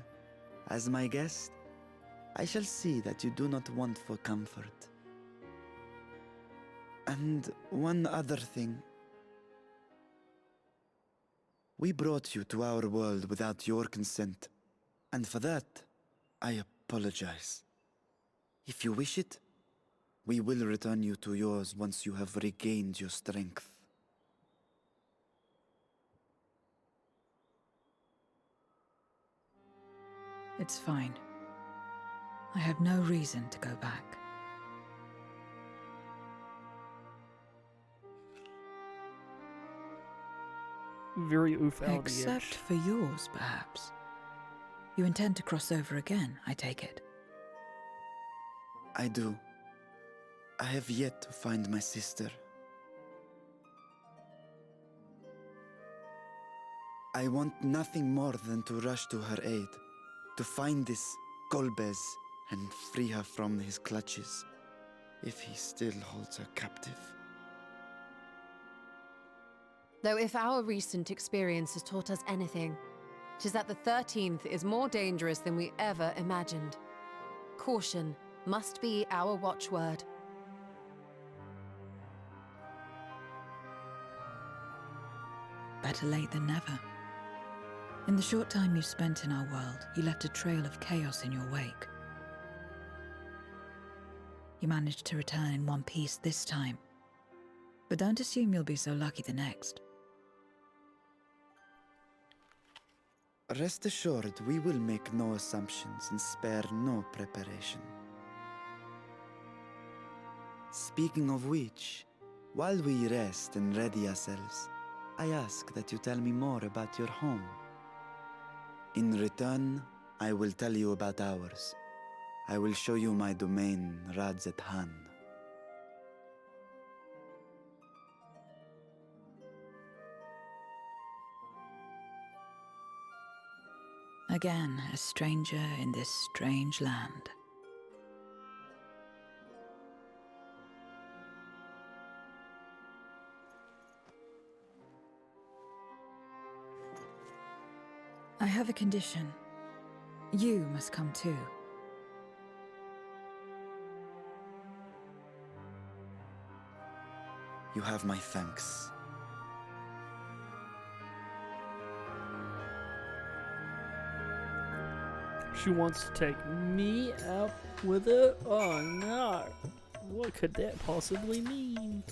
As my guest, I shall see that you do not want for comfort. And one other thing. We brought you to our world without your consent, and for that, I apologize. If you wish it, we will return you to yours once you have regained your strength. It's fine. I have no reason to go back. Very oof out Except for yours, perhaps. You intend to cross over again, I take it. I do. I have yet to find my sister. I want nothing more than to rush to her aid, to find this Golbez and free her from his clutches, if he still holds her captive. Though if our recent experience has taught us anything, it is that the 13th is more dangerous than we ever imagined. Caution must be our watchword. Better late than never. In the short time you spent in our world, you left a trail of chaos in your wake. You managed to return in one piece this time. But don't assume you'll be so lucky the next. Rest assured, we will make no assumptions and spare no preparation. Speaking of which, while we rest and ready ourselves, I ask that you tell me more about your home. In return, I will tell you about ours. I will show you my domain, Radzathan. Again, a stranger in this strange land. I have a condition. You must come too. You have my thanks. She wants to take me out with her? Oh no! What could that possibly mean?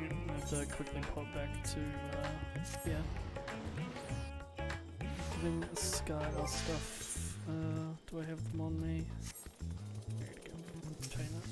I have to quickly pop back to, yeah. Giving Skylar stuff. Do I have them on me? There we go. Container.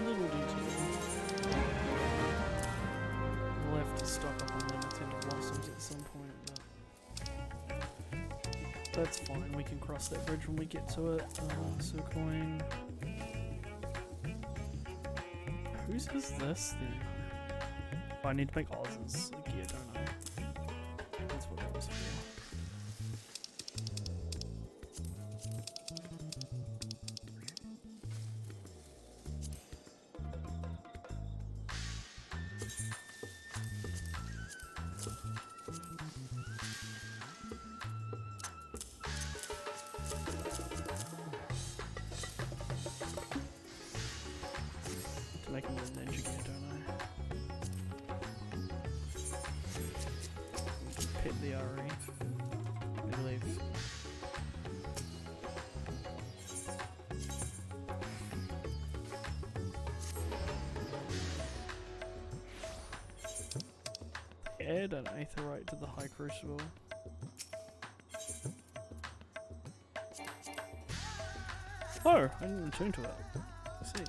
Little detail. We'll have to stock up on limited blossoms at some point, but that's fine. We can cross that bridge when we get to it. So coin. Whose is this then? Oh, I need to make Oz's gear, don't I? That's what that was for. Make him the ninja gear, don't I? Hit the RE, I believe. Add an aetherite to the High Crucible. Oh, I didn't attune to it. I see.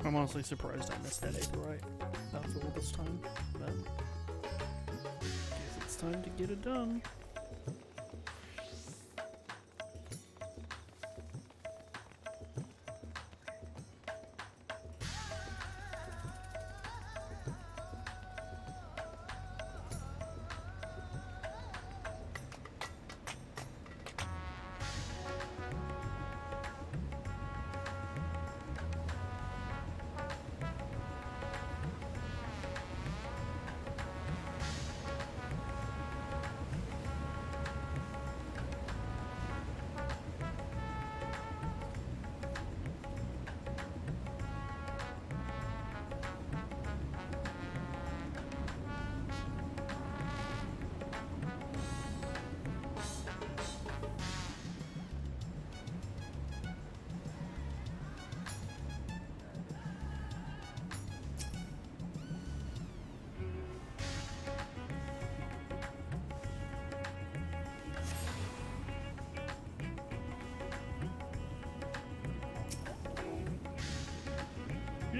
I'm honestly surprised I missed that egg right after all this time, but guess it's time to get it done.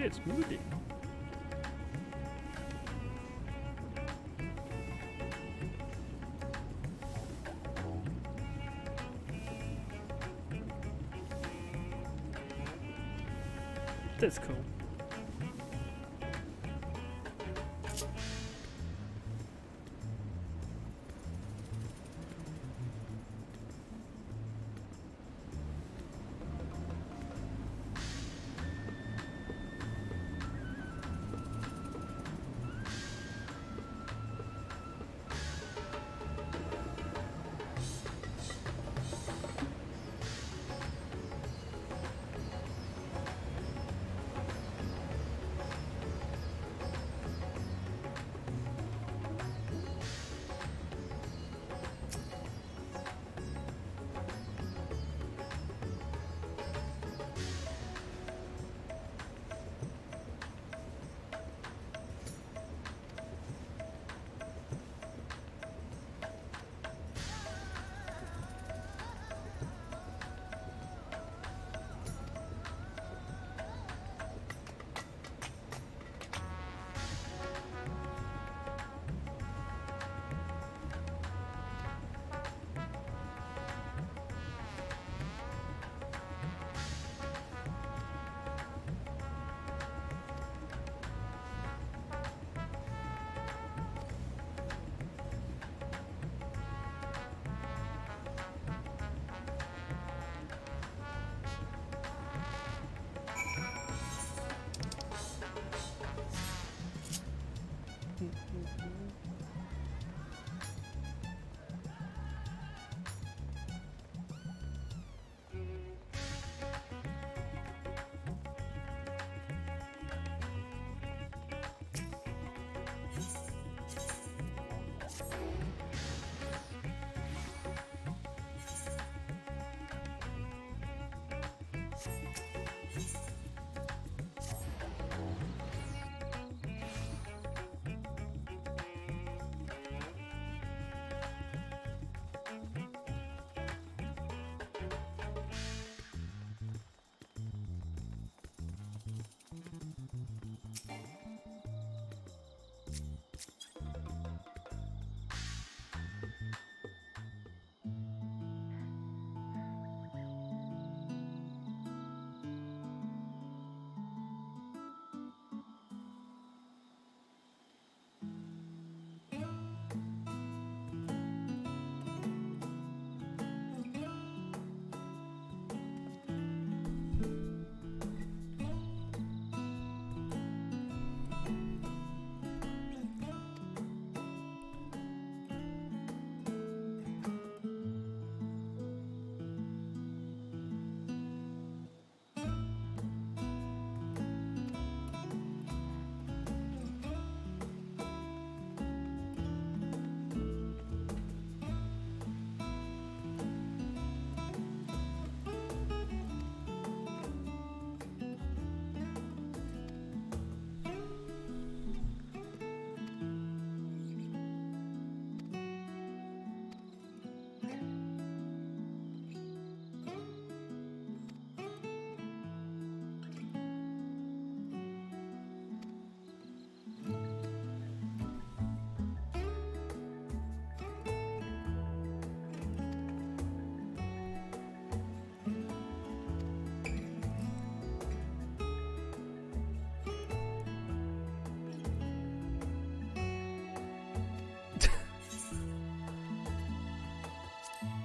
It's moving. That's cool.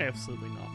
Absolutely not.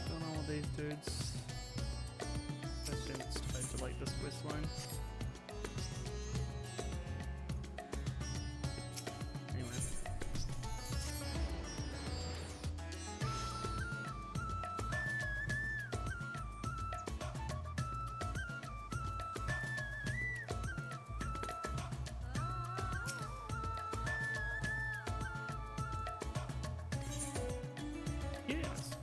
Don't know what these dudes. I assume it's tied to like this quest line. Anyway. Yes.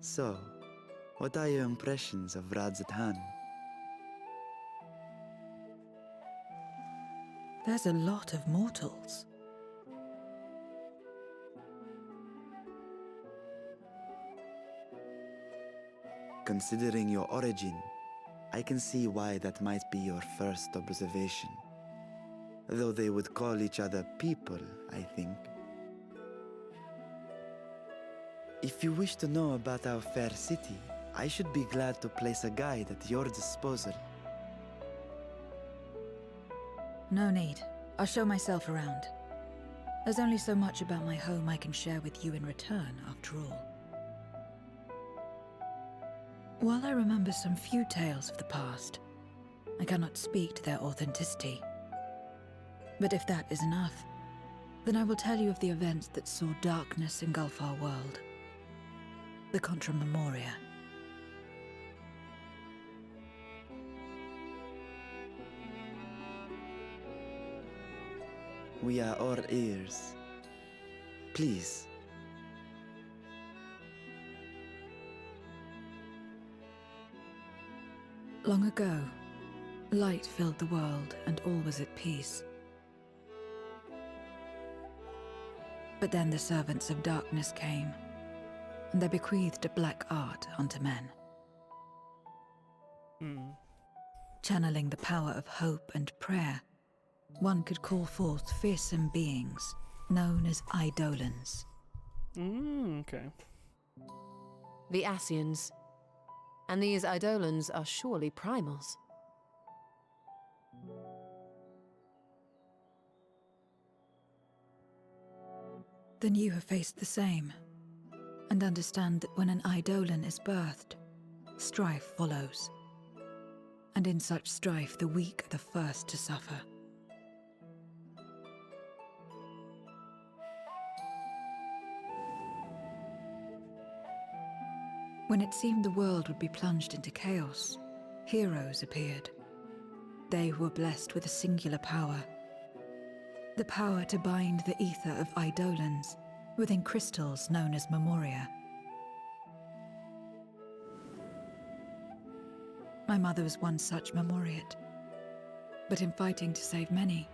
So, what are your impressions of Radzatan? There's a lot of mortals. Considering your origin, I can see why that might be your first observation. Though they would call each other people, I think. If you wish to know about our fair city, I should be glad to place a guide at your disposal. No need. I'll show myself around. There's only so much about my home I can share with you in return, after all. While I remember some few tales of the past, I cannot speak to their authenticity. But if that is enough, then I will tell you of the events that saw darkness engulf our world. The Contra Memoria. We are all ears. Please. Long ago, light filled the world and all was at peace. But then the servants of darkness came, and they bequeathed a black art unto men. Channeling the power of hope and prayer, one could call forth fearsome beings known as Eidolons. Okay. The Ascians. And these Eidolons are surely primals. Then you have faced the same, and understand that when an Eidolon is birthed, strife follows. And in such strife, the weak are the first to suffer. When it seemed the world would be plunged into chaos, heroes appeared. They who were blessed with a singular power. The power to bind the ether of Eidolons within crystals known as Memoria. My mother was one such Memoriate. But in fighting to save many,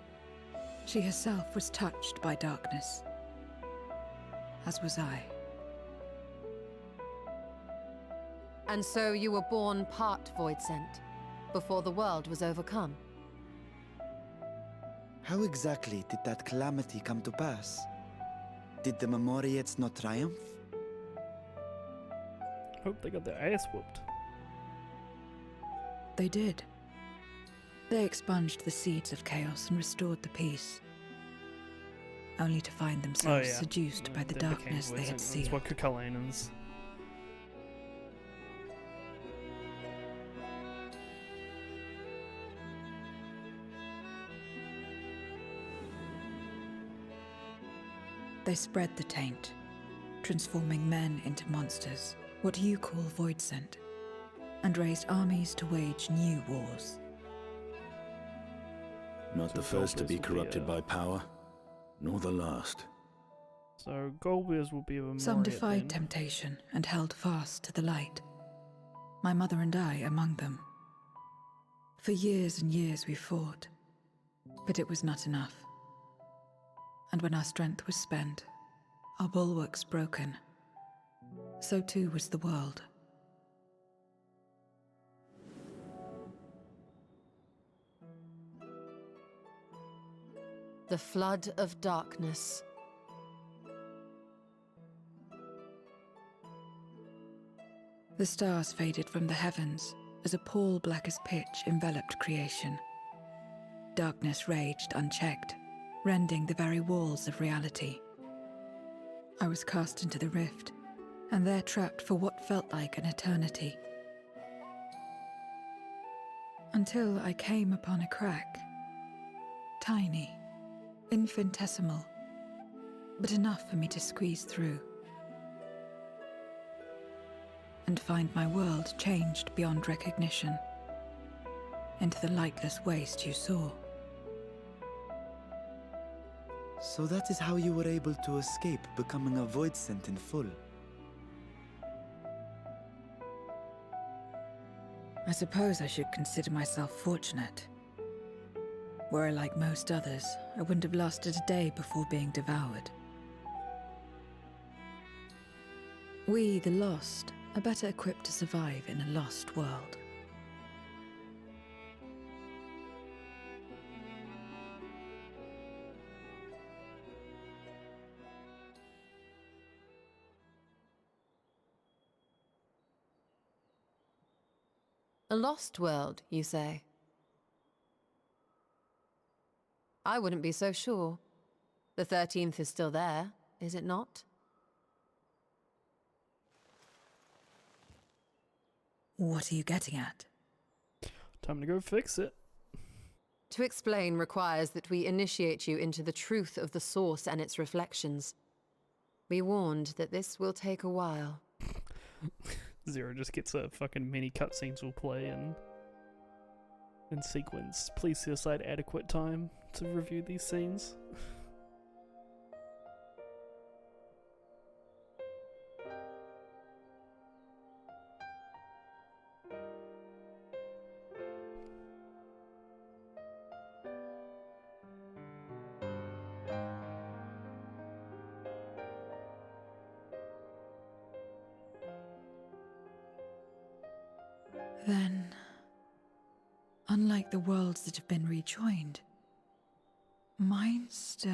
she herself was touched by darkness. As was I. And so you were born part Void Sent, before the world was overcome. How exactly did that calamity come to pass? Did the Memoriates not triumph? Hope they got their ass whooped. They did. They expunged the seeds of chaos and restored the peace. Only to find themselves seduced by the darkness they had sealed. That's what Cucullanans. They spread the taint, transforming men into monsters, what you call Void Sent, and raised armies to wage new wars. Not the first to be corrupted by power, nor the last. So Golbears will be a Memoriate. Some defied temptation and held fast to the light. My mother and I among them. For years and years we fought, but it was not enough. And when our strength was spent, our bulwarks broken, so too was the world. The flood of darkness. The stars faded from the heavens as a pall black as pitch enveloped creation. Darkness raged unchecked, rending the very walls of reality. I was cast into the rift, and there trapped for what felt like an eternity. Until I came upon a crack. Tiny, infinitesimal, but enough for me to squeeze through. And find my world changed beyond recognition, into the lightless waste you saw. So that is how you were able to escape becoming a Void Sent in full. I suppose I should consider myself fortunate. Were I like most others, I wouldn't have lasted a day before being devoured. We, the lost, are better equipped to survive in a lost world. A lost world, you say? I wouldn't be so sure. The 13th is still there, is it not? What are you getting at? Time to go fix it. To explain requires that we initiate you into the truth of the source and its reflections. Be warned that this will take a while. Zero just gets a fucking mini cutscenes will play and in sequence. Please set aside adequate time to review these scenes. Then, unlike the worlds that have been rejoined, mine still...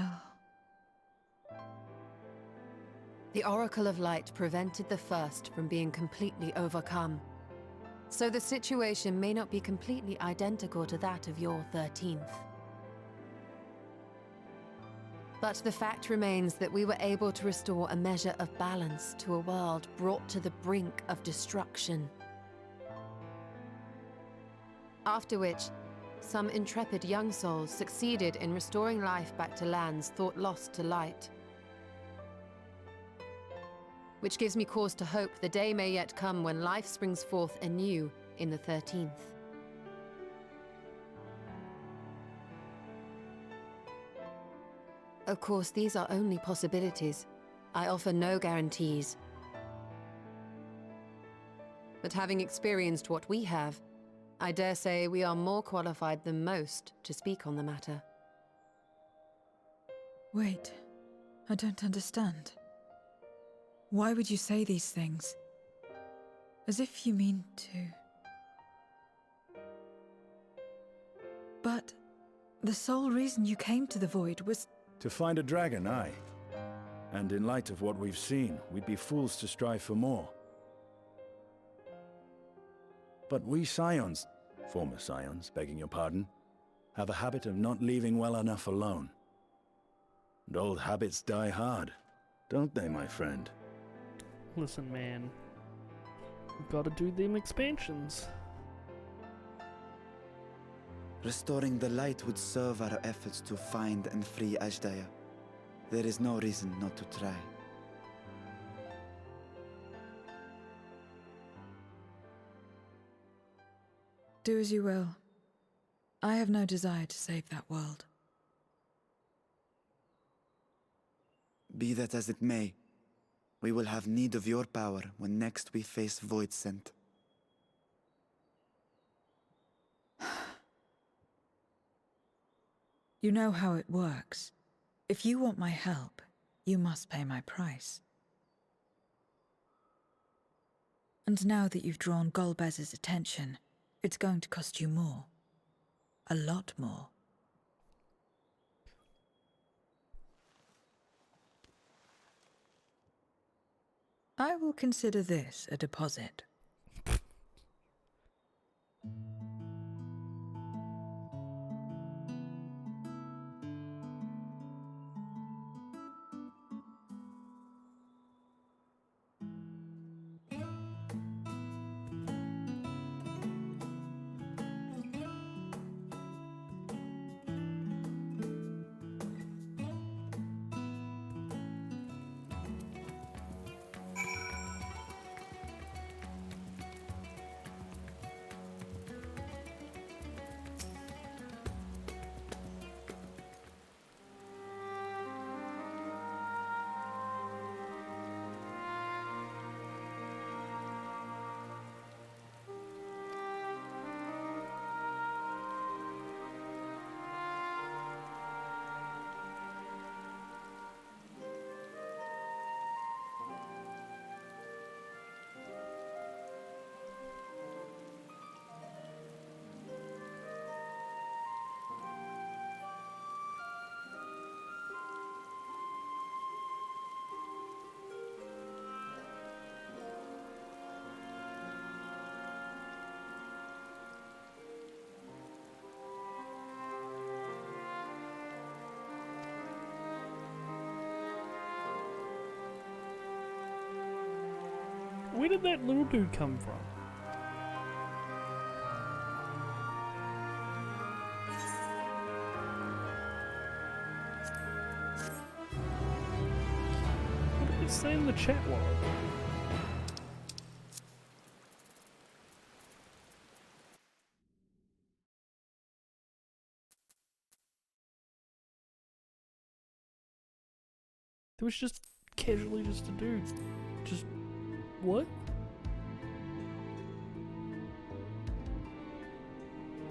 The Oracle of Light prevented the first from being completely overcome. So the situation may not be completely identical to that of your 13th. But the fact remains that we were able to restore a measure of balance to a world brought to the brink of destruction. After which, some intrepid young souls succeeded in restoring life back to lands thought lost to light. Which gives me cause to hope the day may yet come when life springs forth anew in the 13th. Of course, these are only possibilities. I offer no guarantees. But having experienced what we have, I dare say we are more qualified than most to speak on the matter. Wait, I don't understand. Why would you say these things? As if you mean to... But the sole reason you came to the Void was... To find a dragon, aye. And in light of what we've seen, we'd be fools to strive for more. But we Scions, former Scions, begging your pardon, have a habit of not leaving well enough alone. And old habits die hard, don't they, my friend? Listen, man. We've got to do them expansions. Restoring the light would serve our efforts to find and free Ajdaya. There is no reason not to try. Do as you will. I have no desire to save that world. Be that as it may, we will have need of your power when next we face Voidsent. You know how it works. If you want my help, you must pay my price. And now that you've drawn Golbez's attention, it's going to cost you more. A lot more. I will consider this a deposit. Where did that little dude come from? What did it say in the chat log? It was just casually just a dude. Just what?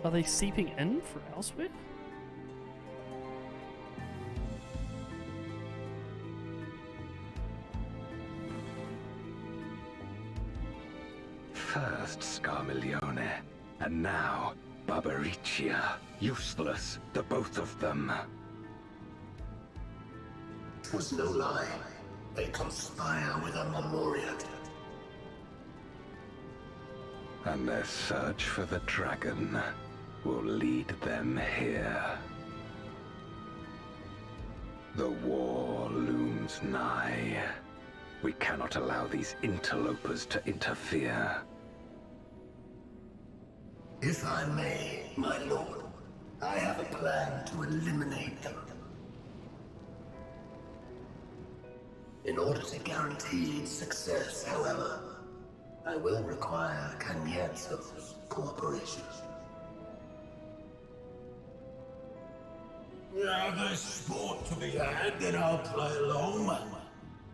Are they seeping in from elsewhere? First Scarmiglione, and now Barbariccia. Useless, the both of them. It was no lie. They conspire with a Memoriat. And their search for the dragon will lead them here. The war looms nigh. We cannot allow these interlopers to interfere. If I may, my lord, I have a plan to eliminate them. In order to guarantee success, however, I will require Cagnazzo's cooperation. Yeah, there's sport to be had, then I'll play along.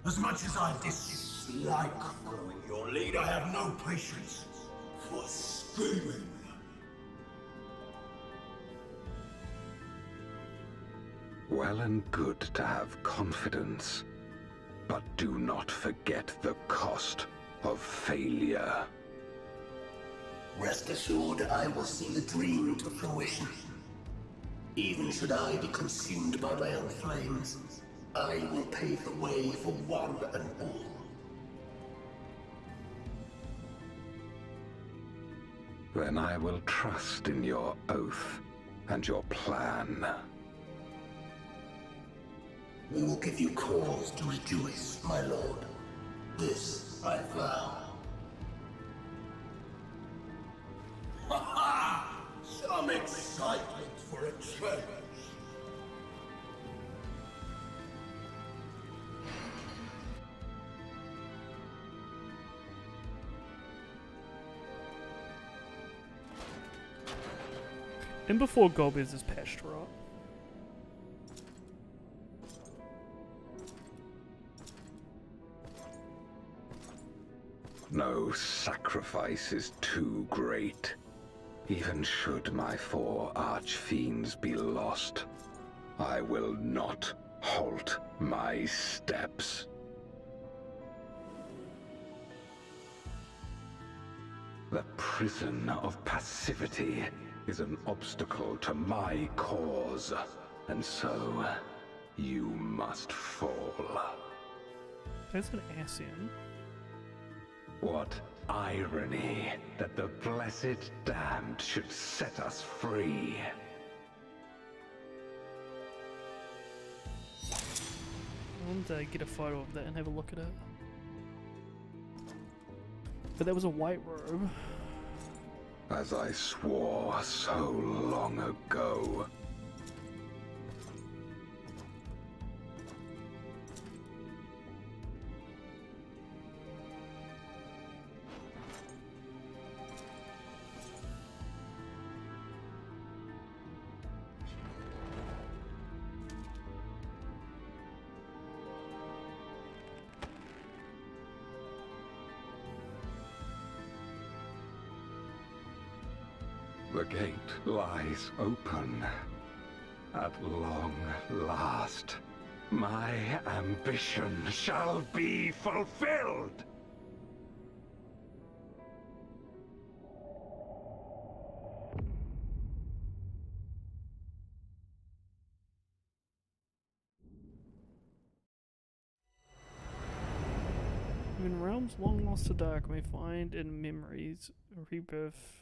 As much as I dislike following your lead, I have no patience for scheming. Well and good to have confidence, but do not forget the cost of failure. Rest assured, I will see the dream to fruition. Even should I be consumed by my own flames, I will pave the way for one and all. Then I will trust in your oath and your plan. We will give you cause to rejoice, my lord. This I vow. Ha ha! Some excitement for a change. And before Golbez is patched, right? No sacrifice is too great. Even should my 4 archfiends be lost, I will not halt my steps. The prison of passivity is an obstacle to my cause, and so you must fall. There's an Asian. What irony that the blessed damned should set us free. I want to get a photo of that and have a look at it. But that was a white robe. As I swore so long ago. The gate lies open. At long last, my ambition shall be fulfilled! In realms long lost to dark, may find in memories rebirth.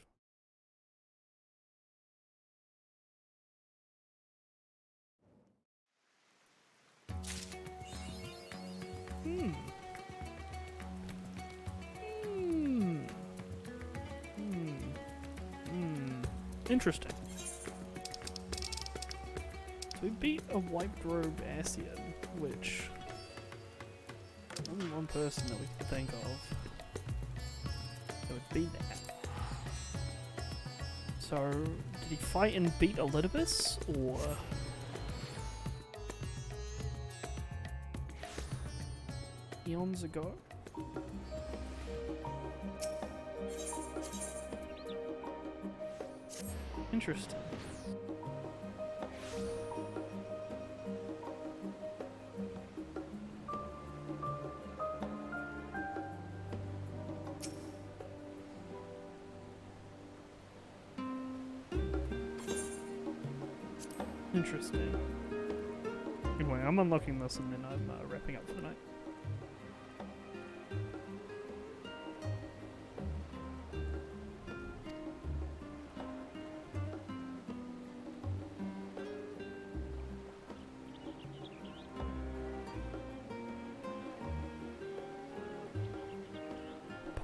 Interesting. So we beat a wiped robe Asian, which only one person that we can think of that would beat that. So did he fight and beat Elidibus, or eons ago? Interesting. Interesting. Anyway, I'm unlocking this and then I'm wrapping up for the night.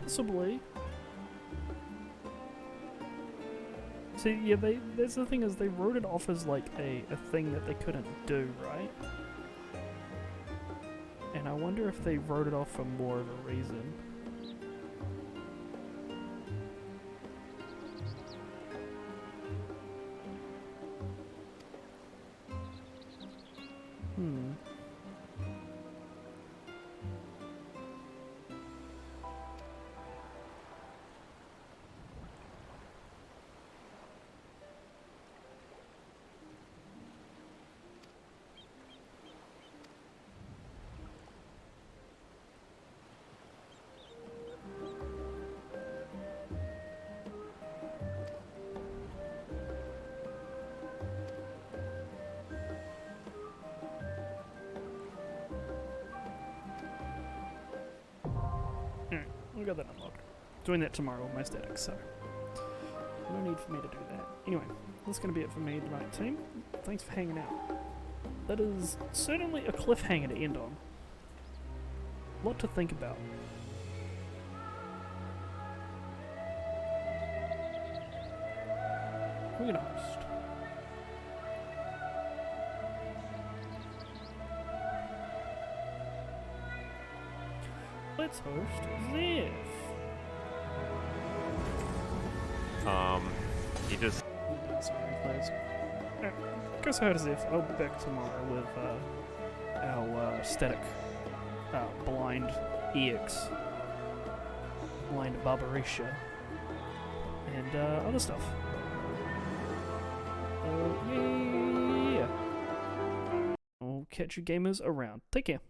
Possibly. See, yeah, that's the thing is they wrote it off as like a thing that they couldn't do, right? And I wonder if they wrote it off for more of a reason. Alright, we got that unlocked. Doing that tomorrow with my statics, so no need for me to do that. Anyway, that's going to be it for me tonight, team. Thanks for hanging out. That is certainly a cliffhanger to end on. A lot to think about. Who are we going to host? Let's host Ziv. He just... Alright, go say hi to Ziv. I'll be back tomorrow with our static blind EX, blind Barbarisha, and other stuff. Yeah. I'll catch you gamers around. Take care.